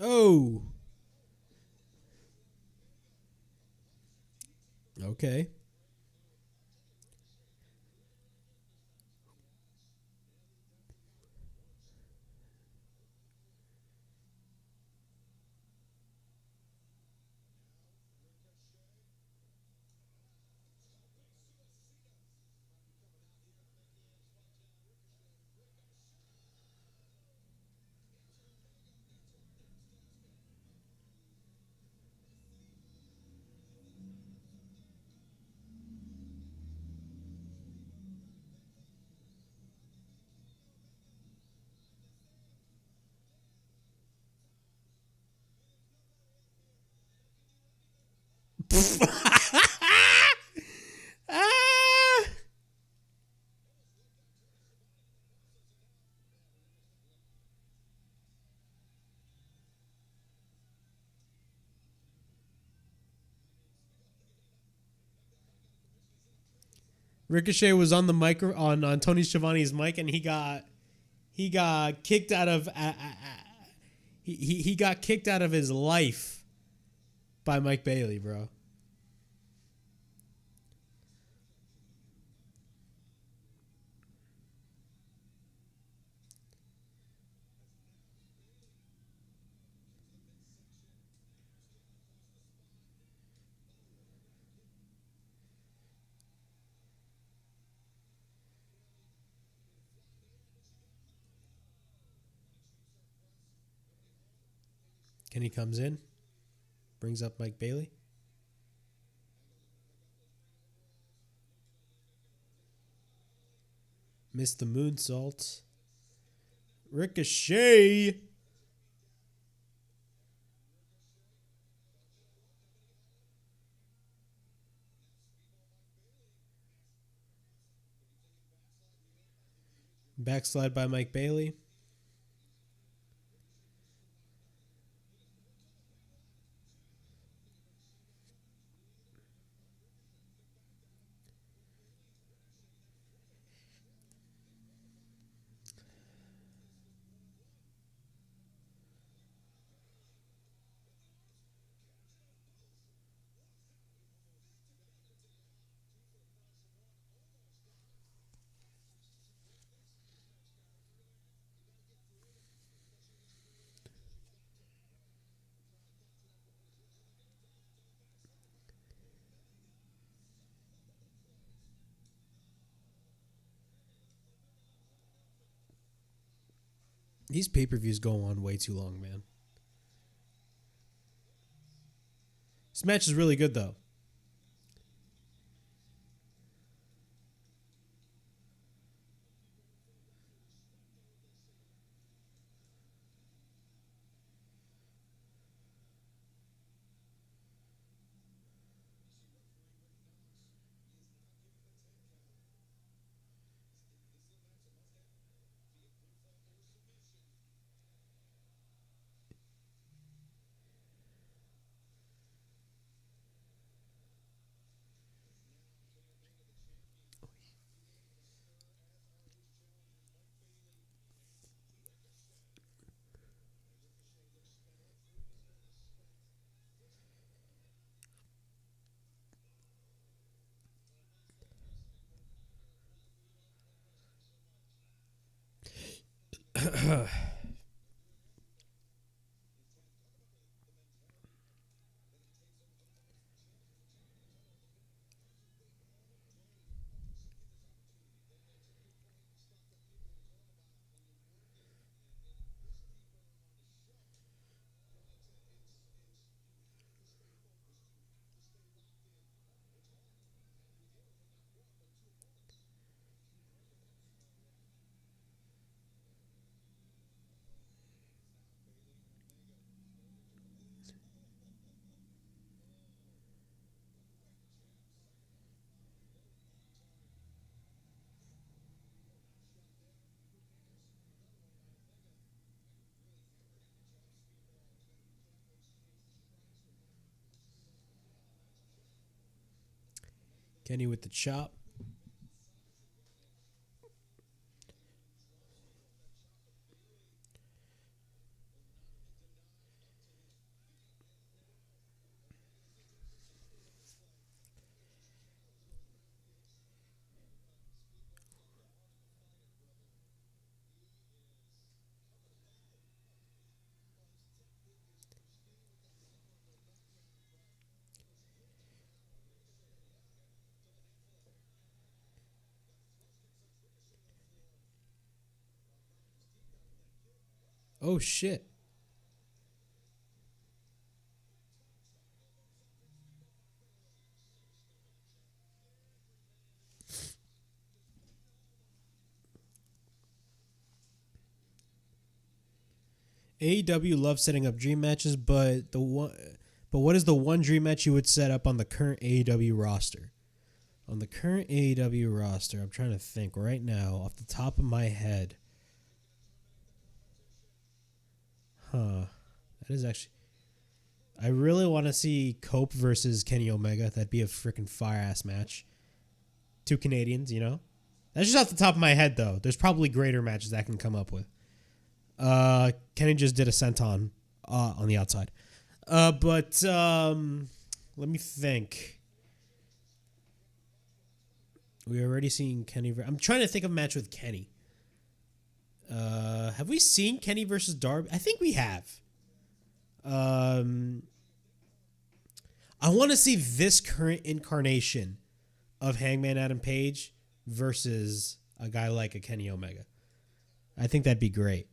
Oh. Okay. Ah! Ricochet was on the micro on Tony Schiavone's mic, and he got kicked out of he got kicked out of his life by Mike Bailey, bro. Kenny comes in, brings up Mike Bailey. Missed the moonsault. Ricochet. Backslide by Mike Bailey. These pay-per-views go on way too long, man. This match is really good, though. Kenny with the chop. Oh shit. AEW loves setting up dream matches, but what is the one dream match you would set up on the current AEW roster? On the current AEW roster, I'm trying to think right now off the top of my head. Huh. That is actually... I really want to see Cope versus Kenny Omega. That'd be a freaking fire-ass match. Two Canadians, you know? That's just off the top of my head, though. There's probably greater matches I can come up with. Kenny just did a senton on the outside. But let me think. We already seen Kenny. I'm trying to think of a match with Kenny. Have we seen Kenny versus Darby? I think we have. I want to see this current incarnation of Hangman Adam Page versus a guy like a Kenny Omega. I think that'd be great.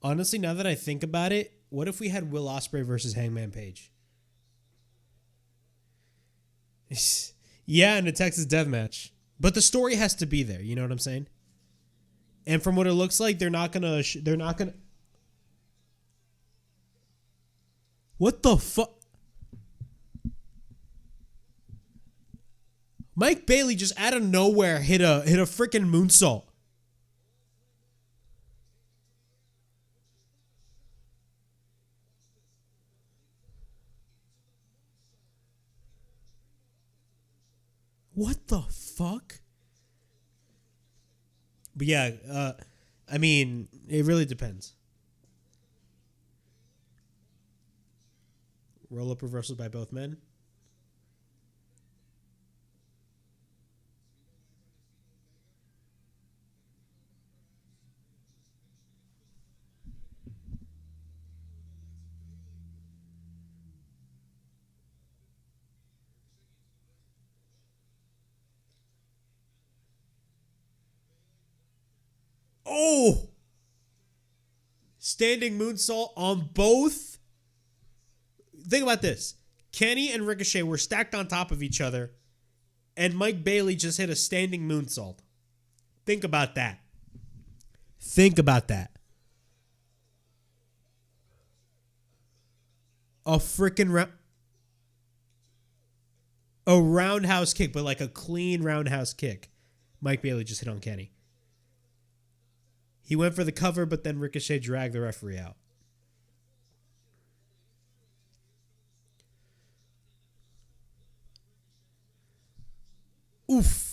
Honestly, now that I think about it, what if we had Will Ospreay versus Hangman Page? Yeah, in a Texas death match. But the story has to be there, you know what I'm saying? And from what it looks like, they're not gonna. What the fuck? Mike Bailey just out of nowhere hit a freaking moonsault. What the fuck? But yeah, I mean, it really depends. Roll up reversal by both men. Oh! Standing moonsault on both. Think about this. Kenny and Ricochet were stacked on top of each other, and Mike Bailey just hit a standing moonsault. Think about that. Think about that. A freaking a roundhouse kick, but like a clean roundhouse kick. Mike Bailey just hit on Kenny. He went for the cover, but then Ricochet dragged the referee out. Oof.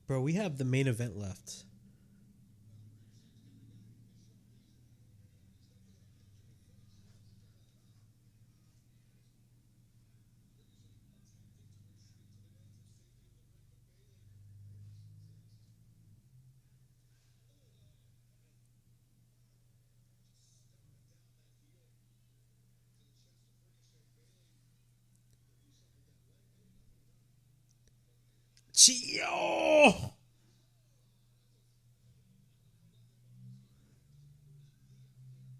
Bro, we have the main event left. Oh!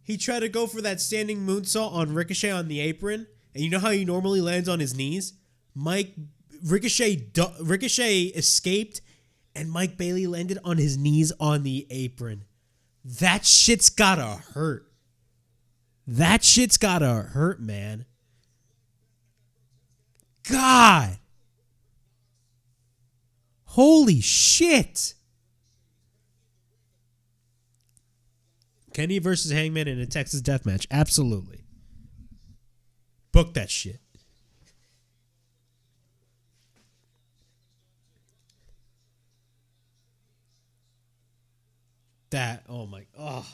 He tried to go for that standing moonsault on Ricochet on the apron, and you know how he normally lands on his knees? Ricochet escaped, and Mike Bailey landed on his knees on the apron. That shit's gotta hurt. That shit's gotta hurt, man. God. Holy shit. Kenny versus Hangman in a Texas death match. Absolutely. Book that shit. Oh my, oh.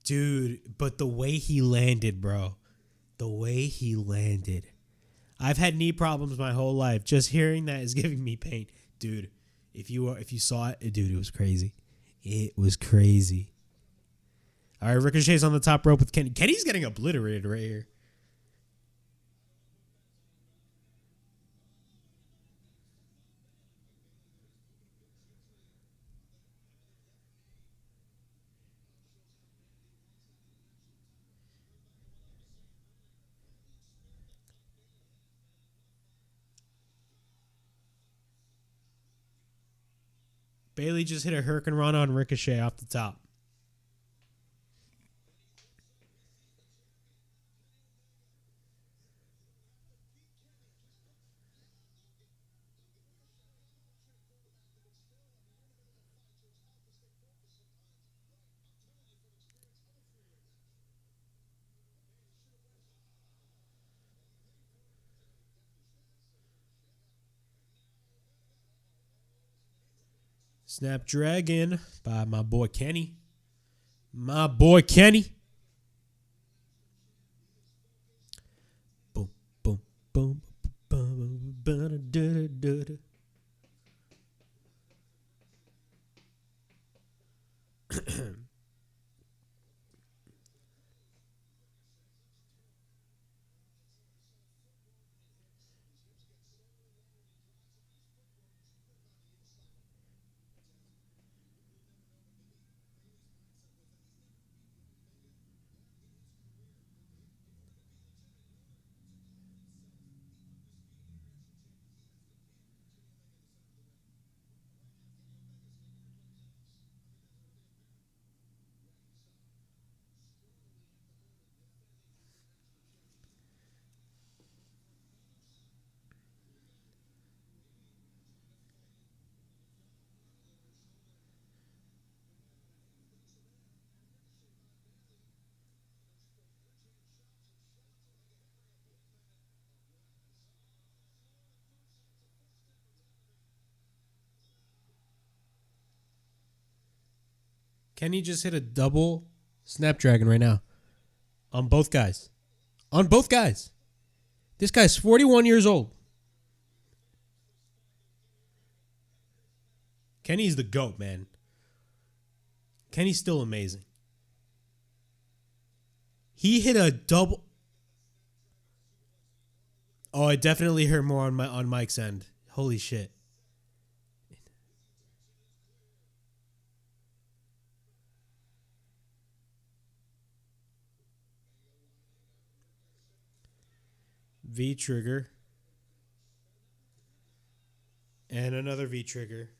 Dude, but the way he landed, bro. The way he landed. I've had knee problems my whole life. Just hearing that is giving me pain. Dude, if you saw it, dude, it was crazy. It was crazy. All right, Ricochet's on the top rope with Kenny. Kenny's getting obliterated right here. Bailey just hit a hurricane run on Ricochet off the top. Snapdragon by my boy Kenny. My boy Kenny. Boom, boom, boom, boom, boom, da, da, da. Kenny just hit a double Snapdragon right now. On both guys. On both guys. This guy's 41 years old. Kenny's the GOAT, man. Kenny's still amazing. He hit a double. Oh, it definitely hurt more on Mike's end. Holy shit. V trigger. And another V trigger.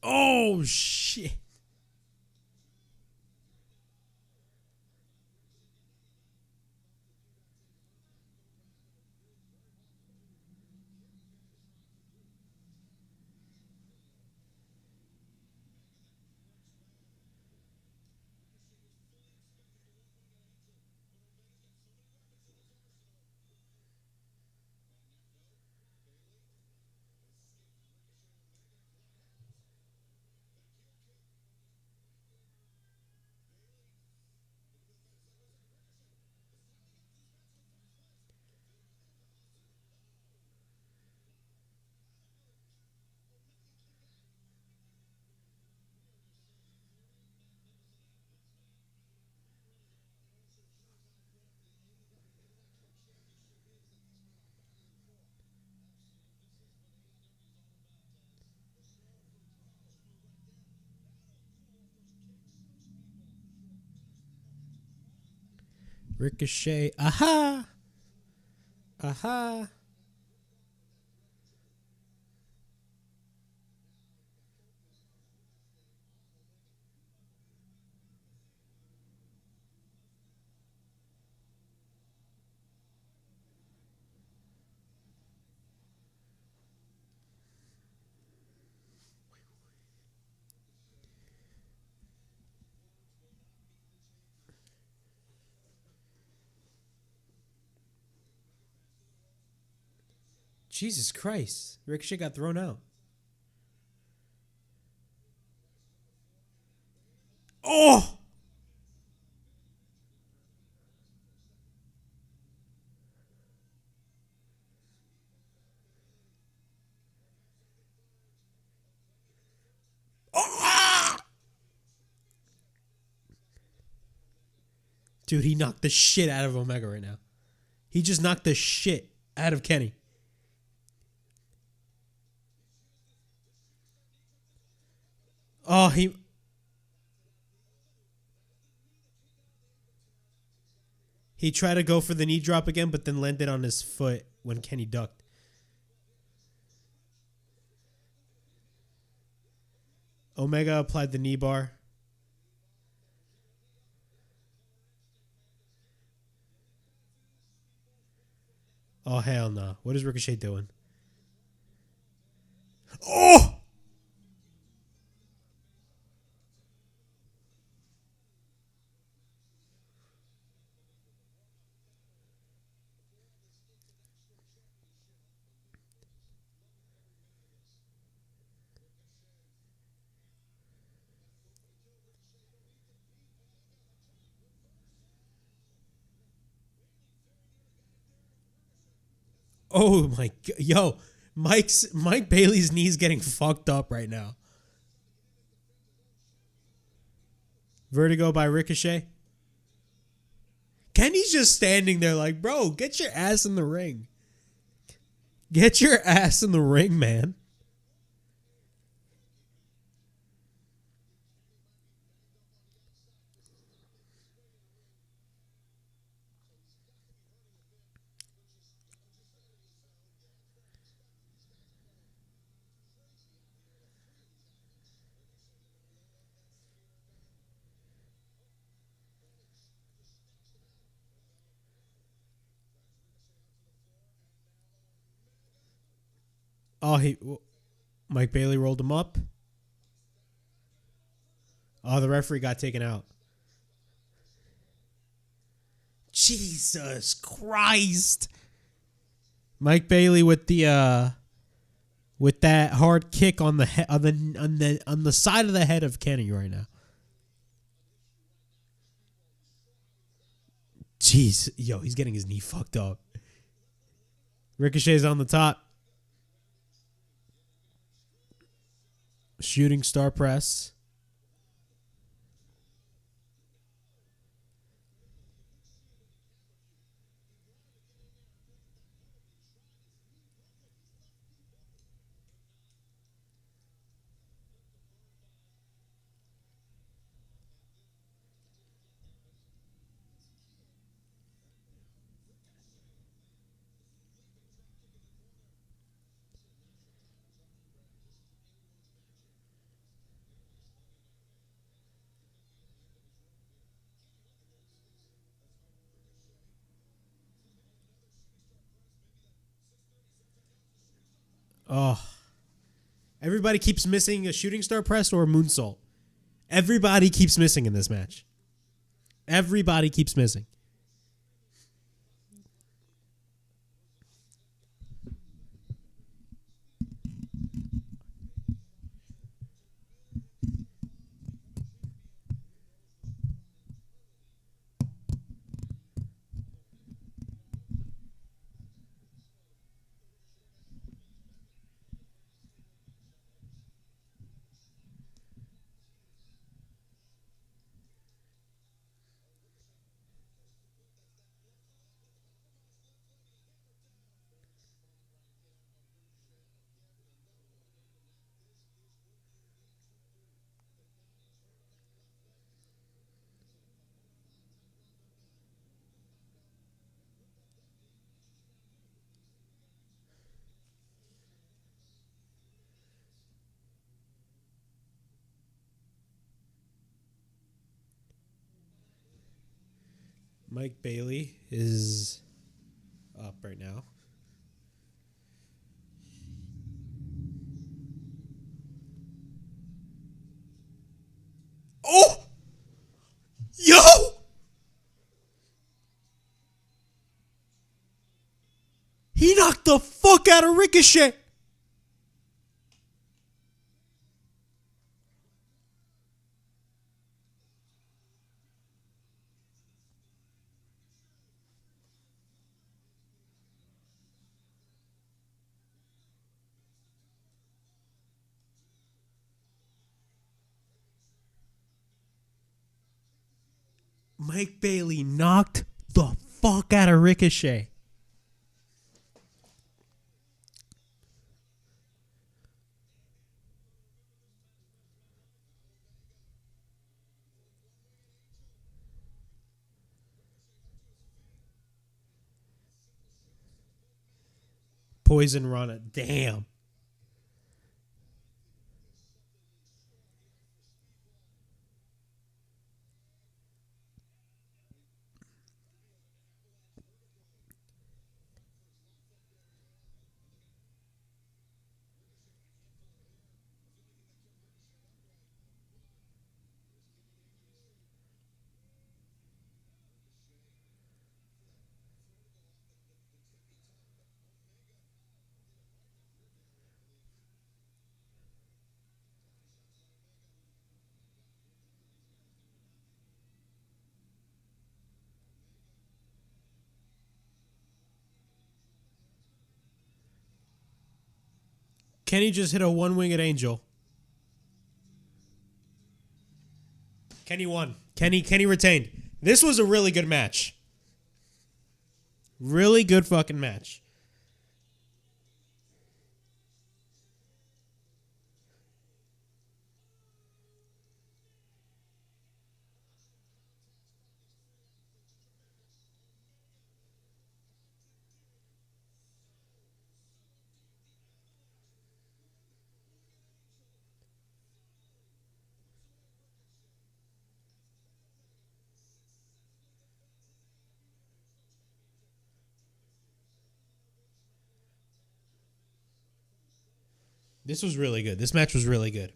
Oh, shit. Ricochet. Aha! Aha! Jesus Christ. Ricochet got thrown out. Oh! Oh! Dude, he knocked the shit out of Omega right now. He just knocked the shit out of Kenny. Oh, he tried to go for the knee drop again, but then landed on his foot when Kenny ducked. Omega applied the knee bar. Oh, hell no. What is Ricochet doing? Oh! Oh my god. Yo, Mike Bailey's knee's getting fucked up right now. Vertigo by Ricochet. Kenny's just standing there like, bro, get your ass in the ring. Get your ass in the ring, man. Oh, Mike Bailey rolled him up. Oh, the referee got taken out. Jesus Christ. Mike Bailey with the with that hard kick on the on the side of the head of Kenny right now. Jeez, yo, he's getting his knee fucked up. Ricochet's on the top. Shooting star press. Oh. Everybody keeps missing a shooting star press or a moonsault. Everybody keeps missing in this match. Everybody keeps missing. Mike Bailey is up right now. Oh! Yo! He knocked the fuck out of Ricochet. Mike Bailey knocked the fuck out of Ricochet. Poison Rana. Damn. Kenny just hit a one-winged angel. Kenny won. Kenny retained. This was a really good match. Really good fucking match. This was really good. This match was really good.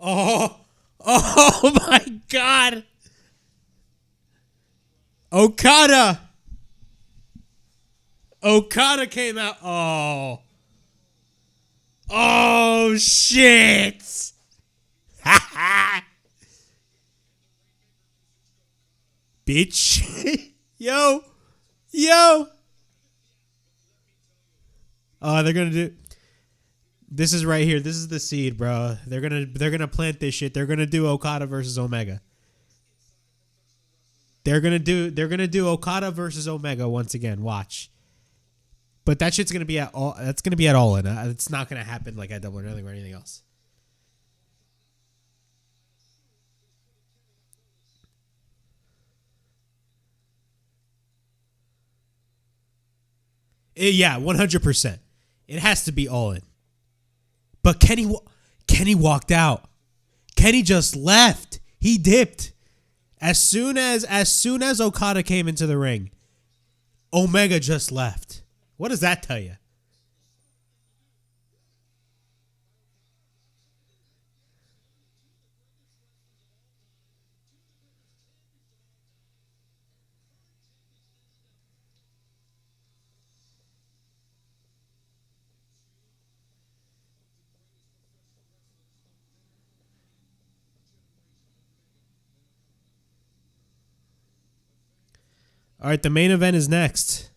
Oh, oh my God. Okada came out. Oh. Oh, shit. Bitch. Yo. Oh, they're going to do... This is right here. This is the seed, bro. They're gonna plant this shit. They're gonna do Okada versus Omega. They're gonna do Okada versus Omega once again. Watch. But that shit's gonna be at all. That's gonna be at All In. It's not gonna happen like at Double or Nothing or anything else. Yeah, 100%. It has to be All In. But Kenny walked out. Kenny just left. He dipped. As soon as Okada came into the ring, Omega just left. What does that tell you? All right, the main event is next.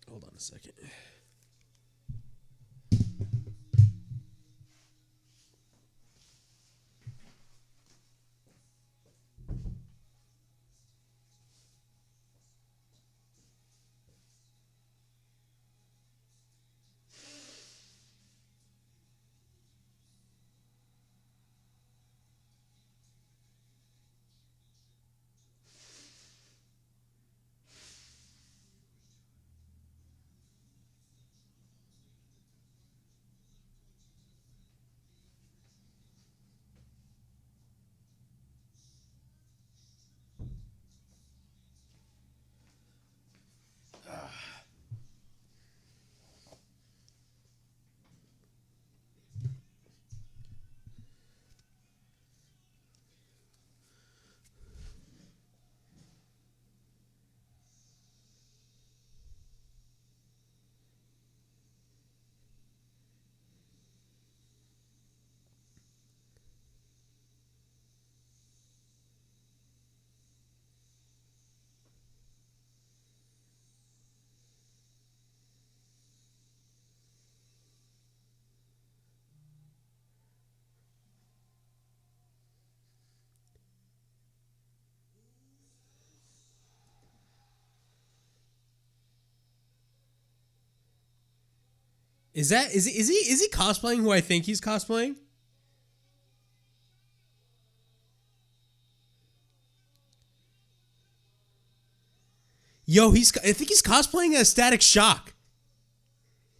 Hold on a second. Is he cosplaying who I think he's cosplaying? Yo, I think he's cosplaying as Static Shock.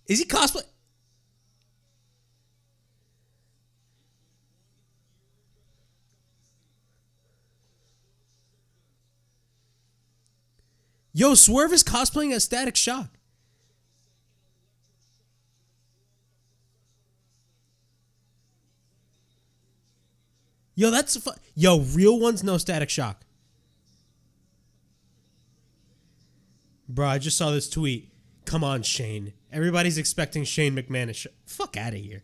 Is he cosplay? Yo, Swerve is cosplaying as Static Shock. Yo, Yo, real ones know Static Shock. Bro, I just saw this tweet. Come on, Shane. Everybody's expecting Shane McMahon to fuck out of here.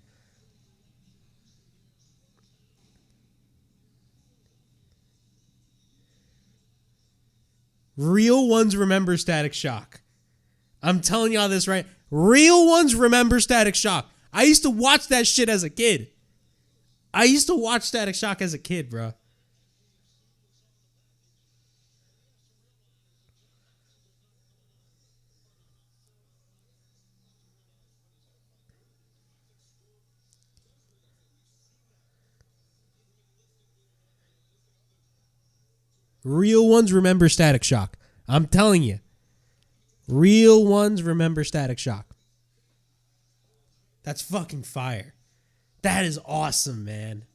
Real ones remember Static Shock. I'm telling y'all this right. Real ones remember Static Shock. I used to watch that shit as a kid. I used to watch Static Shock as a kid, bro. Real ones remember Static Shock. I'm telling you. Real ones remember Static Shock. That's fucking fire. That is awesome, man.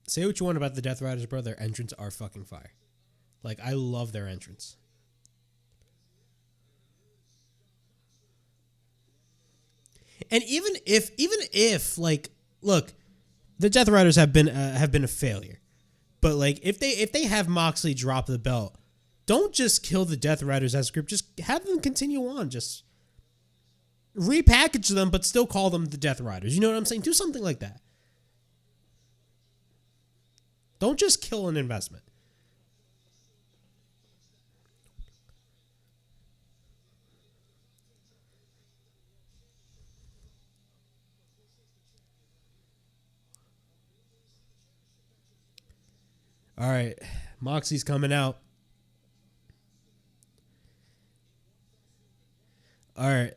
Say what you want about the Death Riders, bro. Their entrants are fucking fire. Like, I love their entrance. And even if, like, look, the Death Riders have been a failure. But like, if they have Moxley drop the belt, don't just kill the Death Riders as a group. Just have them continue on. Just repackage them, but still call them the Death Riders. You know what I'm saying? Do something like that. Don't just kill an investment. All right, Moxie's coming out. All right,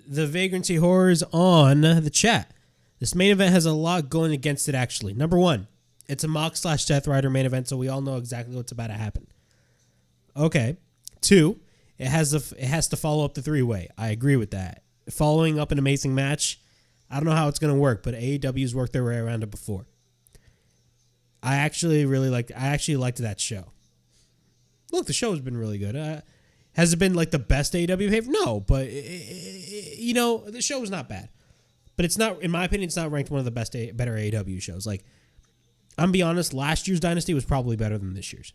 the Vagrancy Horrors on the chat. This main event has a lot going against it, actually. Number one, it's a Mox/Death Rider main event, so we all know exactly what's about to happen. Okay. Two, it has to follow up the three-way. I agree with that. Following up an amazing match, I don't know how it's going to work, but AEW's worked their way around it before. I actually liked that show. Look, the show has been really good. Has it been like the best AEW pay? No, but the show was not bad. But it's not, in my opinion, it's not ranked one of the better AEW shows. Like, I'm gonna be honest, last year's Dynasty was probably better than this year's.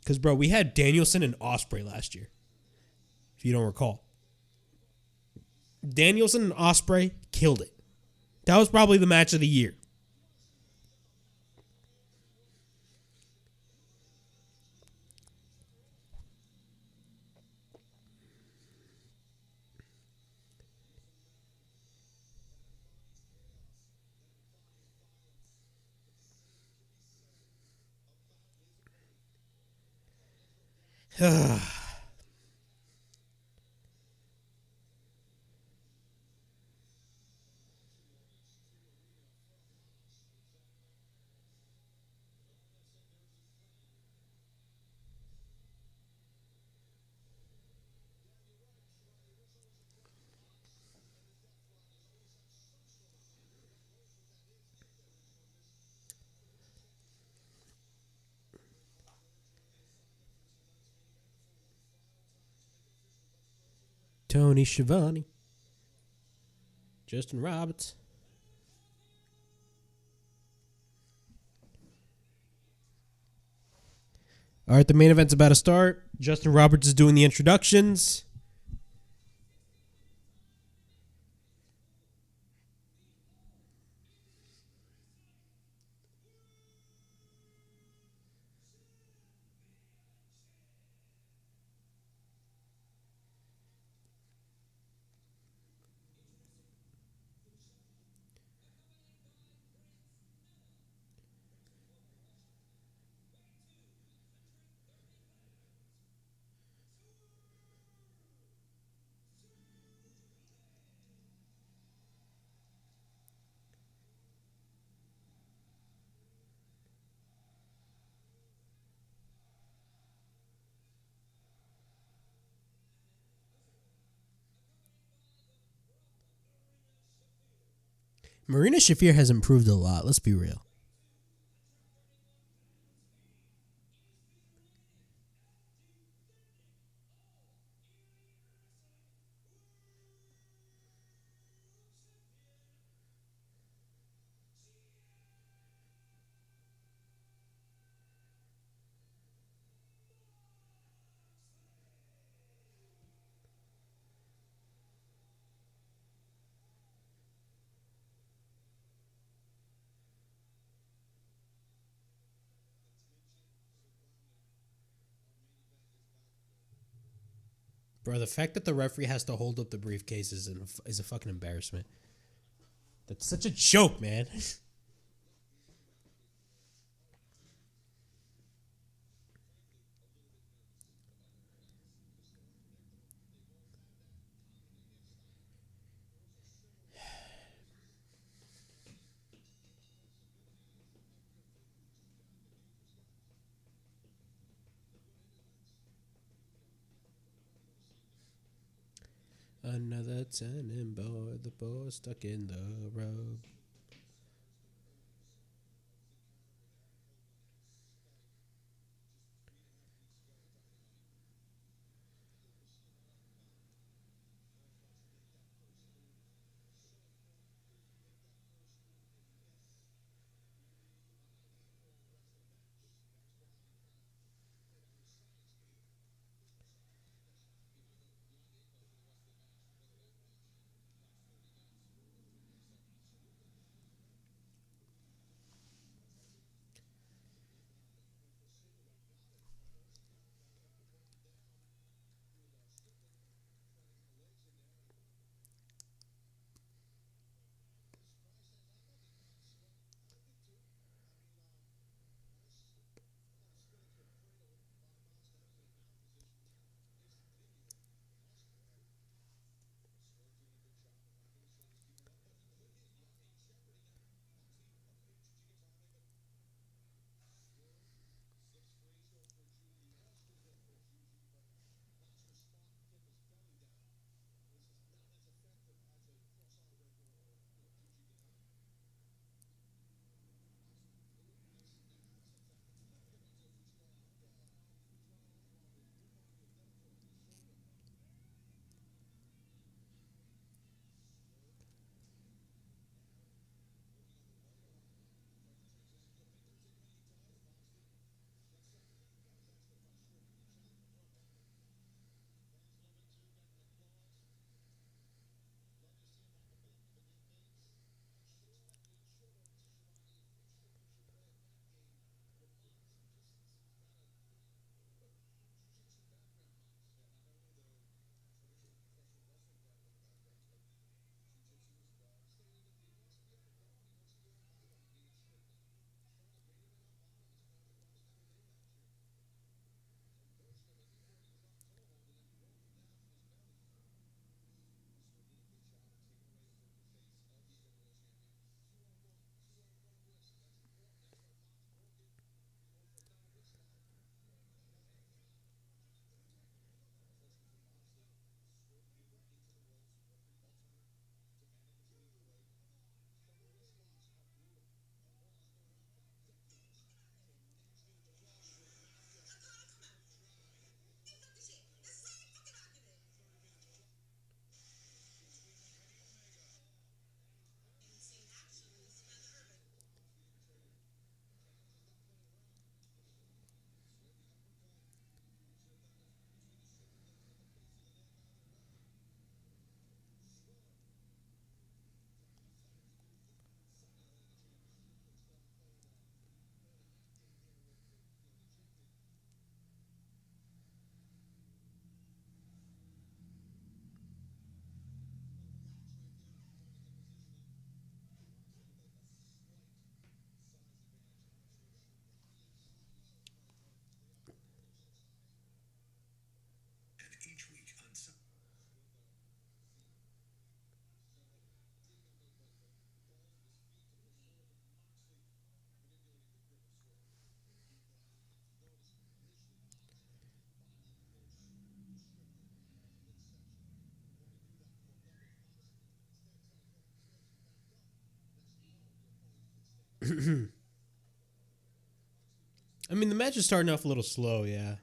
Because, bro, we had Danielson and Ospreay last year, if you don't recall. Danielson and Ospreay killed it. That was probably the match of the year. Tony Schiavone. Justin Roberts. All right, the main event's about to start. Justin Roberts is doing the introductions. Marina Shafir has improved a lot. Let's be real. Bro, the fact that the referee has to hold up the briefcase is a fucking embarrassment. That's such a joke, man. Another turning board, the board stuck in the road. I mean, the match is starting off a little slow, yeah.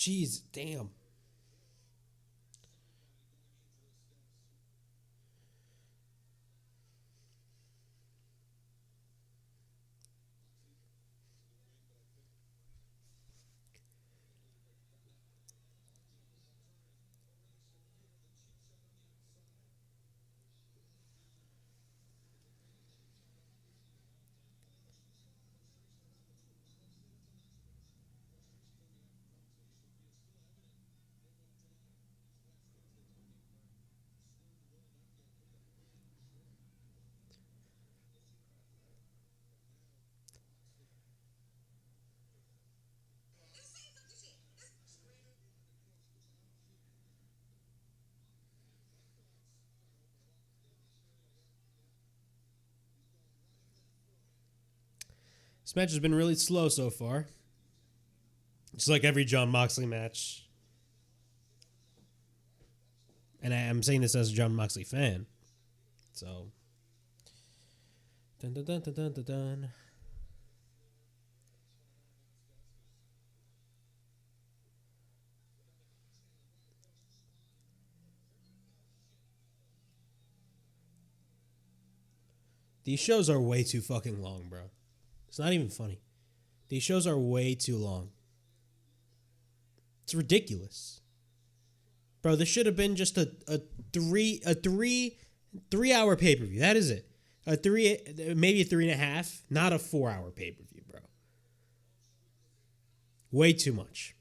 Jeez, damn. This match has been really slow so far. Just like every Jon Moxley match. And I'm saying this as a Jon Moxley fan. So. Dun dun dun dun dun dun dun. These shows are way too fucking long, bro. It's not even funny. These shows are way too long. It's ridiculous. Bro, this should have been just a 3 hour pay-per-view. That is it. Maybe a 3.5, not a 4 hour pay-per-view, bro. Way too much.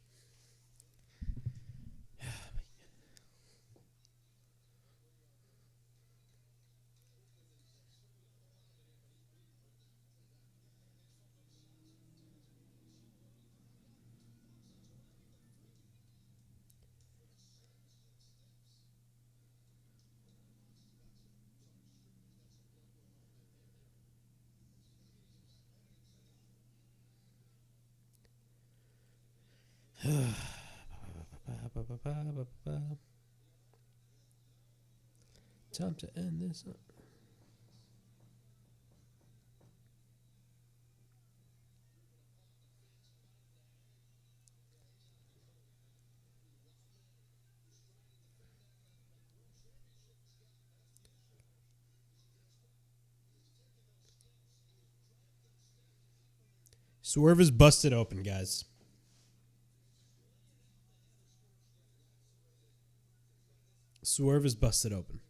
Time to end this up. Swerve is busted open, guys. Swerve is busted open.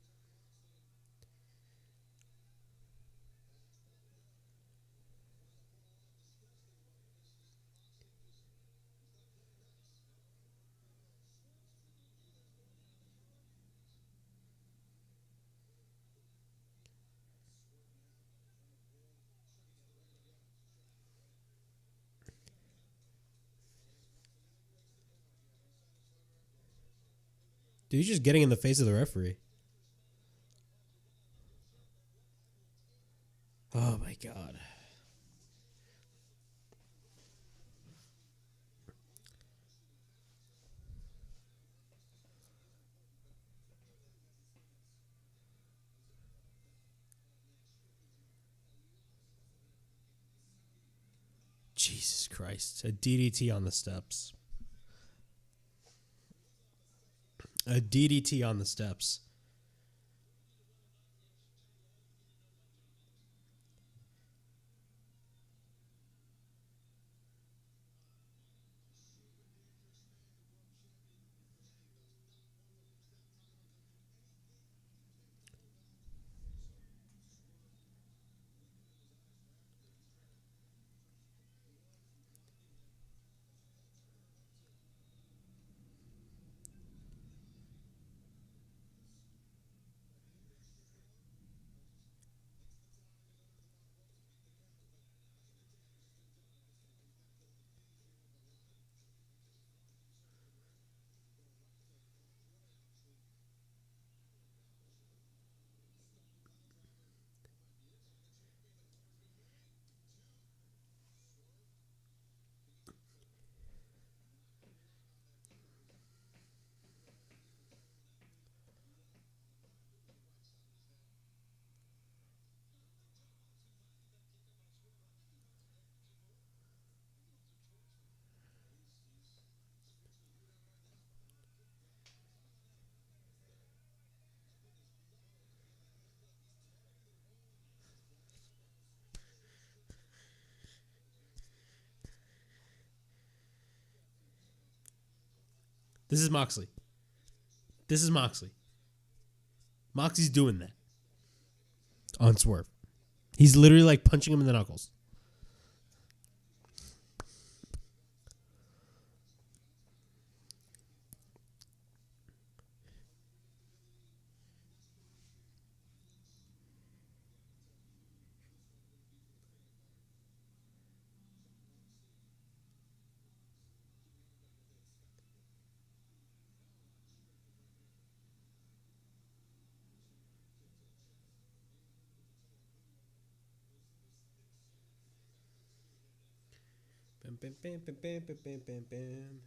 Dude, he's just getting in the face of the referee. Oh my god. Jesus Christ. A DDT on the steps. A DDT on the steps. This is Moxley. This is Moxley. Moxley's doing that on Swerve. He's literally like punching him in the knuckles. Bam, bam, bam, bam, bam, bam, bam, bam, bam.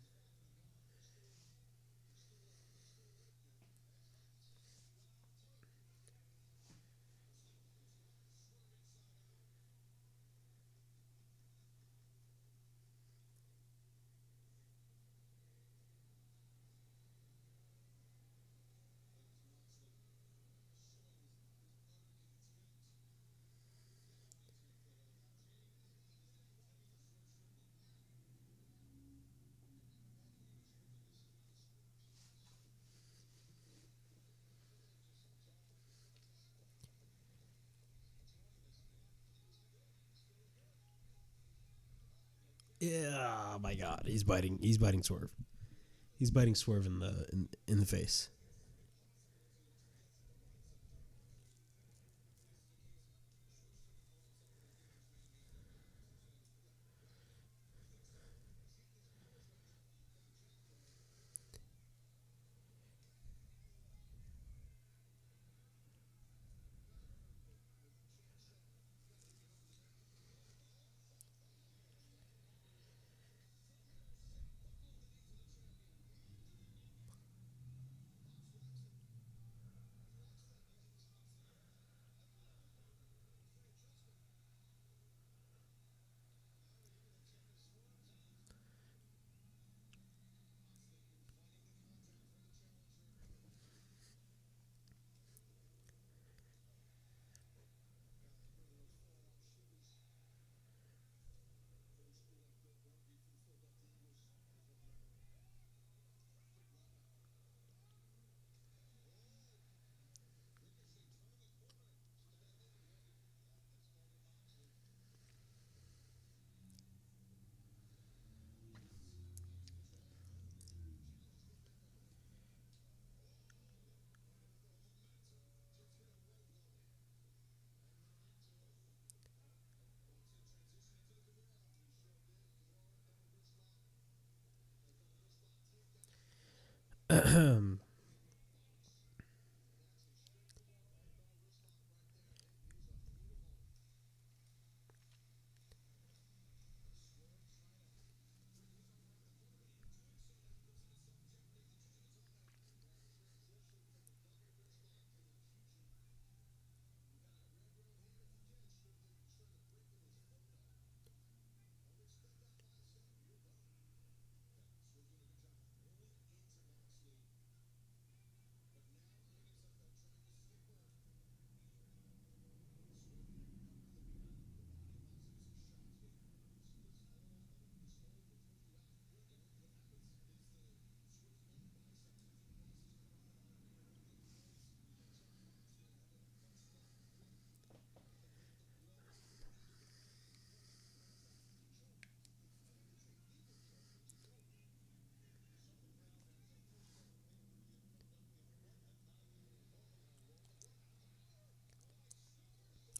Yeah, oh my God, he's biting Swerve. He's biting Swerve in the face.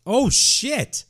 Oh shit!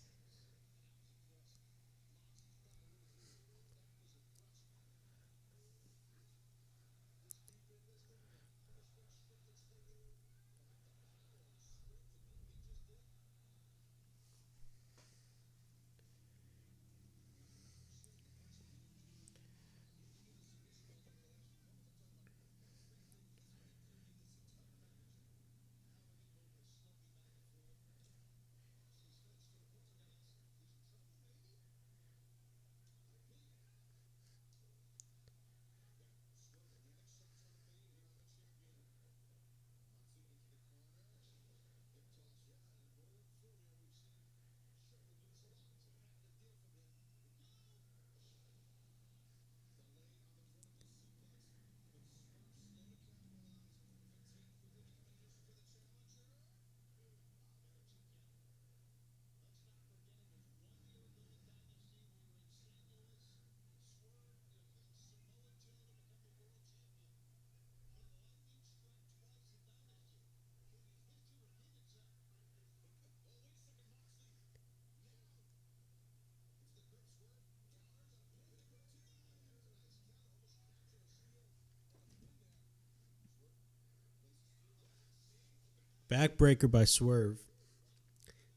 Backbreaker by Swerve.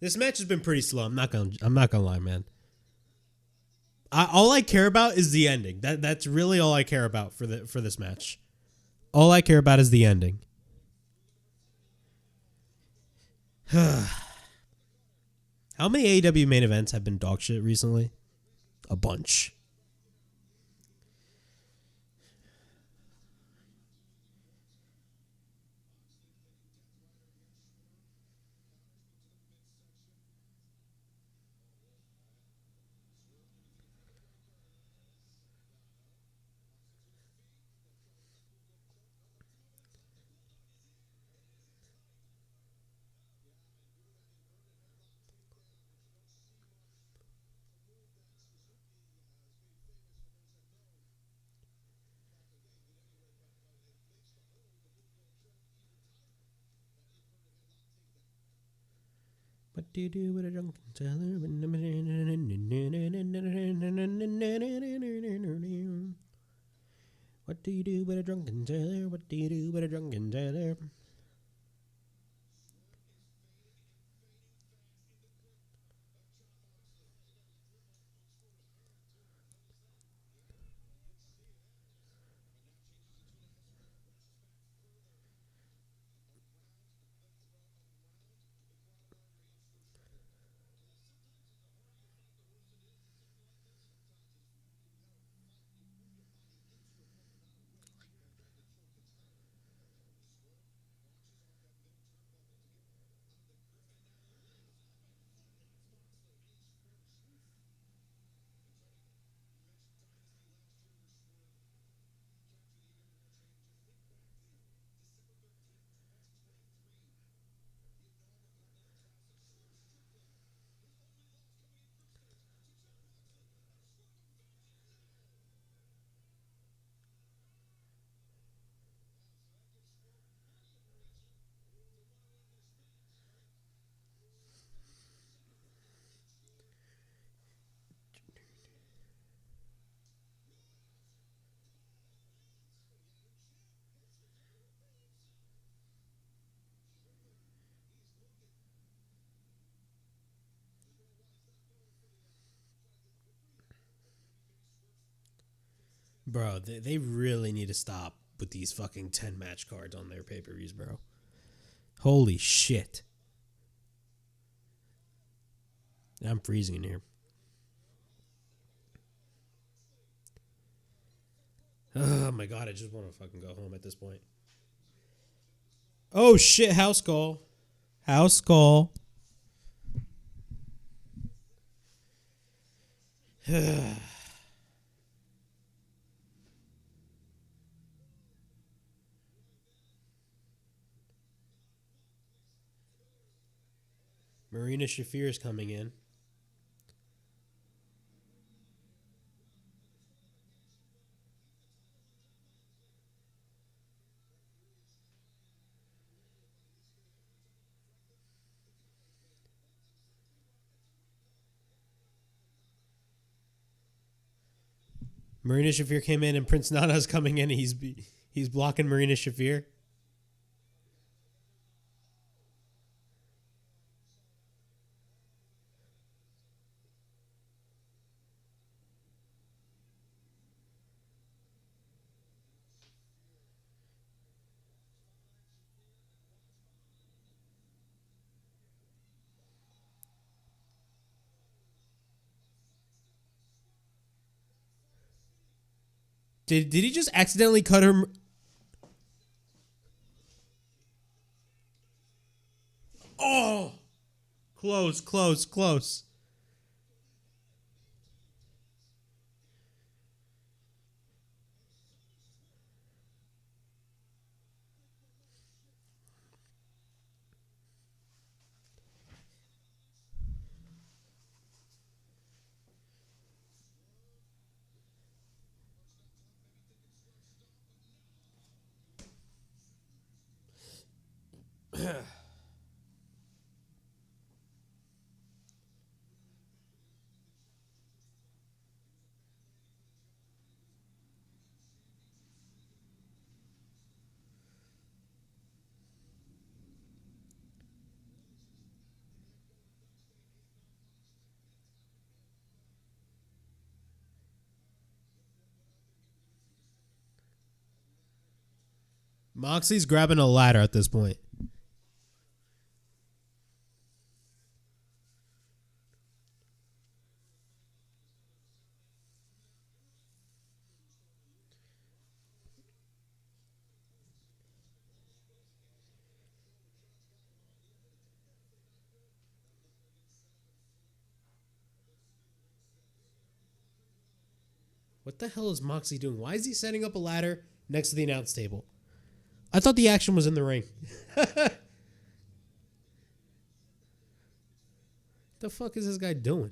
This match has been pretty slow. I'm not gonna lie, man. All I care about is the ending. That's really all I care about for this match. All I care about is the ending. How many AEW main events have been dog shit recently? A bunch. What do you do with a drunken sailor? What do you do with a drunken sailor? What do you do with a drunken sailor? Bro, they really need to stop with these fucking 10 match cards on their pay-per-views, bro. Holy shit. I'm freezing in here. Oh my god, I just want to fucking go home at this point. Oh shit, house call. House call. Marina Shafir is coming in. Marina Shafir came in and Prince Nana's coming in. He's blocking Marina Shafir. Did he just accidentally cut her? Oh, close. Moxley's grabbing a ladder at this point. What the hell is Moxley doing? Why is he setting up a ladder next to the announce table? I thought the action was in the ring. The fuck is this guy doing?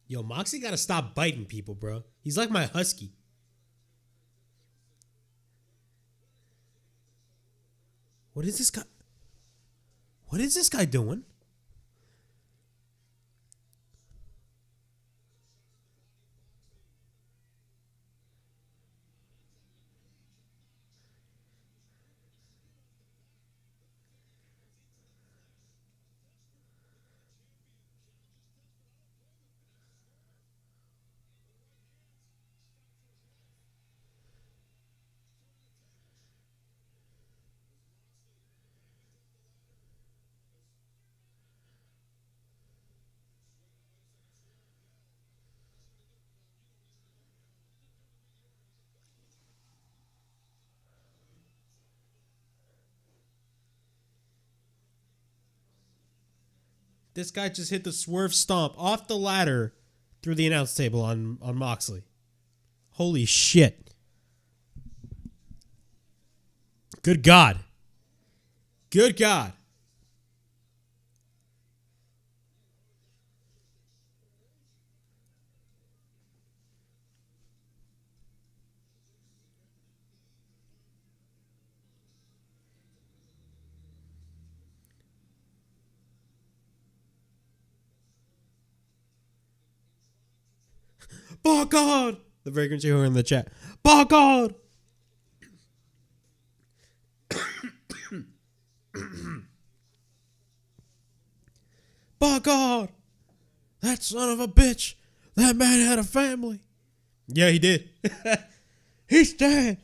Yo, Moxley gotta stop biting people, bro. He's like my husky. What is this guy? What is this guy doing? This guy just hit the swerve stomp off the ladder through the announce table on Moxley. Holy shit. Good God. Good God. By God. The frequency who are in the chat. By God. By God. That son of a bitch. That man had a family. Yeah, he did. He's dead.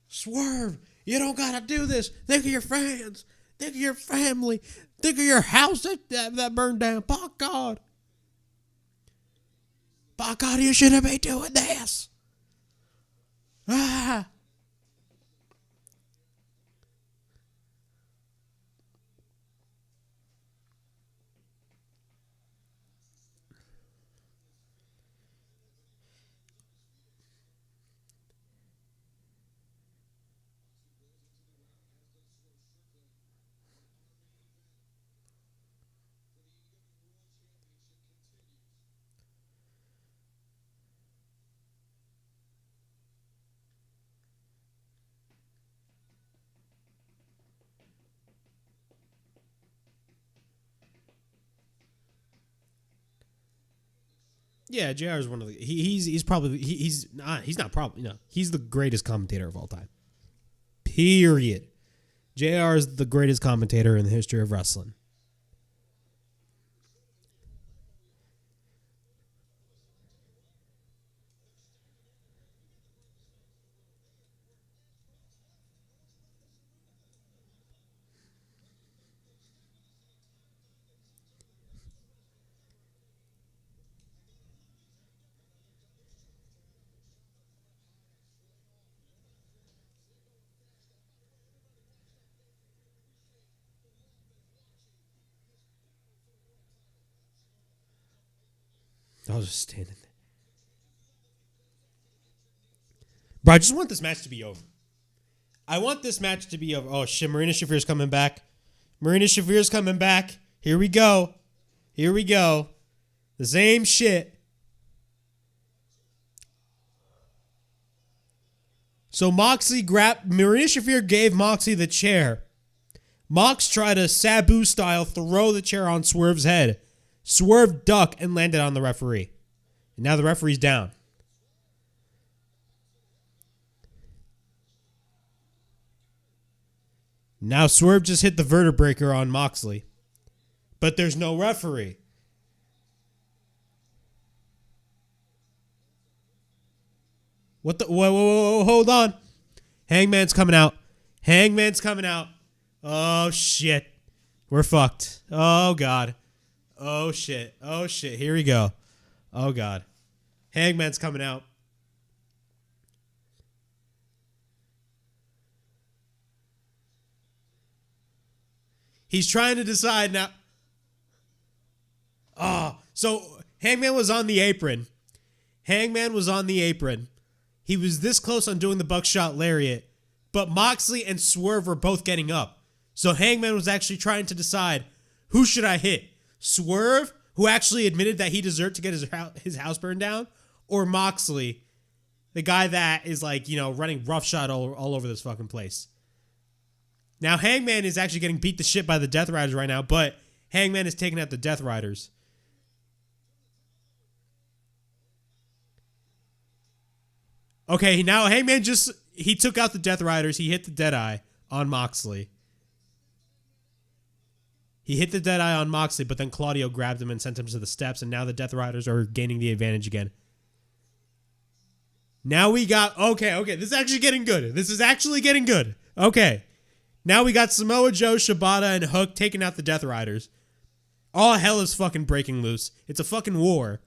Swerve. You don't gotta do this. Think of your fans. Think of your family. Think of your house that burned down. By God. By God, you shouldn't be doing this. Ah. Yeah, JR is one of the. He's probably he's not probably he's the greatest commentator of all time. Period. JR is the greatest commentator in the history of wrestling. I was just standing there. Bro, I just want this match to be over. I want this match to be over. Oh, shit. Marina Shafir's coming back. Marina Shafir's coming back. Here we go. Here we go. The same shit. So Moxley grabbed... Marina Shafir gave Moxley the chair. Mox tried to Sabu style throw the chair on Swerve's head. Swerve ducked and landed on the referee. And now the referee's down. Now Swerve just hit the vertebreaker on Moxley. But there's no referee. What the... Whoa, hold on. Hangman's coming out. Hangman's coming out. Oh, shit. We're fucked. Oh, God. Oh, shit. Oh, shit. Here we go. Oh, God. Hangman's coming out. He's trying to decide now. Oh, so Hangman was on the apron. Hangman was on the apron. He was this close on doing the buckshot lariat, but Moxley and Swerve were both getting up. So Hangman was actually trying to decide, who should I hit? Swerve, who actually admitted that he deserved to get his house burned down, or Moxley, the guy that is like, you know, running roughshod all over this fucking place. Now, Hangman is actually getting beat to shit by the Death Riders right now, but Hangman is taking out the Death Riders. Okay, now Hangman he took out the Death Riders. He hit the Deadeye on Moxley. He hit the Deadeye on Moxley, but then Claudio grabbed him and sent him to the steps, and now the Death Riders are gaining the advantage again. Now we got... Okay, this is actually getting good. This is actually getting good. Okay. Now we got Samoa Joe, Shibata, and Hook taking out the Death Riders. All hell is fucking breaking loose. It's a fucking war.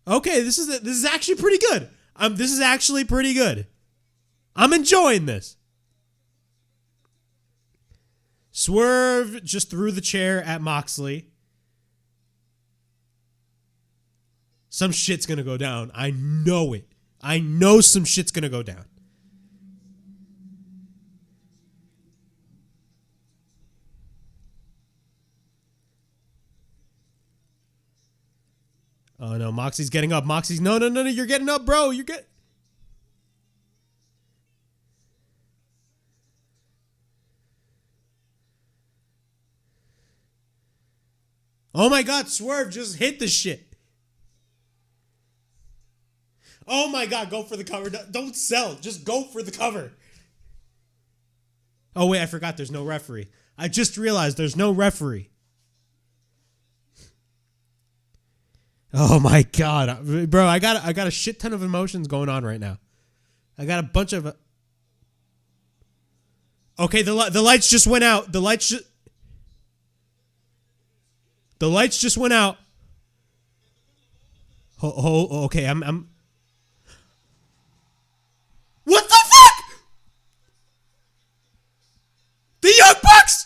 Okay, this is actually pretty good. This is actually pretty good. I'm enjoying this. Swerve just threw the chair at Moxley. Some shit's gonna go down. I know it. I know some shit's gonna go down. Oh no, Moxley's getting up. Moxley's no, you're getting up, bro. You're get. Oh my God, Swerve just hit the shit. Oh my God, go for the cover. Don't sell. Just go for the cover. Oh wait, I forgot there's no referee. I just realized there's no referee. Oh my God, bro! I got a shit ton of emotions going on right now. I got a bunch of. Okay, the lights just went out. The lights just went out. Okay, I'm. What the fuck? The Young Bucks.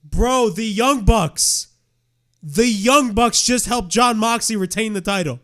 Bro, the Young Bucks. The Young Bucks just helped Jon Moxley retain the title.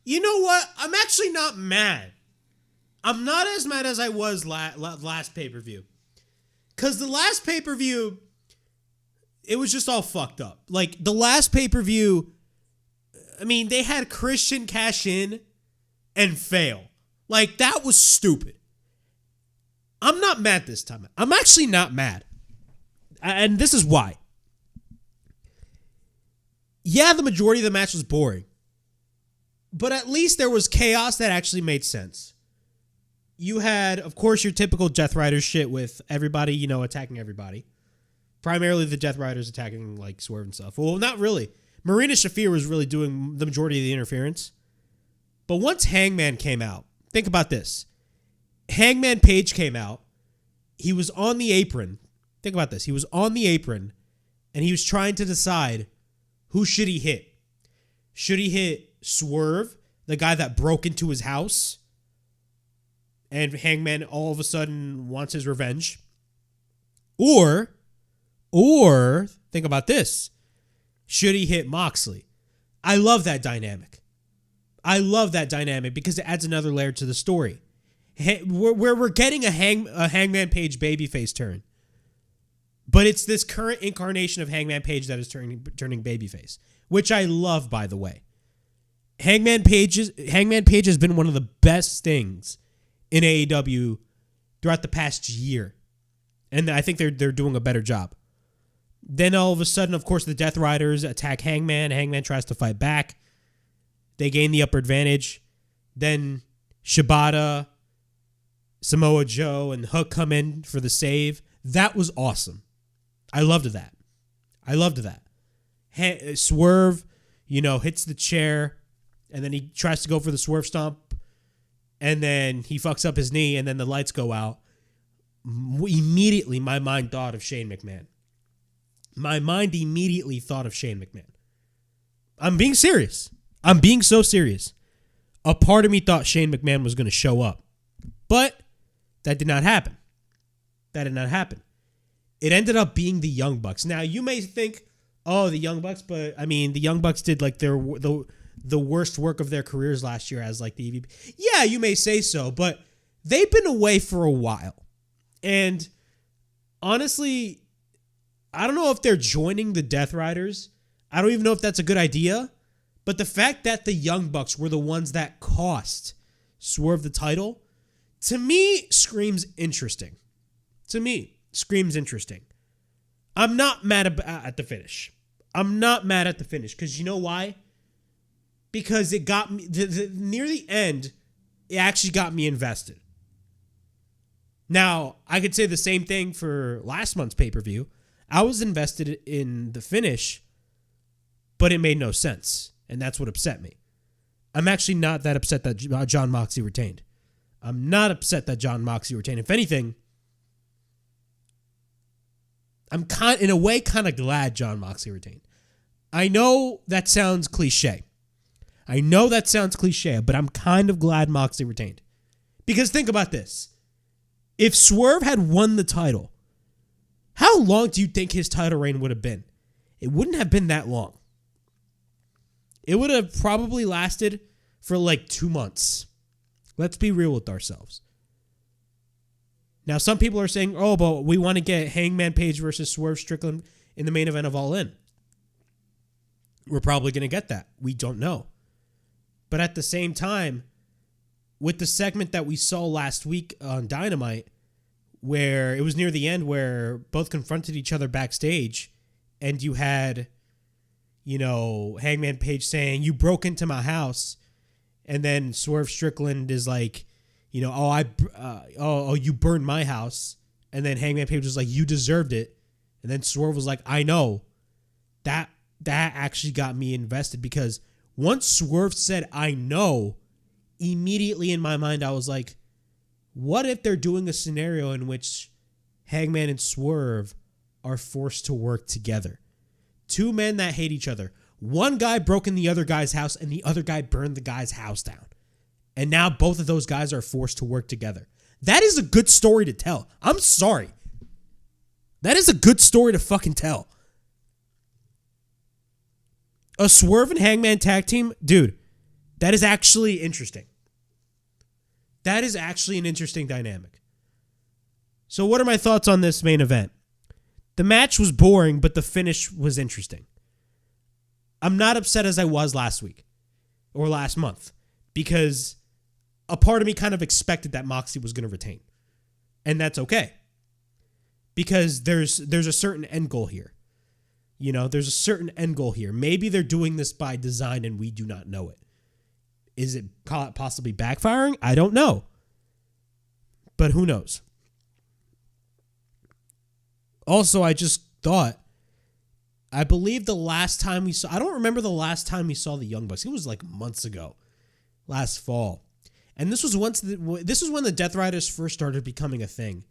You know what? I'm actually not mad. I'm not as mad as I was last pay-per-view. Because the last pay-per-view, it was just all fucked up. Like, the last pay-per-view, I mean, they had Christian cash in and fail. Like, that was stupid. I'm not mad this time. I'm actually not mad. And this is why. Yeah, the majority of the match was boring. But at least there was chaos that actually made sense. You had, of course, your typical Death Riders shit with everybody, you know, attacking everybody. Primarily the Death Riders attacking, like, Swerve and stuff. Well, not really. Marina Shafir was really doing the majority of the interference. But once Hangman came out, think about this. Hangman Page came out. He was on the apron. Think about this. He was on the apron, and he was trying to decide who should he hit. Should he hit Swerve, the guy that broke into his house, and Hangman all of a sudden wants his revenge? Or think about this. Should he hit Moxley? I love that dynamic. I love that dynamic because it adds another layer to the story. We're getting a Hangman Page babyface turn. But it's this current incarnation of Hangman Page that is turning babyface, which I love, by the way. Hangman Page has been one of the best things in AEW throughout the past year. And I think they're doing a better job. Then all of a sudden, of course, the Death Riders attack Hangman. Hangman tries to fight back. They gain the upper advantage. Then Shibata, Samoa Joe, and Hook come in for the save. That was awesome. I loved that. Swerve, hits the chair, and then he tries to go for the Swerve Stomp, and then he fucks up his knee, and then the lights go out. Immediately, my mind thought of Shane McMahon. I'm being serious. I'm being so serious. A part of me thought Shane McMahon was going to show up. But that did not happen. It ended up being the Young Bucks. Now, you may think, oh, the Young Bucks, but I mean, the Young Bucks did like the worst work of their careers last year as like the EVP. Yeah, you may say so, but they've been away for a while. And honestly, I don't know if they're joining the Death Riders. I don't even know if that's a good idea. But the fact that the Young Bucks were the ones that cost Swerve the title, to me, screams interesting. I'm not mad at the finish. Because you know why? Because it got me, near the end, it actually got me invested. Now, I could say the same thing for last month's pay-per-view. I was invested in the finish, but it made no sense. And that's what upset me. I'm actually not that upset that Jon Moxley retained. If anything, I'm in a way kind of glad Jon Moxley retained. I know that sounds cliche, but I'm kind of glad Moxley retained. Because think about this. If Swerve had won the title, how long do you think his title reign would have been? It wouldn't have been that long. It would have probably lasted for like 2 months. Let's be real with ourselves. Now, some people are saying, oh, but we want to get Hangman Page versus Swerve Strickland in the main event of All In. We're probably going to get that. We don't know. But at the same time, with the segment that we saw last week on Dynamite, where it was near the end where both confronted each other backstage, and you had, Hangman Page saying, you broke into my house, and then Swerve Strickland is like, you burned my house, and then Hangman Page was like, you deserved it, and then Swerve was like, I know. That actually got me invested, because once Swerve said, I know, immediately in my mind I was like, what if they're doing a scenario in which Hangman and Swerve are forced to work together? Two men that hate each other. One guy broke in the other guy's house, and the other guy burned the guy's house down. And now both of those guys are forced to work together. That is a good story to tell. I'm sorry. That is a good story to fucking tell. A Swerve and Hangman tag team, dude, That is actually interesting. That is actually an interesting dynamic. So what are my thoughts on this main event? The match was boring, but the finish was interesting. I'm not upset as I was last week or last month because a part of me kind of expected that Moxley was going to retain. And that's okay. Because there's a certain end goal here. You know, there's a certain end goal here. Maybe they're doing this by design and we do not know it. Is it possibly backfiring? I don't know. But who knows? Also, I just thought, I believe the last time we saw, I don't remember the last time we saw the Young Bucks. It was like months ago, last fall. And this was when the Death Riders first started becoming a thing.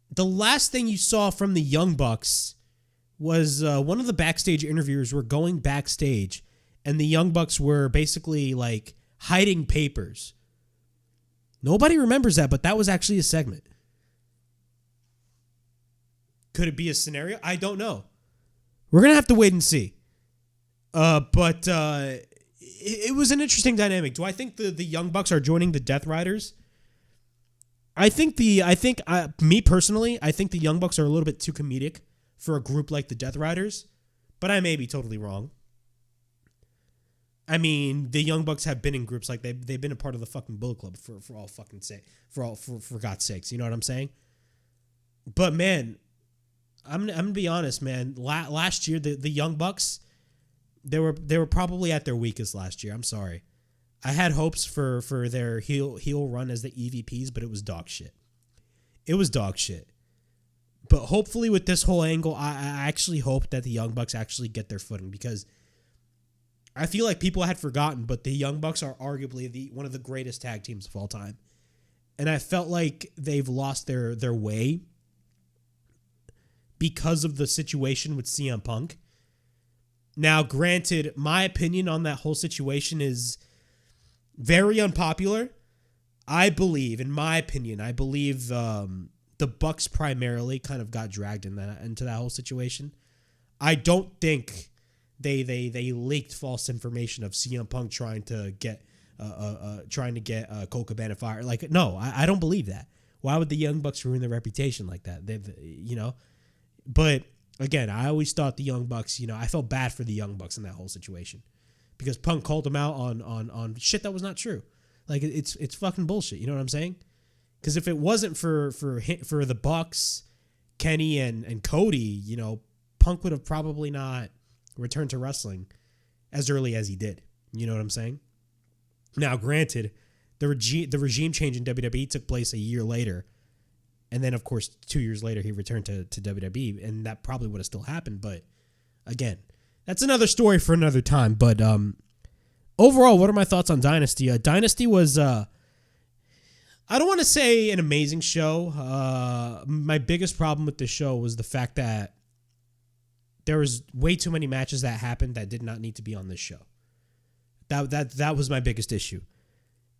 The last thing you saw from the Young Bucks was one of the backstage interviewers were going backstage and the Young Bucks were basically like hiding papers. Nobody remembers that, but that was actually a segment. Could it be a scenario? I don't know. We're going to have to wait and see. But it was an interesting dynamic. Do I think the Young Bucks are joining the Death Riders? Me personally, I think the Young Bucks are a little bit too comedic for a group like the Death Riders, but I may be totally wrong. I mean, the Young Bucks have been in groups like they've been a part of the fucking Bullet Club for all fucking sake, for God's sakes, you know what I'm saying? But man, I'm gonna be honest, man. Last year, the Young Bucks, they were probably at their weakest last year. I'm sorry. I had hopes for their heel run as the EVPs, but it was dog shit. It was dog shit. But hopefully with this whole angle, I actually hope that the Young Bucks actually get their footing because I feel like people had forgotten, but the Young Bucks are arguably one of the greatest tag teams of all time. And I felt like they've lost their way because of the situation with CM Punk. Now, granted, my opinion on that whole situation is very unpopular. I believe the Bucks primarily kind of got dragged into that whole situation. I don't think they leaked false information of CM Punk trying to get Colt Cabana fired. Like, no, I don't believe that. Why would the Young Bucks ruin their reputation like that? But again, I always thought the Young Bucks, I felt bad for the Young Bucks in that whole situation because Punk called them out on shit that was not true. Like it's fucking bullshit. You know what I'm saying? Because if it wasn't for the Bucks, Kenny and Cody, Punk would have probably not returned to wrestling as early as he did. You know what I'm saying? Now, granted, the regime change in WWE took place a year later. And then, of course, 2 years later, he returned to WWE, and that probably would have still happened. But again, that's another story for another time. But overall, what are my thoughts on Dynasty? Dynasty was, I don't want to say an amazing show. My biggest problem with this show was the fact that there was way too many matches that happened that did not need to be on this show. That was my biggest issue.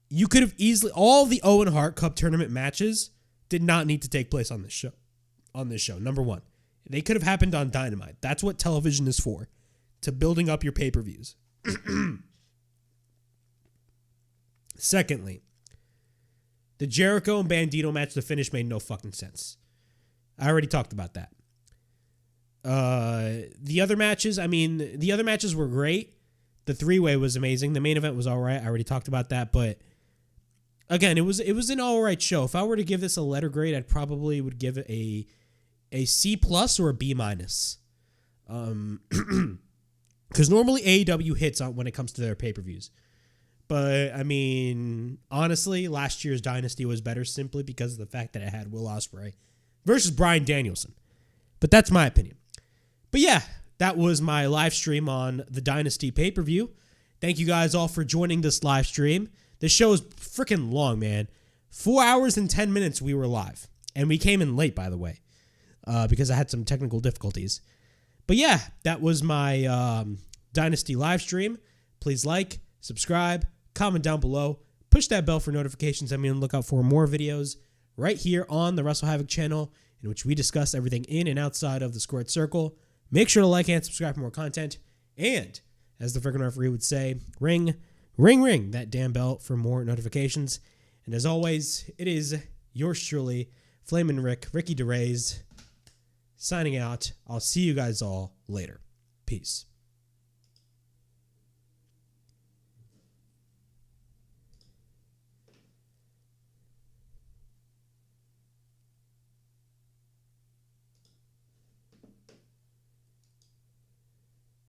You could have easily, all the Owen Hart Cup tournament matches did not need to take place on this show. Number one, they could have happened on Dynamite. That's what television is for, to building up your pay-per-views. Secondly, the Jericho and Bandito match, the finish made no fucking sense. I already talked about that. The other matches were great. The three-way was amazing. The main event was all right. I already talked about that, but again, it was an all right show. If I were to give this a letter grade, I'd probably would give it a C+ or a B-. Because normally AEW hits on when it comes to their pay-per-views. But, I mean, honestly, last year's Dynasty was better simply because of the fact that it had Will Ospreay versus Bryan Danielson. But that's my opinion. But yeah, that was my live stream on the Dynasty pay-per-view. Thank you guys all for joining this live stream. This show is freaking long, man. 4 hours and 10 minutes we were live. And we came in late, by the way, because I had some technical difficulties. But yeah, that was my Dynasty live stream. Please like, subscribe, comment down below. Push that bell for notifications. I'm on the lookout for more videos right here on the Wrestle Havoc channel, in which we discuss everything in and outside of the squared circle. Make sure to like and subscribe for more content. And, as the freaking referee would say, ring ring that damn bell for more notifications. And as always, it is yours truly, Flamin' Ricky DeRays, signing out. I'll see you guys all later. Peace.